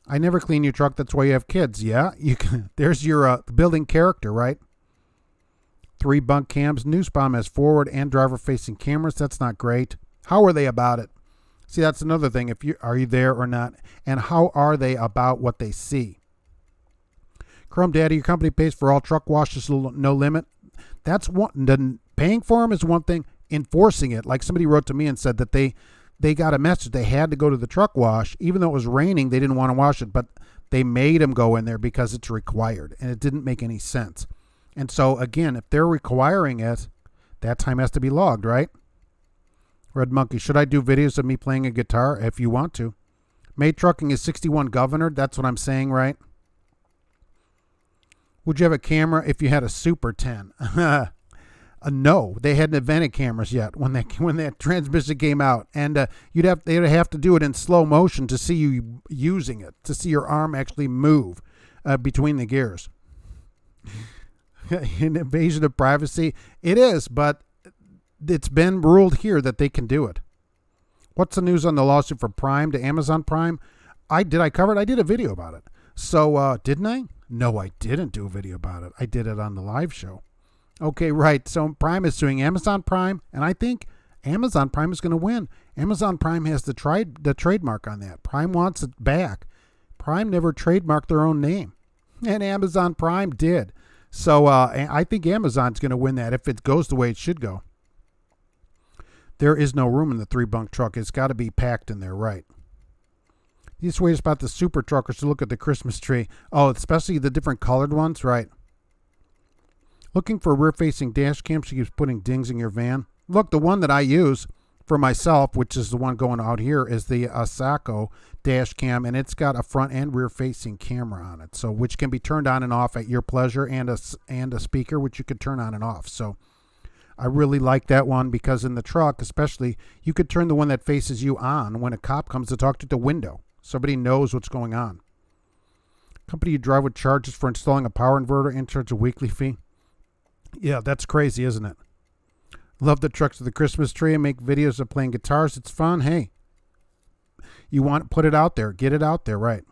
I never clean your truck. That's why you have kids. Yeah, you can. There's your building character, right? 3-bunk cams. Newsbomb has forward and driver-facing cameras. That's not great. How are they about it? See, that's another thing. Are you there or not? And how are they about what they see? Chrome Daddy, your company pays for all truck washes, no limit. That's one. Paying for them is one thing. Enforcing it, like somebody wrote to me and said that they got a message. They had to go to the truck wash. Even though it was raining, they didn't want to wash it, but they made them go in there because it's required, and it didn't make any sense. And so, again, if they're requiring it, that time has to be logged, right? Red Monkey, should I do videos of me playing a guitar? If you want to. Made Trucking is 61 Governor. That's what I'm saying, right? Would you have a camera if you had a Super 10? No, they hadn't invented cameras yet when that transmission came out, and they'd have to do it in slow motion to see you using it, to see your arm actually move between the gears. An invasion of privacy, it is, but it's been ruled here that they can do it. What's the news on the lawsuit for Prime to Amazon Prime? I cover it? I did a video about it. So didn't I? No, I didn't do a video about it. I did it on the live show. Okay, right. So Prime is suing Amazon Prime, and I think Amazon Prime is going to win. Amazon Prime has the trademark on that. Prime wants it back. Prime never trademarked their own name, and Amazon Prime did. So I think Amazon's going to win that if it goes the way it should go. There is no room in the 3-bunk truck. It's got to be packed in there, right? The easiest way is about the super truckers to look at the Christmas tree. Oh, especially the different colored ones, right? Looking for a rear-facing dash cam, she keeps putting dings in your van. Look, the one that I use for myself, which is the one going out here, is the Asako dash cam, and it's got a front and rear-facing camera on it, so which can be turned on and off at your pleasure, and a speaker, which you could turn on and off. So I really like that one because in the truck, especially, you could turn the one that faces you on when a cop comes to talk to the window. Somebody knows what's going on. Company you drive with charges for installing a power inverter and charge a weekly fee. Yeah, that's crazy, isn't it? Love the trucks with the Christmas tree and make videos of playing guitars. It's fun. Hey, you want to put it out there. Get it out there, right?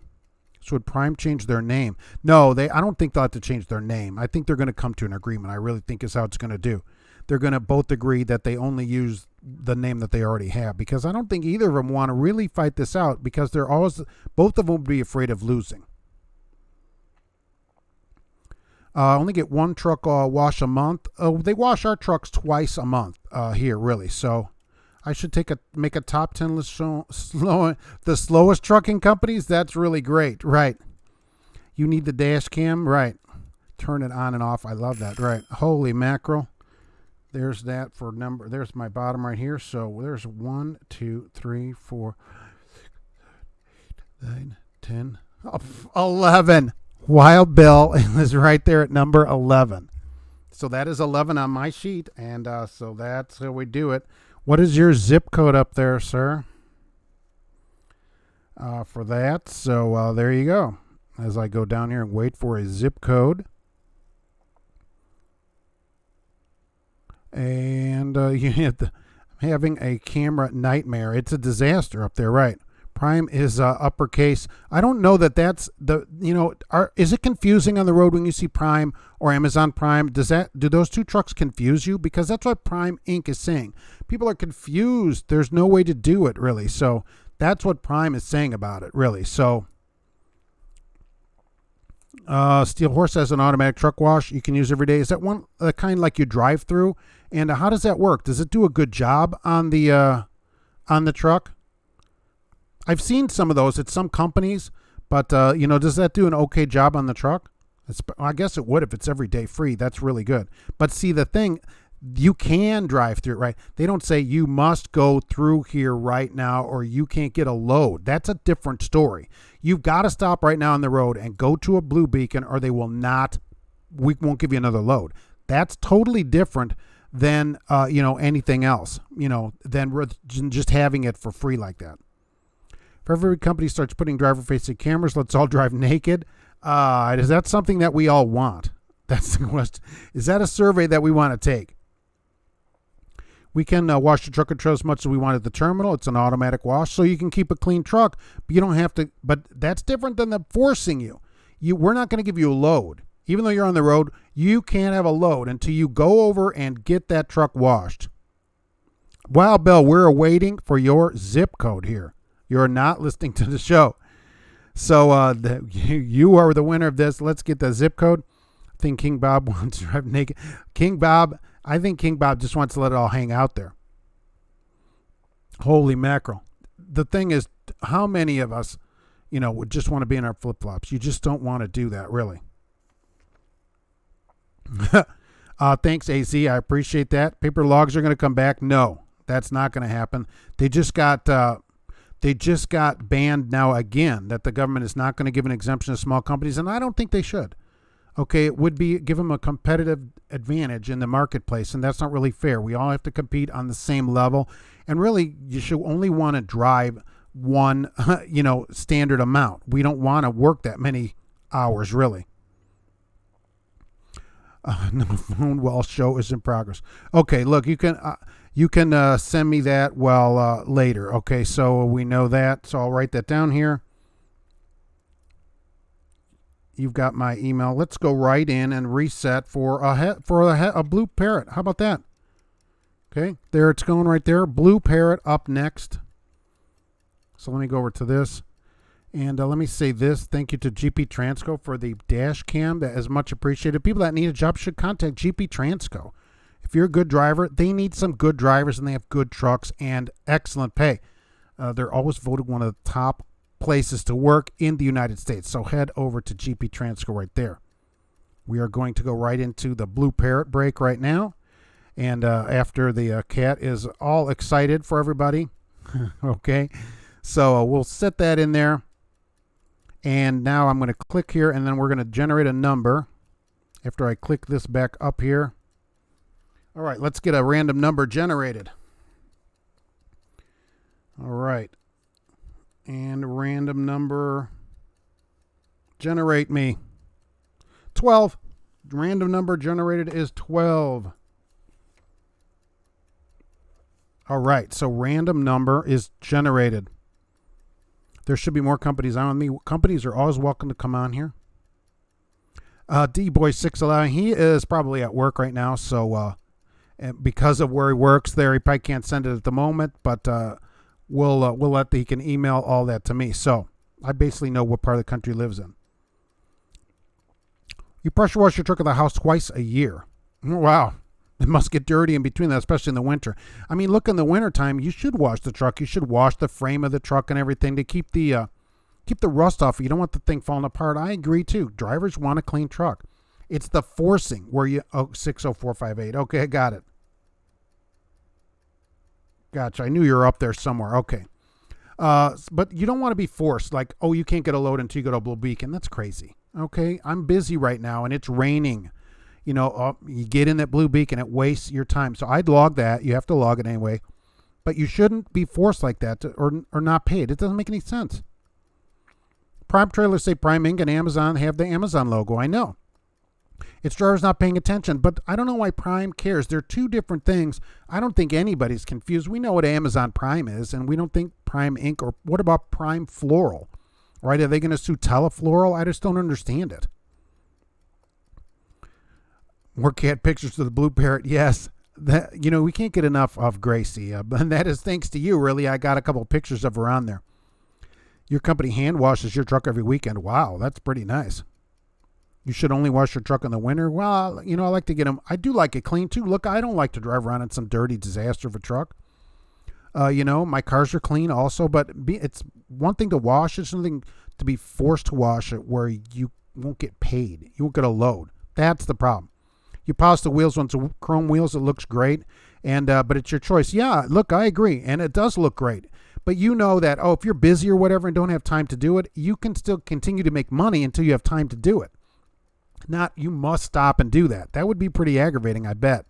So would Prime change their name? No, I don't think they'll have to change their name. I think they're going to come to an agreement. I really think is how it's going to do. They're going to both agree that they only use the name that they already have, because I don't think either of them want to really fight this out, because both of them would be afraid of losing. Only get one truck wash a month. Oh, they wash our trucks twice a month here, really. So I should make a top 10 list the slowest trucking companies. That's really great, right? You need the dash cam, right? Turn it on and off. I love that, right? Holy mackerel. There's that for number. There's my bottom right here. So there's 1, 2, 3, 4, 9, 10, 11. Wild Bill is right there at number 11. So that is 11 on my sheet, and so that's how we do it. What is your zip code up there, sir? For that. So there you go. As I go down here and wait for a zip code. And you hit Having a camera nightmare. It's a disaster up there, right? Prime is uppercase. I don't know that that's the, is it confusing on the road when you see Prime or Amazon Prime? Do those two trucks confuse you? Because that's what Prime Inc. is saying. People are confused. There's no way to do it, really. So that's what Prime is saying about it, really. So Steel Horse has an automatic truck wash you can use every day. Is that one kind like you drive through? And how does that work? Does it do a good job on the truck? I've seen some of those at some companies, but does that do an okay job on the truck? I guess it would if it's every day free. That's really good. But see, the thing, you can drive through it, right? They don't say you must go through here right now or you can't get a load. That's a different story. You've got to stop right now on the road and go to a blue beacon or we won't give you another load. That's totally different than, anything else, than just having it for free like that. If every company starts putting driver-facing cameras, let's all drive naked. Is that something that we all want? That's the question. Is that a survey that we want to take? We can wash the truck and trailer as much as we want at the terminal. It's an automatic wash, so you can keep a clean truck, but you don't have to. But that's different than the forcing you. We're not going to give you a load. Even though you're on the road, you can't have a load until you go over and get that truck washed. Wow, Bill, we're waiting for your zip code here. You're not listening to the show. So you are the winner of this. Let's get the zip code. I think King Bob wants to drive naked. I think King Bob just wants to let it all hang out there. Holy mackerel. The thing is, how many of us, would just want to be in our flip-flops? You just don't want to do that, really. Thanks, AZ. I appreciate that. Paper logs are going to come back. No, that's not going to happen. They just got banned now again, that the government is not going to give an exemption to small companies, and I don't think they should. Okay, it would give them a competitive advantage in the marketplace, and that's not really fair. We all have to compete on the same level, and really, you should only want to drive one, standard amount. We don't want to work that many hours, really. No phone while show is in progress. Okay, look, you can send me that later. Okay, so we know that. So I'll write that down here. You've got my email. Let's go right in and reset for a BlueParrott. How about that? Okay, there it's going right there. BlueParrott up next. So let me go over to this. And let me say this. Thank you to GP Transco for the Dashcam. That is much appreciated. People that need a job should contact GP Transco. If you're a good driver, they need some good drivers, and they have good trucks and excellent pay. They're always voted one of the top places to work in the United States. So head over to GP Transco right there. We are going to go right into the BlueParrott break right now. And after the cat is all excited for everybody. Okay. So we'll set that in there. And now I'm going to click here, and then we're going to generate a number after I click this back up here. All right, let's get a random number generated. All right. And random number, generate me. 12. Random number generated is 12. All right, so random number is generated. There should be more companies on me. Companies are always welcome to come on here. D-Boy611, he is probably at work right now, so because of where he works there, he probably can't send it at the moment, but he can email all that to me. So I basically know what part of the country he lives in. You pressure wash your truck at the house twice a year. Wow. It must get dirty in between that, especially in the winter. I mean, look, in the wintertime, you should wash the truck. You should wash the frame of the truck and everything to keep the rust off. You don't want the thing falling apart. I agree, too. Drivers want a clean truck. It's the forcing where 60458. Okay, I got it. Gotcha. I knew you were up there somewhere. Okay. But you don't want to be forced. Like, you can't get a load until you go to a Blue Beacon. That's crazy. Okay. I'm busy right now, and it's raining. You get in that Blue Beacon, it wastes your time. So I'd log that. You have to log it anyway. But you shouldn't be forced like that or not paid. It doesn't make any sense. Prime trailers say Prime Inc. and Amazon have the Amazon logo. I know. It's drivers not paying attention. But I don't know why Prime cares. They're two different things. I don't think anybody's confused. We know what Amazon Prime is, and we don't think Prime Inc. Or what about Prime Floral? Right? Are they going to sue Telefloral? I just don't understand it. More cat pictures of the BlueParrott. Yes. We can't get enough of Gracie. And that is thanks to you, really. I got a couple of pictures of her on there. Your company hand washes your truck every weekend. Wow, that's pretty nice. You should only wash your truck in the winter. Well, I like to get them. I do like it clean, too. Look, I don't like to drive around in some dirty disaster of a truck. My cars are clean also, but it's one thing to wash. It's something to be forced to wash it where you won't get paid. You won't get a load. That's the problem. You polish the wheels once chrome wheels. It looks great, but it's your choice. Yeah, look, I agree, and it does look great. But you know that, if you're busy or whatever and don't have time to do it, you can still continue to make money until you have time to do it. Not you must stop and do that. That would be pretty aggravating, I bet.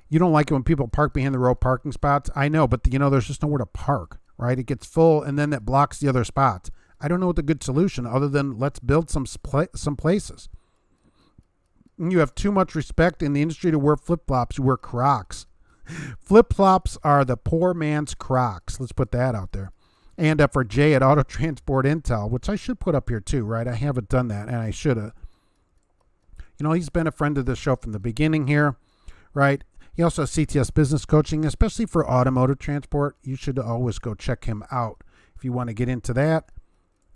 You don't like it when people park behind the row parking spots. I know, but there's just nowhere to park, right? It gets full, and then that blocks the other spots. I don't know what the good solution other than let's build some places. You have too much respect in the industry to wear flip-flops. You wear Crocs. Flip-flops are the poor man's Crocs. Let's put that out there. And for Jay at Auto Transport Intel, which I should put up here too, right? I haven't done that, and I should have. He's been a friend of the show from the beginning here, right? He also has CTS Business Coaching, especially for automotive transport. You should always go check him out if you want to get into that.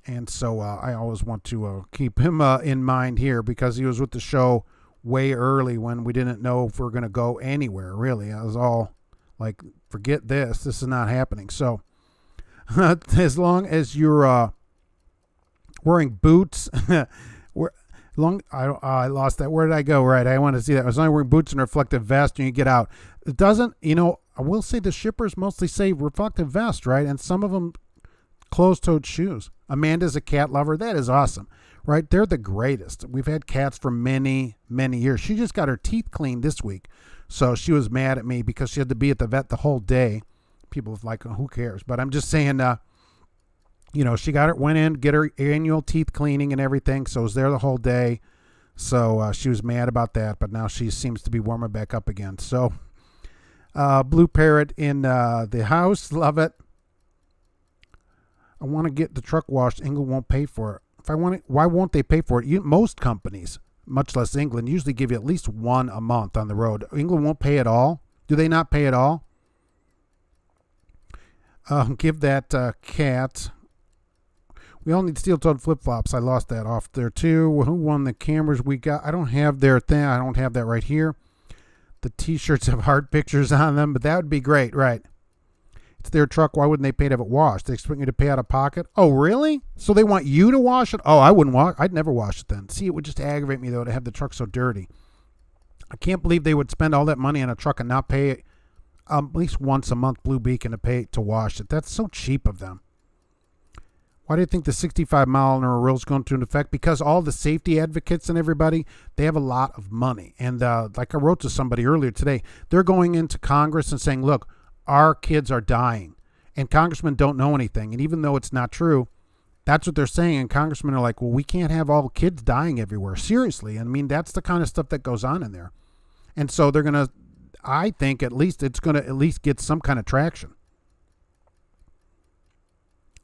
And so I always want to keep him in mind here because he was with the show way early when we didn't know if we were going to go anywhere, really. I was all like, forget this. This is not happening. So as long as you're wearing boots, I lost that. Where did I go? Right. I want to see that. As long as you're wearing boots and reflective vest and you get out. It doesn't, I will say the shippers mostly say reflective vest, right? And some of them closed-toed shoes. Amanda's a cat lover. That is awesome, right? They're the greatest. We've had cats for many, many years. She just got her teeth cleaned this week, so she was mad at me because she had to be at the vet the whole day. People are like, who cares? But I'm just saying, she went in, get her annual teeth cleaning and everything, so was there the whole day. So she was mad about that, but now she seems to be warming back up again. So BlueParrott in the house, love it. I want to get the truck washed. England won't pay for it. If I want it, why won't they pay for it? Most companies, much less England, usually give you at least one a month on the road. England won't pay at all. Do they not pay at all? Give that cat. We all need steel-toed flip-flops. I lost that off there too. Who won the cameras we got? I don't have their thing. I don't have that right here. The T-shirts have heart pictures on them, but that would be great, right? It's their truck. Why wouldn't they pay to have it washed? They expect you to pay out of pocket? Oh, really? So they want you to wash it? Oh, I wouldn't wash. I'd never wash it then. See, it would just aggravate me, though, to have the truck so dirty. I can't believe they would spend all that money on a truck and not pay at least once a month Blue Beacon to wash it. That's so cheap of them. Why do you think the 65-mile-an-hour rule is going to effect? Because all the safety advocates and everybody, they have a lot of money. And like I wrote to somebody earlier today, they're going into Congress and saying, look, our kids are dying, and congressmen don't know anything. And even though it's not true, that's what they're saying. And congressmen are like, well, we can't have all kids dying everywhere. Seriously. I mean, that's the kind of stuff that goes on in there. And so they're going to, I think at least it's going to at least get some kind of traction.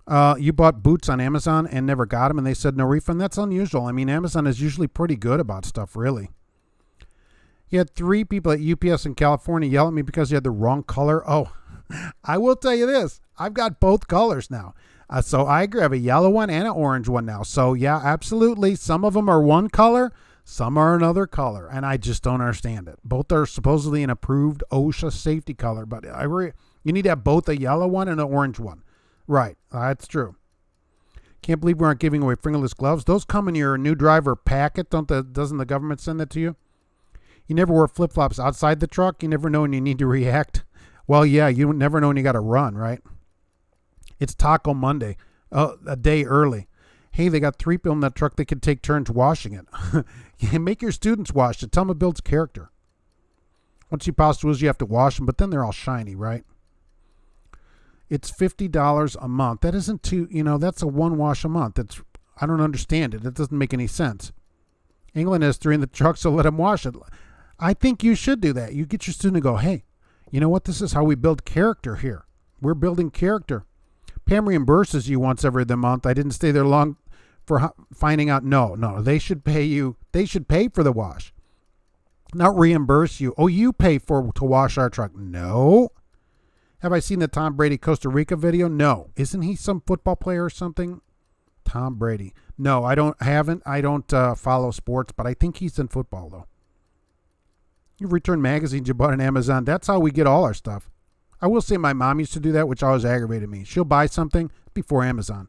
You bought boots on Amazon and never got them, and they said no refund. That's unusual. I mean, Amazon is usually pretty good about stuff, really. You had 3 people at UPS in California yell at me because you had the wrong color. Oh, I will tell you this. I've got both colors now. So I agree. I have a yellow one and an orange one now. So, yeah, absolutely. Some of them are one color. Some are another color. And I just don't understand it. Both are supposedly an approved OSHA safety color. But you need to have both a yellow one and an orange one. Right. That's true. Can't believe we aren't giving away fingerless gloves. Those come in your new driver packet. Doesn't the government send that to you? You never wear flip-flops outside the truck. You never know when you need to react. Well, yeah, you never know when you got to run, right? It's Taco Monday, a day early. Hey, they got 3 people in that truck. They could take turns washing it. Make your students wash it. Tell them it builds character. Once you pass tools, you have to wash them, but then they're all shiny, right? It's $50 a month. That isn't too, that's a one wash a month. I don't understand it. It doesn't make any sense. England has 3 in the truck, so let them wash it. I think you should do that. You get your student to go, hey, you know what? This is how we build character here. We're building character. Pam reimburses you once every other month. I didn't stay there long for finding out. No, they should pay you. They should pay for the wash, not reimburse you. Oh, you pay to wash our truck. No. Have I seen the Tom Brady Costa Rica video? No. Isn't he some football player or something? Tom Brady. No, I don't follow sports, but I think he's in football, though. You return magazines you bought on Amazon. That's how we get all our stuff. I will say my mom used to do that, which always aggravated me. She'll buy something before Amazon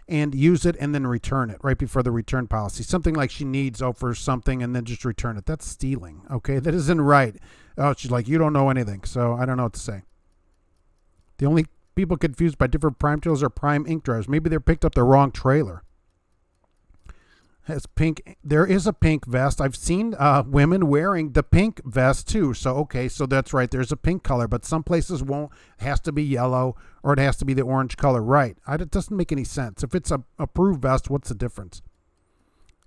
and use it and then return it right before the return policy. Something like she needs for something and then just return it. That's stealing, okay? That isn't right. Oh, she's like, you don't know anything, so I don't know what to say. The only people confused by different prime trailers are prime ink dryers. Maybe they picked up the wrong trailer. Has pink. There is a pink vest. I've seen women wearing the pink vest too. So okay, so that's right. There's a pink color, but some places won't. It has to be yellow or it has to be the orange color. Right? It doesn't make any sense. If it's a approved vest, what's the difference?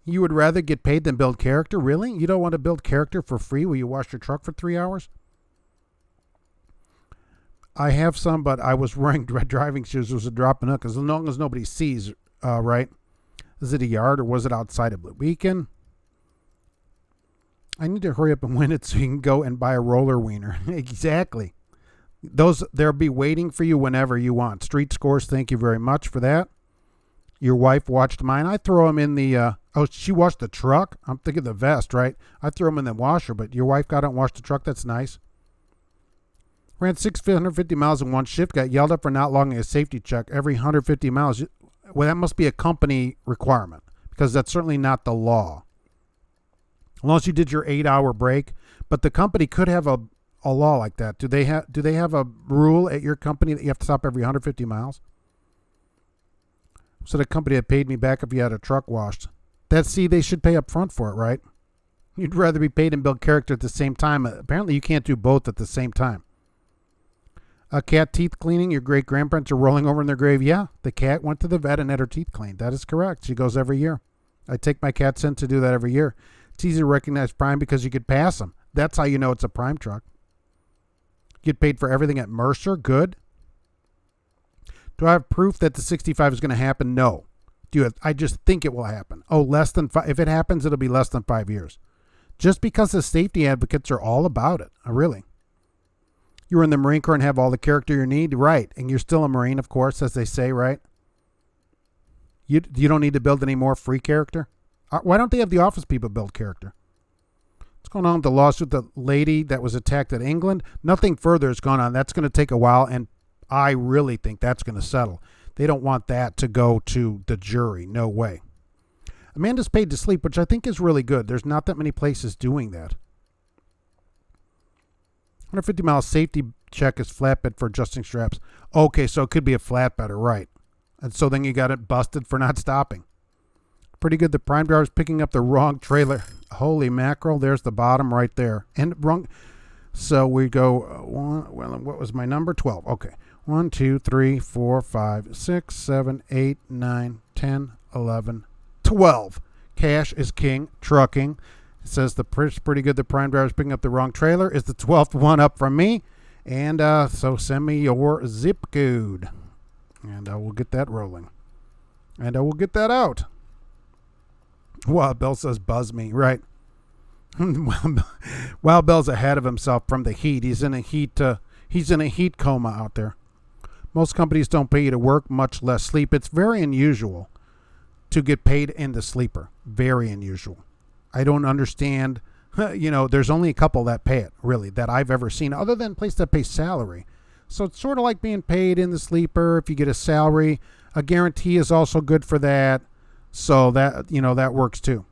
You would rather get paid than build character? Really? You don't want to build character for free while you wash your truck for 3 hours? I have some, but I was wearing driving shoes. It was a drop in hook as long as nobody sees. Right? Is it a yard or was it outside of Blue Beacon? I need to hurry up and win it so you can go and buy a roller wiener. Exactly. They'll be waiting for you whenever you want. Street Scores, thank you very much for that. Your wife watched mine. I throw them in the, she washed the truck. I'm thinking the vest, right? I throw them in the washer, but your wife got out and washed the truck. That's nice. Ran 650 miles in one shift. Got yelled at for not logging a safety check every 150 miles. Well, that must be a company requirement because that's certainly not the law. Unless you did your 8-hour break, but the company could have a law like that. Do they have a rule at your company that you have to stop every 150 miles? So the company that paid me back if you had a truck washed. They should pay up front for it, right? You'd rather be paid and build character at the same time. Apparently you can't do both at the same time. A cat teeth cleaning. Your great-grandparents are rolling over in their grave. Yeah, the cat went to the vet and had her teeth cleaned. That is correct. She goes every year. I take my cats in to do that every year. It's easy to recognize prime because you could pass them. That's how you know it's a prime truck. Get paid for everything at Mercer. Good. Do I have proof that the 65 is going to happen? No. I just think it will happen. Oh, less than 5. If it happens, it'll be less than 5 years. Just because the safety advocates are all about it. Really. You were in the Marine Corps and have all the character you need, right? And you're still a Marine, of course, as they say, right? You don't need to build any more free character. Why don't they have the office people build character? What's going on with the lawsuit? The lady that was attacked at England. Nothing further has gone on. That's going to take a while, and I really think that's going to settle. They don't want that to go to the jury. No way. Amanda's paid to sleep, which I think is really good. There's not that many places doing that. 150-mile safety check is flatbed for adjusting straps. Okay, so it could be a flatbedder, right? And so then you got it busted for not stopping. Pretty good. The prime driver's picking up the wrong trailer. Holy mackerel. There's the bottom right there. And wrong. So we go, what was my number? 12. Okay. 1, 2, 3, 4, 5, 6, 7, 8, 9, 10, 11, 12. Cash is king. Trucking. It says the pretty good. The prime driver's picking up the wrong trailer. Is the 12th one up from me? And so send me your zip code. And I will get that rolling. And I will get that out. Wild Bill says buzz me. Right. Wild Bill's ahead of himself from the heat. He's in a heat coma out there. Most companies don't pay you to work, much less sleep. It's very unusual to get paid in the sleeper. Very unusual. I don't understand. There's only a couple that pay it, really, that I've ever seen, other than places that pay salary. So it's sort of like being paid in the sleeper. If you get a salary, a guarantee is also good for that. So that, that works too.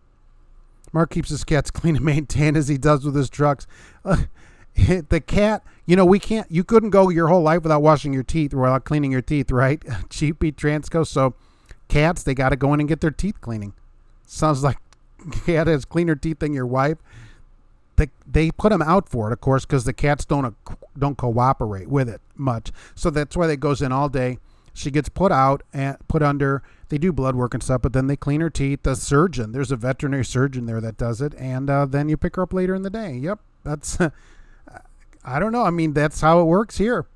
Mark keeps his cats clean and maintained as he does with his trucks. The cat, you couldn't go your whole life without washing your teeth, without cleaning your teeth, right? GP Transco. So cats, they got to go in and get their teeth cleaning. Sounds like cat has cleaner teeth than your wife. They put them out for it, of course, because the cats don't cooperate with it much. So that's why they goes in all day. She gets put out and put under. They do blood work and stuff, but then they clean her teeth. The surgeon, there's a veterinary surgeon there that does it, and then you pick her up later in the day. Yep, that's, I don't know. I mean, that's how it works here.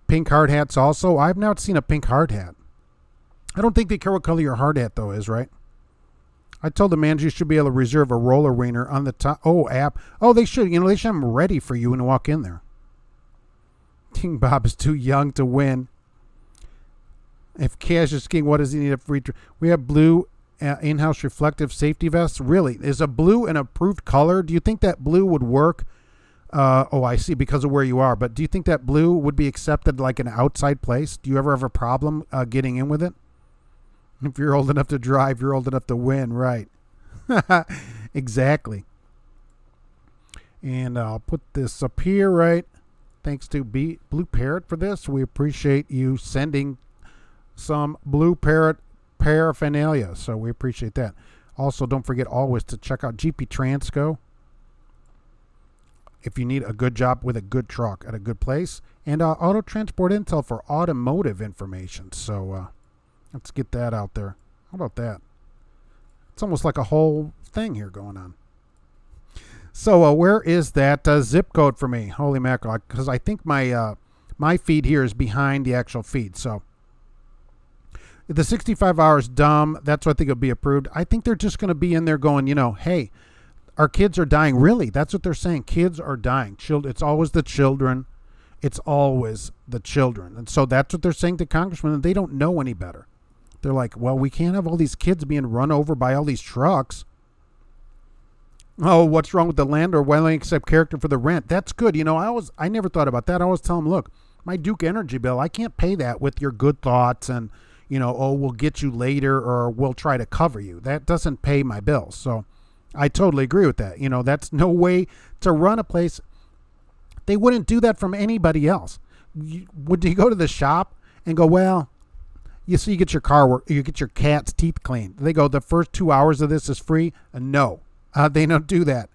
Pink hard hats also. I've not seen a pink hard hat. I don't think they care what color your hard hat, though, is, right? I told the manager you should be able to reserve a roller wiener on the top. Oh, app. Oh, they should. You know, they should have them ready for you when you walk in there. King Bob is too young to win. If Cash is king, what does he need? We have blue in-house reflective safety vests. Really? Is a blue an approved color? Do you think that blue would work? Oh, I see, because of where you are. But do you think that blue would be accepted like an outside place? Do you ever have a problem getting in with it? If you're old enough to drive, you're old enough to win, right? Exactly. And I'll put this up here, right? Thanks to BlueParrott for this. We appreciate you sending some BlueParrott paraphernalia, so we appreciate that. Also, don't forget always to check out GP Transco if you need a good job with a good truck at a good place, and Auto Transport Intel for automotive information. So let's get that out there. How about that? It's almost like a whole thing here going on. So where is that zip code for me? Holy mackerel, because I think my my feed here is behind the actual feed. So the 65 hours dumb, that's what I think will be approved. I think they're just going to be in there going, you know, hey, our kids are dying. Really, that's what they're saying. Kids are dying. It's always the children. It's always the children. And so that's what they're saying to congressmen, and they don't know any better. They're like, well, we can't have all these kids being run over by all these trucks. Oh, what's wrong with the landlord? Why don't they accept character for the rent? That's good. You know, I never thought about that. I always tell them, look, my Duke Energy bill, I can't pay that with your good thoughts and, you know, oh, we'll get you later or we'll try to cover you. That doesn't pay my bills. So I totally agree with that. You know, that's no way to run a place. They wouldn't do that from anybody else. Would you go to the shop and go, well, you get your car work, you get your cat's teeth cleaned. They go, the first 2 hours of this is free? No. They don't do that.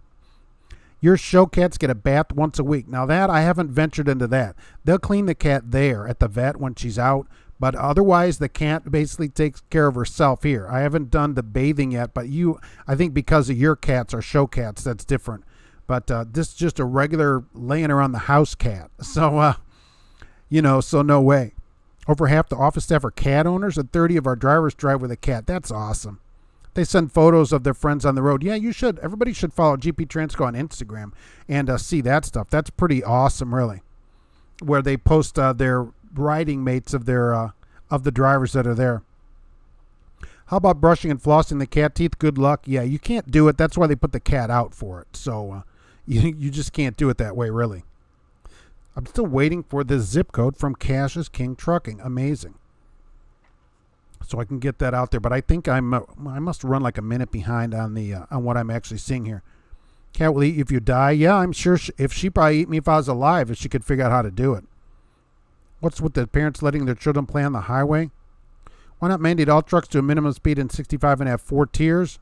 Your show cats get a bath once a week. Now that, I haven't ventured into that. They'll clean the cat there at the vet when she's out, but otherwise the cat basically takes care of herself here. I haven't done the bathing yet, but I think because of your cats are show cats, that's different. But this is just a regular laying around the house cat. So, you know, so no way. Over half the office staff are cat owners, and 30 of our drivers drive with a cat. That's awesome. They send photos of their friends on the road. Yeah, you should. Everybody should follow GP Transco on Instagram and see that stuff. That's pretty awesome, really. Where they post their riding mates of the drivers that are there. How about brushing and flossing the cat teeth? Good luck. Yeah, you can't do it. That's why they put the cat out for it. So you just can't do it that way, really. I'm still waiting for the zip code from Cash is King Trucking. Amazing. So I can get that out there, but I think I must run like a minute behind on what I'm actually seeing here. Cat will eat you if you die. Yeah, I'm sure if she probably eat me if I was alive, if she could figure out how to do it. What's with the parents letting their children play on the highway? Why not mandate all trucks to a minimum speed in 65 and have 4 tiers?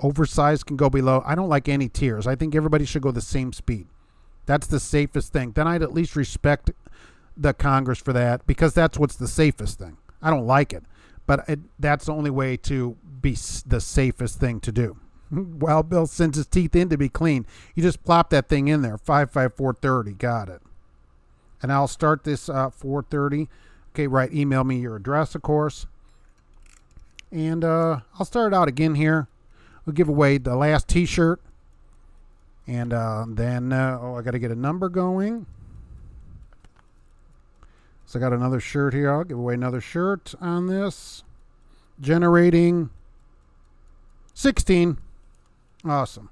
Oversized can go below. I don't like any tiers. I think everybody should go the same speed. That's the safest thing. Then I'd at least respect the Congress for that, because that's what's the safest thing. I don't like it, but that's the only way to be the safest thing to do. Well, Bill sends his teeth in to be clean. You just plop that thing in there. 55430. Got it. And I'll start this 4:30. Okay, right. Email me your address, of course. And I'll start it out again here. We'll give away the last T-shirt. And then, I got to get a number going. So I got another shirt here. I'll give away another shirt on this. Generating 16. Awesome.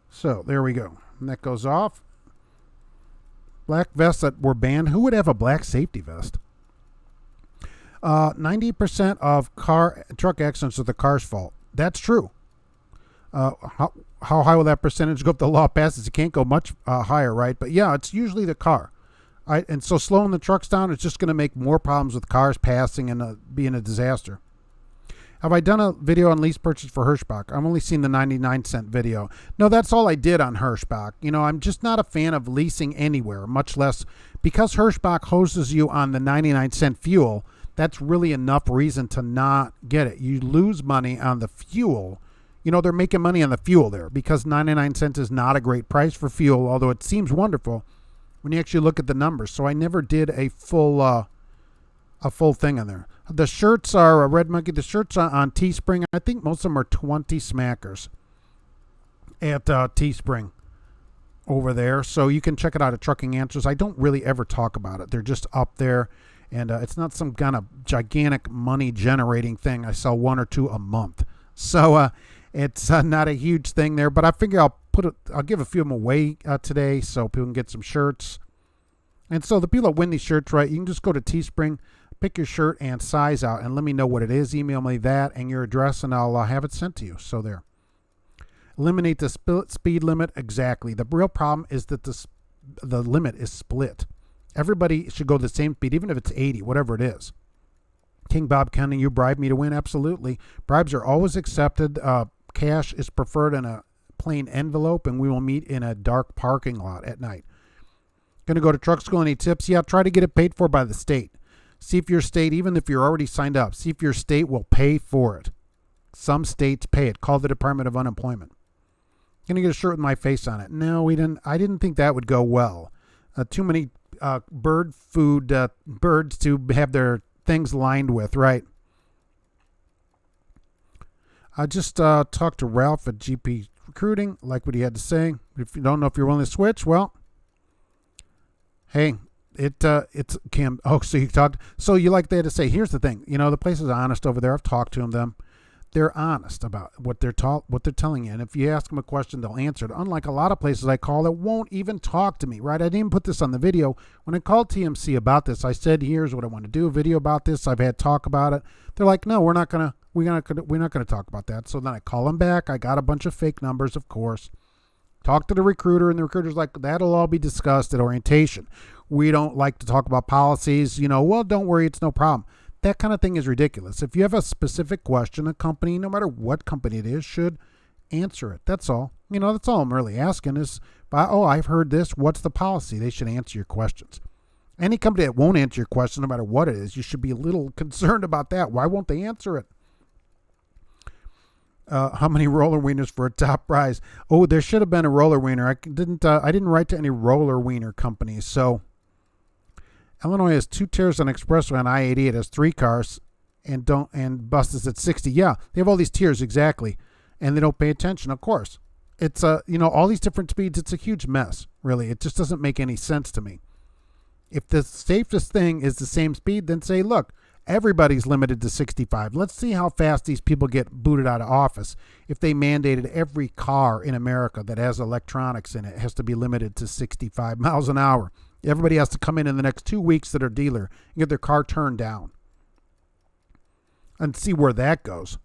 So there we go. And that goes off. Black vests that were banned. Who would have a black safety vest? 90% of truck accidents are the car's fault. That's true. How high will that percentage go if the law passes? It can't go much higher, right? But yeah, it's usually the car. Right? And so slowing the trucks down is just going to make more problems with cars passing and being a disaster. Have I done a video on lease purchase for Hirschbach? I've only seen the 99-cent video. No, that's all I did on Hirschbach. I'm just not a fan of leasing anywhere, much less because Hirschbach hoses you on the 99-cent fuel. That's really enough reason to not get it. You lose money on the fuel. They're making money on the fuel there because 99 cents is not a great price for fuel, although it seems wonderful when you actually look at the numbers. So I never did a full thing on there. The shirts are Red Monkey. The shirts are on Teespring. I think most of them are 20 smackers at Teespring over there. So you can check it out at Trucking Answers. I don't really ever talk about it. They're just up there, and it's not some kind of gigantic money generating thing. I sell one or two a month. So it's not a huge thing there, but I figure I'll give a few of them away today so people can get some shirts. And so the people that win these shirts, right, you can just go to Teespring, pick your shirt and size out, and let me know what it is. Email me that and your address, and I'll have it sent to you. So there. Eliminate the speed limit. Exactly. The real problem is that the limit is split. Everybody should go the same speed, even if it's 80, whatever it is. King Bob, can you bribe me to win? Absolutely. Bribes are always accepted. Cash is preferred in a plain envelope, and we will meet in a dark parking lot at night. Going to go to Truck School. Any tips? Yeah, try to get it paid for by the state. See if your state, even if you're already signed up, see if your state will pay for it. Some states pay it. Call the Department of Unemployment. Going to get a shirt with my face on it. No, we didn't. I didn't think that would go well. Too many birds to have their things lined with, right? I just talked to Ralph at GP Recruiting, like what he had to say. If you don't know if you're willing to switch, well, hey, it's Kim. Oh, so you talked. So you like they had to say. Here's the thing. The place is honest over there. I've talked to them. They're honest about what they're telling you. And if you ask them a question, they'll answer it. Unlike a lot of places I call that won't even talk to me, right? I didn't put this on the video. When I called TMC about this, I said, here's what I want to do, a video about this. I've had talk about it. They're like, no, we're not going to talk about that. So then I call them back. I got a bunch of fake numbers, of course. Talk to the recruiter, and the recruiter's like, that'll all be discussed at orientation. We don't like to talk about policies. Well, don't worry, it's no problem. That kind of thing is ridiculous. If you have a specific question, a company, no matter what company it is, should answer it. That's all. That's all I'm really asking is, I've heard this. What's the policy? They should answer your questions. Any company that won't answer your question, no matter what it is, you should be a little concerned about that. Why won't they answer it? How many roller wieners for a top prize? Oh, there should have been a roller wiener. I didn't write to any roller wiener companies. So Illinois has 2 tiers on expressway on I-80. It has 3 cars and buses at 60. Yeah, they have all these tiers, exactly. And they don't pay attention, of course. It's all these different speeds. It's a huge mess, really. It just doesn't make any sense to me. If the safest thing is the same speed, then say, look, everybody's limited to 65. Let's see how fast these people get booted out of office. If they mandated every car in America that has electronics in it has to be limited to 65 miles an hour. Everybody has to come in the next 2 weeks that are dealer and get their car turned down. And see where that goes.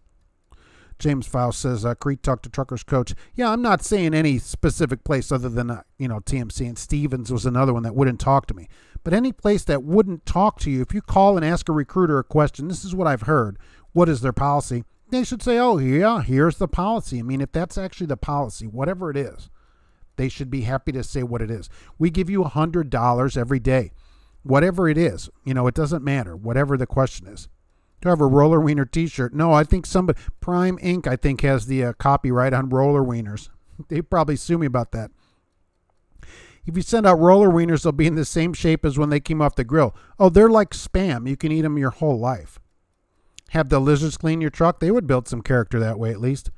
James Faust says, Crete talked to Truckers Coach. Yeah, I'm not saying any specific place other than, TMC, and Stevens was another one that wouldn't talk to me. But any place that wouldn't talk to you, if you call and ask a recruiter a question, this is what I've heard. What is their policy? They should say, oh, yeah, here's the policy. I mean, if that's actually the policy, whatever it is, they should be happy to say what it is. We give you $100 every day. Whatever it is, it doesn't matter, whatever the question is. Do I have a roller wiener t-shirt? No, I think Prime Inc., I think, has the copyright on roller wieners. They probably sue me about that. If you send out roller wieners, they'll be in the same shape as when they came off the grill. Oh, they're like Spam. You can eat them your whole life. Have the lizards clean your truck? They would build some character that way, at least.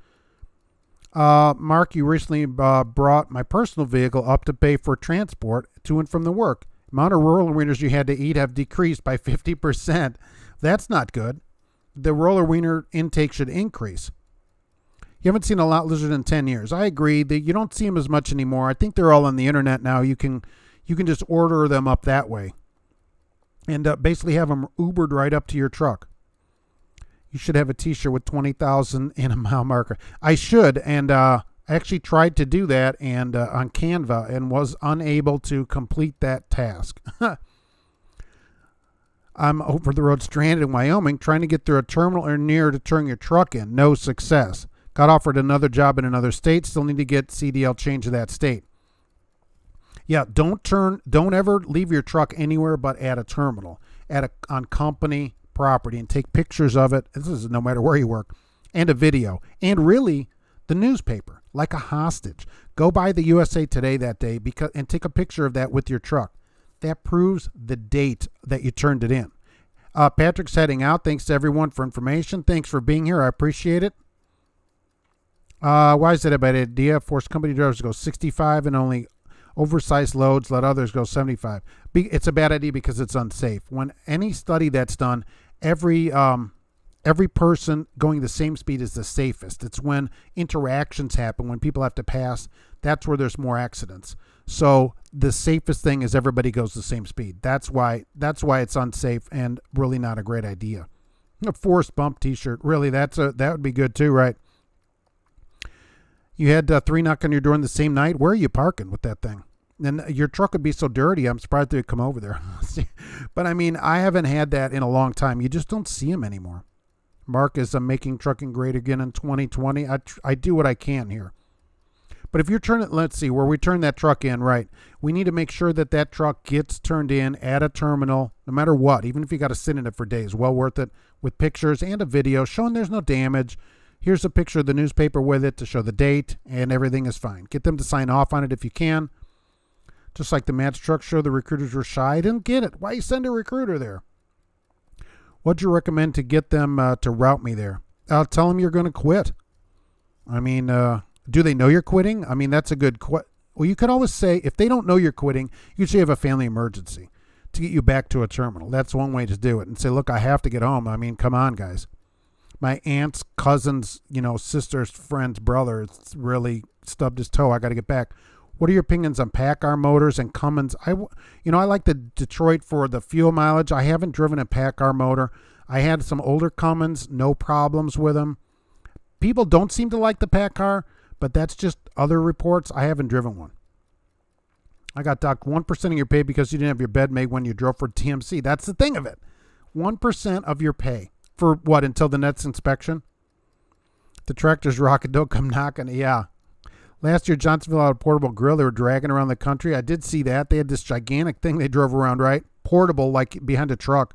Mark, you recently brought my personal vehicle up to pay for transport to and from the work. The amount of roller wieners you had to eat have decreased by 50%. That's not good. The roller wiener intake should increase. You haven't seen a lot lizard in 10 years. I agree that you don't see them as much anymore. I think they're all on the internet now. You can just order them up that way and basically have them Ubered right up to your truck. You should have a t-shirt with 20,000 in a mile marker. I should, and I actually tried to do that and on Canva and was unable to complete that task. I'm over the road stranded in Wyoming trying to get through a terminal or near to turn your truck in. No success. Got offered another job in another state. Still need to get CDL change to that state. Yeah, don't ever leave your truck anywhere but at a terminal, on company property, and take pictures of it. This is no matter where you work, and a video, and really the newspaper, like a hostage. Go by the USA Today that day and take a picture of that with your truck. That proves the date that you turned it in. Patrick's heading out. Thanks to everyone for information. Thanks for being here. I appreciate it. Why is that a bad idea? Force company drivers to go 65 and only oversized loads, let others go 75. It's a bad idea because it's unsafe. When any study that's done, every person going the same speed is the safest. It's when interactions happen, when people have to pass, that's where there's more accidents. So the safest thing is everybody goes the same speed. That's why it's unsafe and really not a great idea. A forced bump t-shirt, really, that would be good too, right? You had 3 knock on your door in the same night. Where are you parking with that thing? And your truck would be so dirty, I'm surprised they would come over there. But I mean, I haven't had that in a long time. You just don't see them anymore. Mark is making trucking great again in 2020. I do what I can here. But if you're turning, let's see, where we turn that truck in, right, we need to make sure that that truck gets turned in at a terminal, no matter what, even if you got to sit in it for days. Well worth it, with pictures and a video showing there's no damage. Here's a picture of the newspaper with it to show the date, and everything is fine. Get them to sign off on it if you can. Just like the match truck show, the recruiters were shy. I didn't get it. Why you send a recruiter there? What'd you recommend to get them to route me there? I'll tell them you're going to quit. I mean, do they know you're quitting? I mean, that's a good question. Well, you could always say, if they don't know you're quitting, you say you have a family emergency to get you back to a terminal. That's one way to do it. And say, look, I have to get home. I mean, come on, guys. My aunt's cousin's, sister's friend's brother really stubbed his toe. I got to get back. What are your opinions on PACCAR motors and Cummins? I like the Detroit for the fuel mileage. I haven't driven a PACCAR motor. I had some older Cummins, no problems with them. People don't seem to like the PACCAR, but that's just other reports. I haven't driven one. I got docked 1% of your pay because you didn't have your bed made when you drove for TMC. That's the thing of it. 1% of your pay. For what, until the next inspection? The tractor's rocking, don't come knocking. Yeah. Last year, Johnsonville had a portable grill they were dragging around the country. I did see that. They had this gigantic thing they drove around, right? Portable, like behind a truck.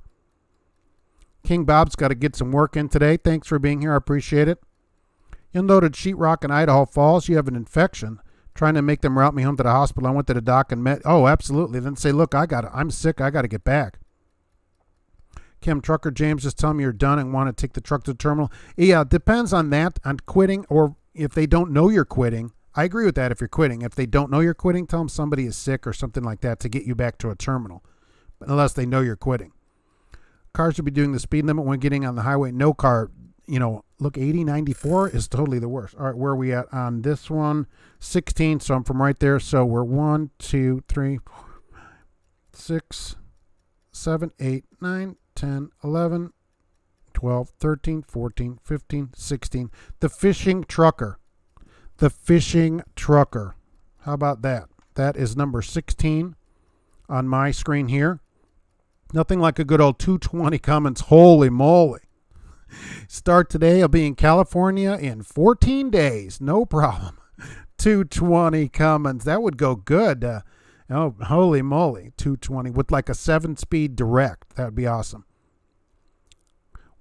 King Bob's got to get some work in today. Thanks for being here. I appreciate it. Unloaded sheetrock in Idaho Falls. You have an infection. Trying to make them route me home to the hospital. I went to the doc and met. Oh, absolutely. Then say, look, I'm sick. I got to get back. Kim, Trucker James, just tell me you're done and want to take the truck to the terminal. Yeah, it depends on that, on quitting, or if they don't know you're quitting. I agree with that if you're quitting. If they don't know you're quitting, tell them somebody is sick or something like that to get you back to a terminal, unless they know you're quitting. Cars should be doing the speed limit when getting on the highway. No car, look, 80, 94 is totally the worst. All right, where are we at on this one? 16, so I'm from right there. So we're 1, 2, 3, 4, 6, 7, 8, 9, 10, 11, 12, 13, 14, 15, 16. The fishing trucker. The fishing trucker. How about that? That is number 16 on my screen here. Nothing like a good old 220 Cummins. Holy moly. Start today. I'll be in California in 14 days. No problem. 220 Cummins. That would go good. Oh, holy moly. 220 with like a 7-speed direct. That would be awesome.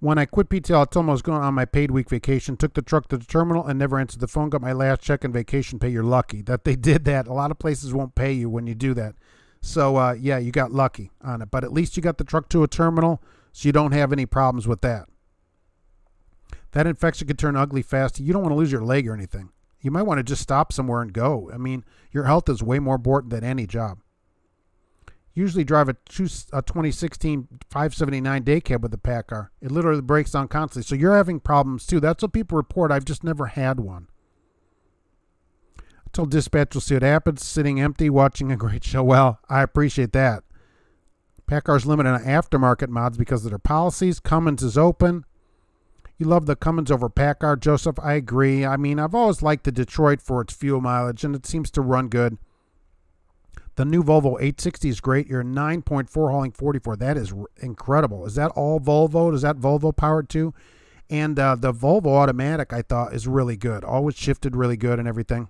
When I quit PTL, I told them I was going on my paid week vacation, took the truck to the terminal and never answered the phone, got my last check and vacation pay. You're lucky that they did that. A lot of places won't pay you when you do that. So, yeah, you got lucky on it. But at least you got the truck to a terminal, so you don't have any problems with that. That infection could turn ugly fast. You don't want to lose your leg or anything. You might want to just stop somewhere and go. I mean, your health is way more important than any job. Usually drive a 2016 579 day cab with a PACCAR. It literally breaks down constantly. So you're having problems too. That's what people report. I've just never had one. I told dispatch we'll see what happens. Sitting empty, watching a great show. Well, I appreciate that. PACCAR's limited on aftermarket mods because of their policies. Cummins is open. You love the Cummins over PACCAR, Joseph. I agree. I mean, I've always liked the Detroit for its fuel mileage, and it seems to run good. The new Volvo 860 is great. You're 9.4 hauling 44. That is incredible. Is that all Volvo? Is that Volvo powered too? And the Volvo automatic, I thought, is really good. Always shifted really good and everything.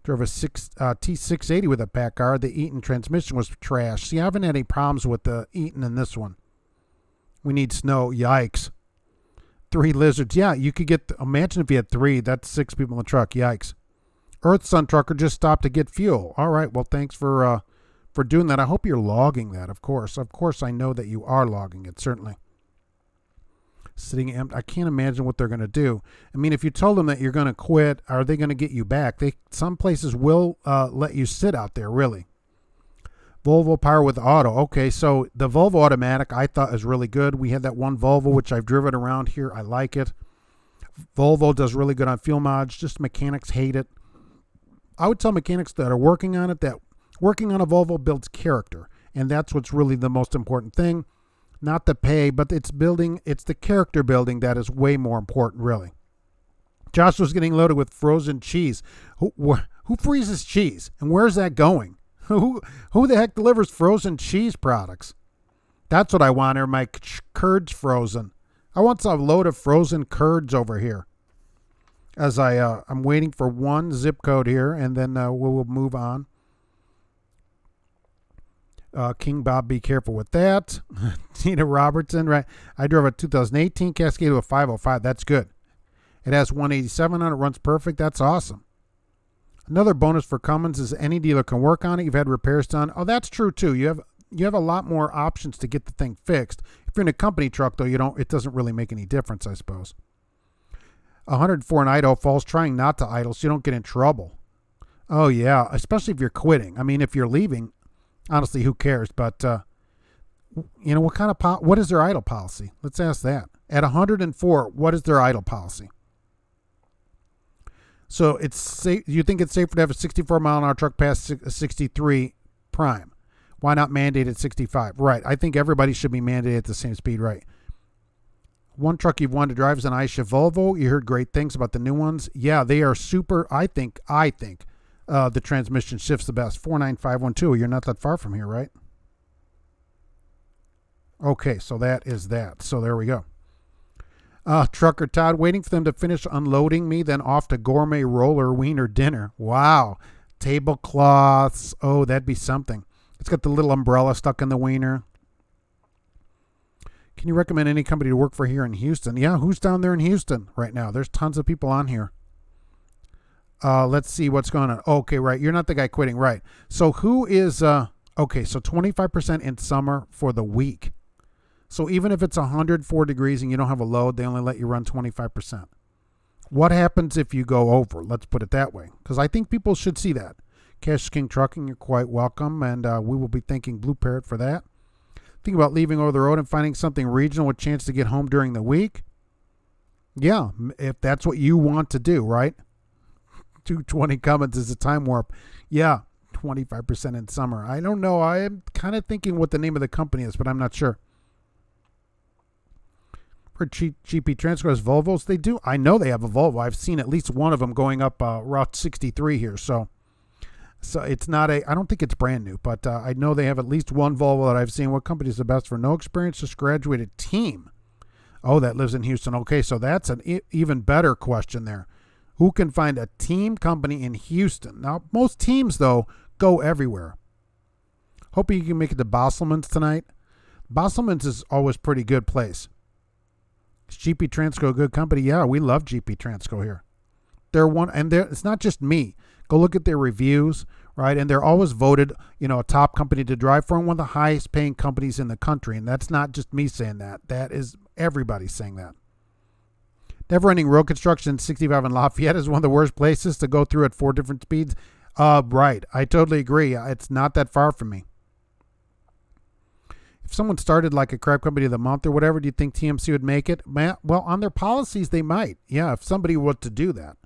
Drove a T680 with a Packard. The Eaton transmission was trash. See, I haven't had any problems with the Eaton in this one. We need snow. Yikes. 3 lizards. Yeah, you could get, imagine if you had 3. That's 6 people in the truck. Yikes. Earth Sun Trucker just stopped to get fuel. All right, well, thanks for doing that. I hope you're logging that, of course. Of course, I know that you are logging it, certainly. Sitting empty. I can't imagine what they're going to do. I mean, if you told them that you're going to quit, are they going to get you back? Some places will let you sit out there, really. Volvo Power with Auto. Okay, so the Volvo automatic I thought is really good. We had that one Volvo, which I've driven around here. I like it. Volvo does really good on fuel mods. Just mechanics hate it. I would tell mechanics that are working on it that working on a Volvo builds character, and that's what's really the most important thing. Not the pay, but it's the character building that is way more important, really. Josh was getting loaded with frozen cheese. Who freezes cheese? And where's that going? Who the heck delivers frozen cheese products? That's what I want. Are my curds frozen? I want some load of frozen curds over here. As I'm waiting for one zip code here, and then we'll move on. King Bob, be careful with that. Tina Robertson, right? I drove a 2018 Cascade with a 505. That's good. It has 187 on it. Runs perfect. That's awesome. Another bonus for Cummins is any dealer can work on it. You've had repairs done. Oh, that's true too. You have a lot more options to get the thing fixed. If you're in a company truck, though, it doesn't really make any difference, I suppose. 104 in Idaho Falls, trying not to idle so you don't get in trouble. Oh yeah, especially if you're quitting. I mean, if you're leaving, honestly, who cares? But what is their idle policy? Let's ask that. At 104, what is their idle policy? So it's safe. You think it's safer to have a 64 mile an hour truck past 63 prime? Why not mandate at 65? Right. I think everybody should be mandated at the same speed. Right. One truck you've wanted to drive is an Aisha Volvo. You heard great things about the new ones. Yeah, they are super. I think the transmission shifts the best. 49512. You're not that far from here, right? Okay, so that is that. So there we go. Trucker Todd, waiting for them to finish unloading me, then off to gourmet roller wiener dinner. Wow. Tablecloths. Oh, that'd be something. It's got the little umbrella stuck in the wiener. Can you recommend any company to work for here in Houston? Yeah, who's down there in Houston right now? There's tons of people on here. Let's see what's going on. Okay, right. You're not the guy quitting. Right. So who is, okay, so 25% in summer for the week. So even if it's 104 degrees and you don't have a load, they only let you run 25%. What happens if you go over? Let's put it that way, because I think people should see that. Cash King Trucking, you're quite welcome, and we will be thanking BlueParrott for that. Think about leaving over the road and finding something regional with a chance to get home during the week. Yeah, if that's what you want to do, right? 220 Cummins is a time warp. Yeah, 25% in summer. I don't know. I am kind of thinking what the name of the company is, but I'm not sure. For GP Transco has Volvos, they do. I know they have a Volvo. I've seen at least one of them going up Route 63 here. So it's not I don't think it's brand new, but I know they have at least one Volvo that I've seen. What company is the best for no experience, just graduated team? Oh, that lives in Houston. Okay, so that's an even better question there. Who can find a team company in Houston? Now, most teams, though, go everywhere. Hoping you can make it to Bosselman's tonight. Bosselman's is always a pretty good place. Is GP Transco a good company? Yeah, we love GP Transco here. It's not just me. Go look at their reviews, right? And they're always voted, a top company to drive for and one of the highest paying companies in the country. And that's not just me saying that. That is everybody saying that. Never Ending Road Construction 65 in Lafayette is one of the worst places to go through at 4 different speeds. Right. I totally agree. It's not that far from me. If someone started like a crap company of the month or whatever, do you think TMC would make it? Well, on their policies, they might. Yeah, if somebody was to do that.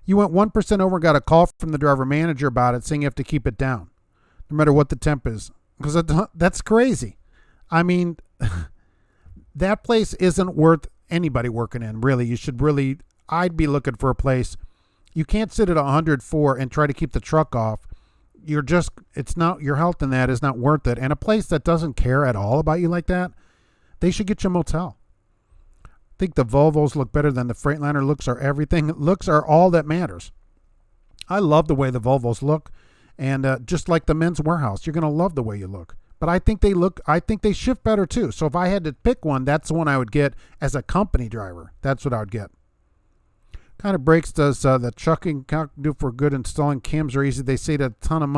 You went 1% over and got a call from the driver manager about it, saying you have to keep it down, no matter what the temp is. Because that's crazy. I mean, that place isn't worth anybody working in, really. I'd be looking for a place. You can't sit at 104 and try to keep the truck off it's not, your health in that is not worth it. And a place that doesn't care at all about you like that, they should get you a motel. I think the Volvos look better than the Freightliner. Looks are everything. Looks are all that matters. I love the way the Volvos look. And just like the Men's Warehouse, you're going to love the way you look. But I think they shift better too. So if I had to pick one, that's the one I would get as a company driver. That's what I would get. Kind of brakes does the trucking do for good? Installing cams are easy. They say that a ton of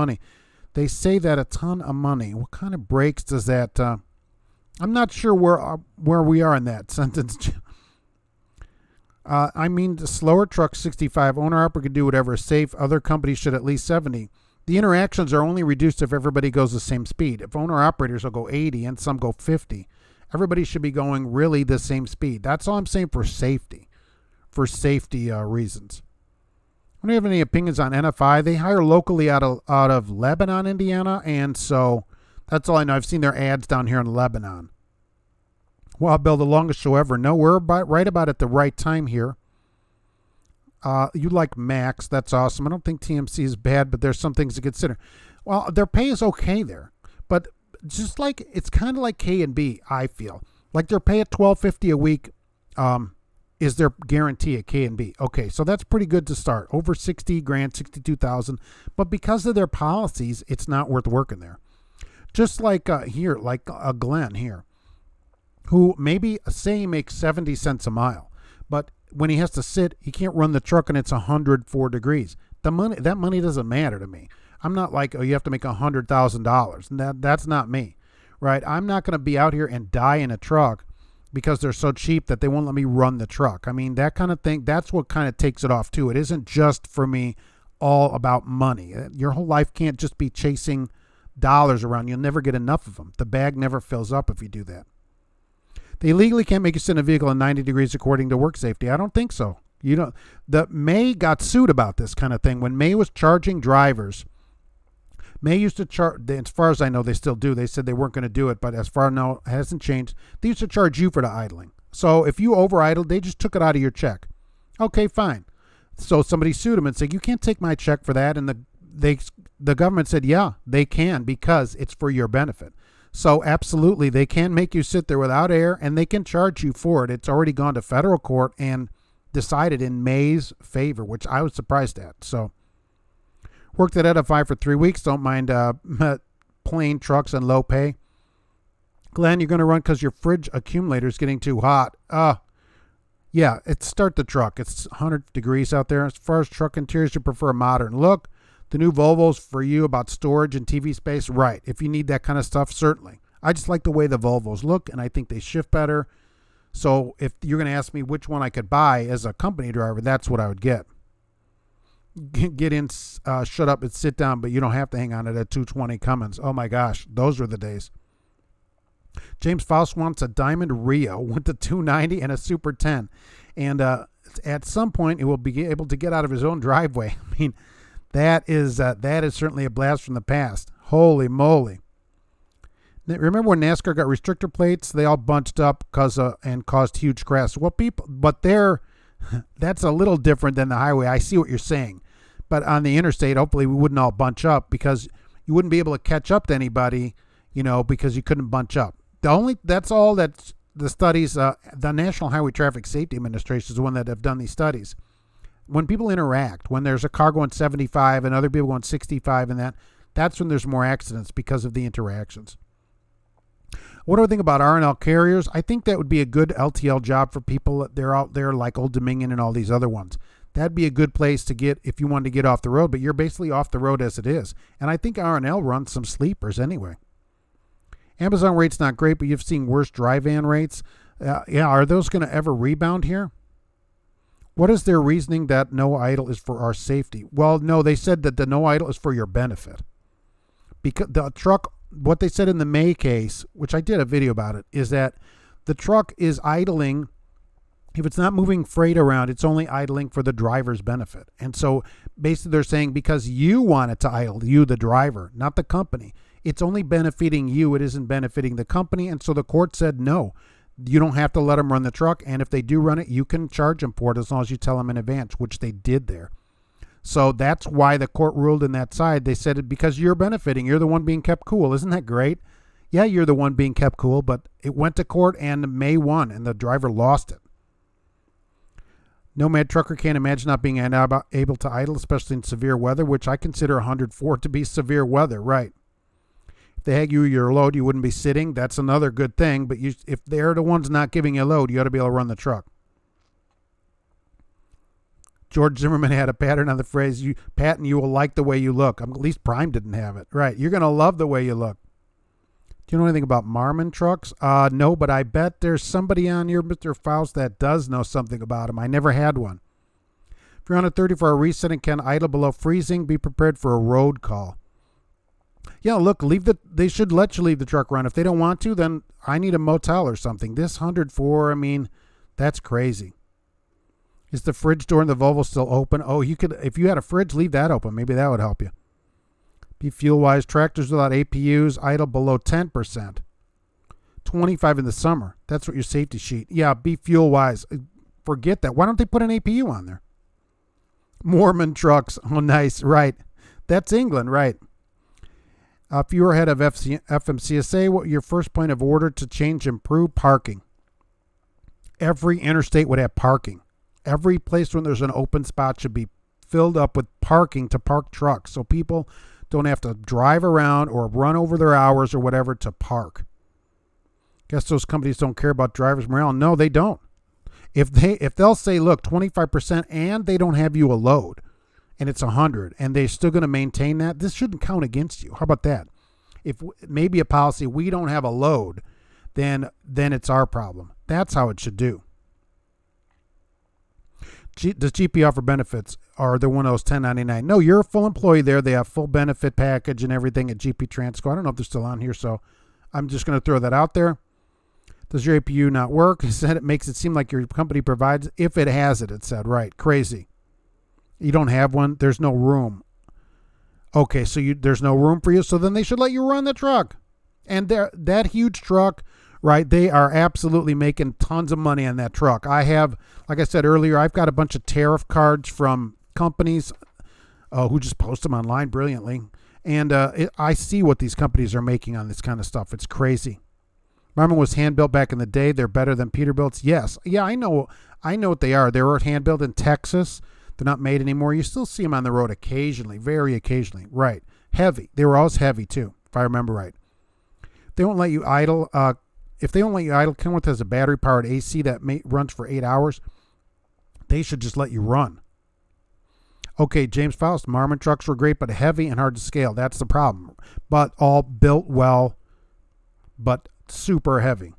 money. What kind of brakes does that? I'm not sure where we are in that sentence. The slower truck 65. Owner-operator can do whatever is safe. Other companies should at least 70. The interactions are only reduced if everybody goes the same speed. If owner-operators will go 80 and some go 50, everybody should be going really the same speed. That's all I'm saying for safety. Reasons. I don't have any opinions on NFI. They hire locally out of Lebanon, Indiana, and so that's all I know. I've seen their ads down here in Lebanon. Well, Bill, the longest show ever. No, we're right about at the right time here. You like Max. That's awesome. I don't think TMC is bad, but there's some things to consider. Well, their pay is okay there, but just like it's kind of like K&B, I feel. Like their pay at $12.50 a week is their guarantee at K&B. Okay, so that's pretty good to start. Over 60 grand, 62,000. But because of their policies, it's not worth working there. Just like here, like a Glenn here, who maybe say he makes 70 cents a mile, but when he has to sit, he can't run the truck and it's 104 degrees. That money doesn't matter to me. I'm not like, oh, you have to make $100,000. That's not me, right? I'm not going to be out here and die in a truck because they're so cheap that they won't let me run the truck. I mean, that kind of thing, that's what kind of takes it off too. It isn't just for me all about money. Your whole life can't just be chasing dollars around. You'll never get enough of them. The bag never fills up if you do that. They legally can't make you sit in a vehicle in 90 degrees according to work safety. I don't think so. The May got sued about this kind of thing. When May was charging drivers, May used to charge, as far as I know, they still do. They said they weren't going to do it, but as far as I know, it hasn't changed. They used to charge you for the idling. So if you over idled, they just took it out of your check. Okay, fine. So somebody sued them and said, you can't take my check for that. And the government said, yeah, they can because it's for your benefit. So absolutely, they can make you sit there without air and they can charge you for it. It's already gone to federal court and decided in May's favor, which I was surprised at. So worked at Edify for 3 weeks. Don't mind plain trucks and low pay. Glenn, you're going to run because your fridge accumulator is getting too hot. Yeah, start the truck. It's 100 degrees out there. As far as truck interiors, you prefer a modern look. The new Volvo's for you about storage and TV space. Right. If you need that kind of stuff, certainly. I just like the way the Volvos look, and I think they shift better. So if you're going to ask me which one I could buy as a company driver, that's what I would get. Get in, shut up and sit down, but you don't have to hang on to that 220 Cummins. Oh, my gosh. Those were the days. James Faust wants a Diamond Rio with the 290 and a Super 10. And at some point, it will be able to get out of his own driveway. I mean, that is certainly a blast from the past. Holy moly. Remember when NASCAR got restrictor plates? They all bunched up and caused huge crashes. Well, that's a little different than the highway. I see what you're saying. But on the interstate, hopefully we wouldn't all bunch up because you wouldn't be able to catch up to anybody, because you couldn't bunch up. That's all that the studies, the National Highway Traffic Safety Administration is the one that have done these studies. When people interact, when there's a car going 75 and other people going 65 and that's when there's more accidents because of the interactions. What do I think about R&L carriers? I think that would be a good LTL job for people. They're out there like Old Dominion and all these other ones. That'd be a good place to get if you wanted to get off the road, but you're basically off the road as it is. And I think R&L runs some sleepers anyway. Amazon rate's not great, but you've seen worse dry van rates. Are those going to ever rebound here? What is their reasoning that no idle is for our safety? Well, no, they said that the no idle is for your benefit. Because the truck, what they said in the May case, which I did a video about it, is that the truck is idling. If it's not moving freight around, it's only idling for the driver's benefit. And so basically they're saying because you want it to idle, you, the driver, not the company, it's only benefiting you. It isn't benefiting the company. And so the court said, no, you don't have to let them run the truck. And if they do run it, you can charge them for it as long as you tell them in advance, which they did there. So that's why the court ruled in that side. They said it because you're benefiting. You're the one being kept cool. Isn't that great? Yeah, you're the one being kept cool, but it went to court and May won, and the driver lost it. Nomad trucker can't imagine not being able to idle, especially in severe weather, which I consider 104 to be severe weather, right? If they had you your load, you wouldn't be sitting. That's another good thing, but if they're the ones not giving you a load, you ought to be able to run the truck. George Zimmerman had a pattern on the phrase, Patton, you will like the way you look. At least Prime didn't have it. Right, you're going to love the way you look. Do you know anything about Marmon trucks? No, but I bet there's somebody on here, Mr. Faust, that does know something about them. I never had one. If you're on a 34-hour reset and can idle below freezing, be prepared for a road call. Yeah, look, they should let you leave the truck run. If they don't want to, then I need a motel or something. This 104, I mean, that's crazy. Is the fridge door in the Volvo still open? Oh, you could, if you had a fridge, leave that open. Maybe that would help you. Be fuel-wise, tractors without APUs idle below 10%. 25 in the summer. That's what your safety sheet. Yeah, be fuel-wise. Forget that. Why don't they put an APU on there? Mormon trucks. Oh, nice. Right. That's England, right. If you were head of FMCSA, what your first point of order to change improve parking? Every interstate would have parking. Every place when there's an open spot should be filled up with parking to park trucks so people don't have to drive around or run over their hours or whatever to park. Guess those companies don't care about drivers' morale. No, they don't. If they'll say, look, 25% and they don't have you a load and it's 100 and they're still going to maintain that, this shouldn't count against you. How about that? If maybe a policy, we don't have a load, then it's our problem. That's how it should do. Does GP offer benefits? Or they're one of those 1099? No, you're a full employee there. They have full benefit package and everything at GP Transco. I don't know if they're still on here, so I'm just going to throw that out there. Does your APU not work? It said it makes it seem like your company provides. If it has it said, right. Crazy. You don't have one? There's no room. Okay, so there's no room for you, so then they should let you run the truck. And that huge truck, right, they are absolutely making tons of money on that truck. I have, like I said earlier, I've got a bunch of tariff cards from companies who just post them online brilliantly. And I see what these companies are making on this kind of stuff. It's crazy. Marmon was hand-built back in the day. They're better than Peterbilt's. Yes. Yeah, I know what they are. They were hand-built in Texas. They're not made anymore. You still see them on the road occasionally, very occasionally. Right. Heavy. They were always heavy, too, if I remember right. They won't let you idle. If they don't let you idle, Kenworth has a battery-powered AC that runs for 8 hours. They should just let you run. Okay, James Faust, Marmon trucks were great, but heavy and hard to scale. That's the problem. But all built well, but super heavy.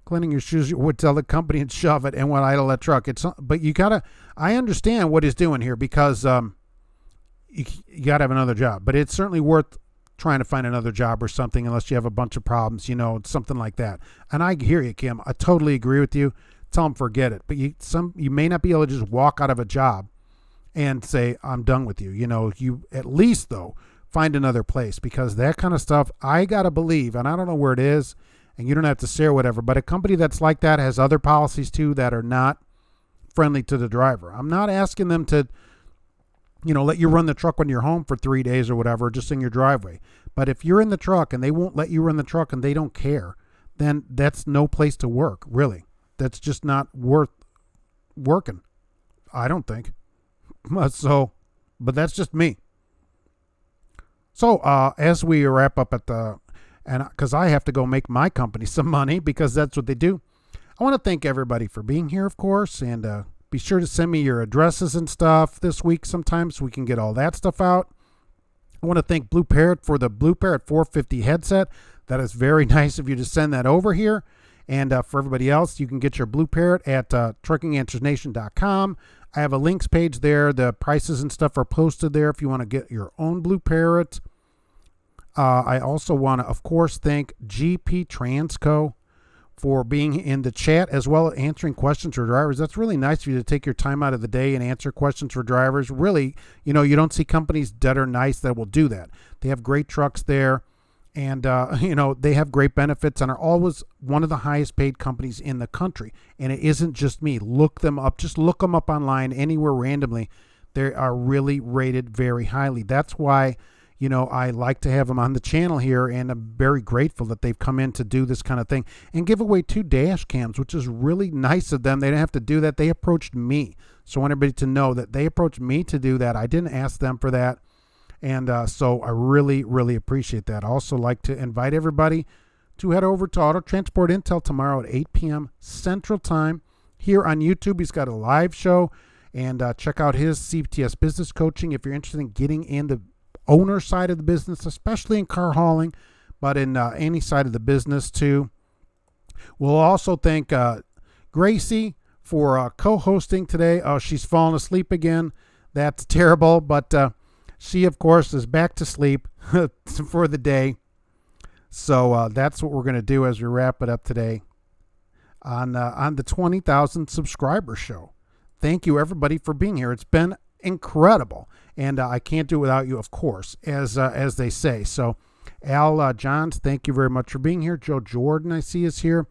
Cleaning your shoes would tell the company and shove it and would idle that truck. But you gotta. I understand what he's doing here because you gotta have another job. But it's certainly worth trying to find another job or something unless you have a bunch of problems, something like that. And I hear you, Kim. I totally agree with you. Tell them forget it. But you may not be able to just walk out of a job and say, I'm done with you. You at least, though, find another place because that kind of stuff, I got to believe, and I don't know where it is, and you don't have to say or whatever, but a company that's like that has other policies, too, that are not friendly to the driver. I'm not asking them to, let you run the truck when you're home for 3 days or whatever, just in your driveway. But if you're in the truck and they won't let you run the truck and they don't care, then that's no place to work, really. That's just not worth working, I don't think. So, but that's just me. So, as we wrap up and because I have to go make my company some money because that's what they do. I want to thank everybody for being here, of course, and be sure to send me your addresses and stuff this week sometime so we can get all that stuff out. I want to thank BlueParrott for the BlueParrott 450 headset. That is very nice of you to send that over here. And for everybody else, you can get your BlueParrott at truckinganswersnation.com. I have a links page there. The prices and stuff are posted there if you want to get your own BlueParrott. I also want to, of course, thank GP Transco for being in the chat as well as answering questions for drivers. That's really nice of you to take your time out of the day and answer questions for drivers. Really, you don't see companies that are nice that will do that. They have great trucks there. And, they have great benefits and are always one of the highest paid companies in the country. And it isn't just me. Look them up. Just look them up online anywhere randomly. They are really rated very highly. That's why, I like to have them on the channel here, and I'm very grateful that they've come in to do this kind of thing and give away 2 dash cams, which is really nice of them. They didn't have to do that. They approached me. So I want everybody to know that they approached me to do that. I didn't ask them for that. And so I really, really appreciate that. I also like to invite everybody to head over to Auto Transport Intel tomorrow at 8 p.m. Central Time here on YouTube. He's got a live show, and check out his CTS Business Coaching if you're interested in getting in the owner side of the business, especially in car hauling, but in any side of the business too. We'll also thank Gracie for co-hosting today. Oh, she's fallen asleep again. That's terrible, but she, of course, is back to sleep for the day. So that's what we're going to do as we wrap it up today on the 20,000 subscriber show. Thank you, everybody, for being here. It's been incredible, and I can't do it without you, of course, as they say. So Al Johns, thank you very much for being here. Joe Jordan, I see, is here.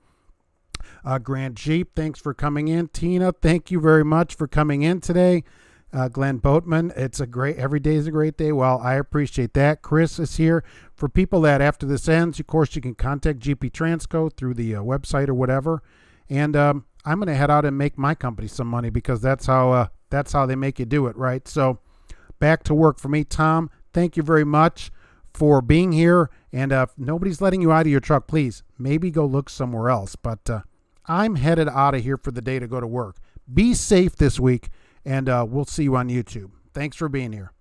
Grant Jeep, thanks for coming in. Tina, thank you very much for coming in today. Glenn Boatman, every day is a great day. Well, I appreciate that. Chris is here. For people that after this ends, of course, you can contact GP Transco through the website or whatever. And I'm going to head out and make my company some money, because that's how they make you do it, right? So back to work for me. Tom, thank you very much for being here. And if nobody's letting you out of your truck, please maybe go look somewhere else. But I'm headed out of here for the day to go to work. Be safe this week, and we'll see you on YouTube. Thanks for being here.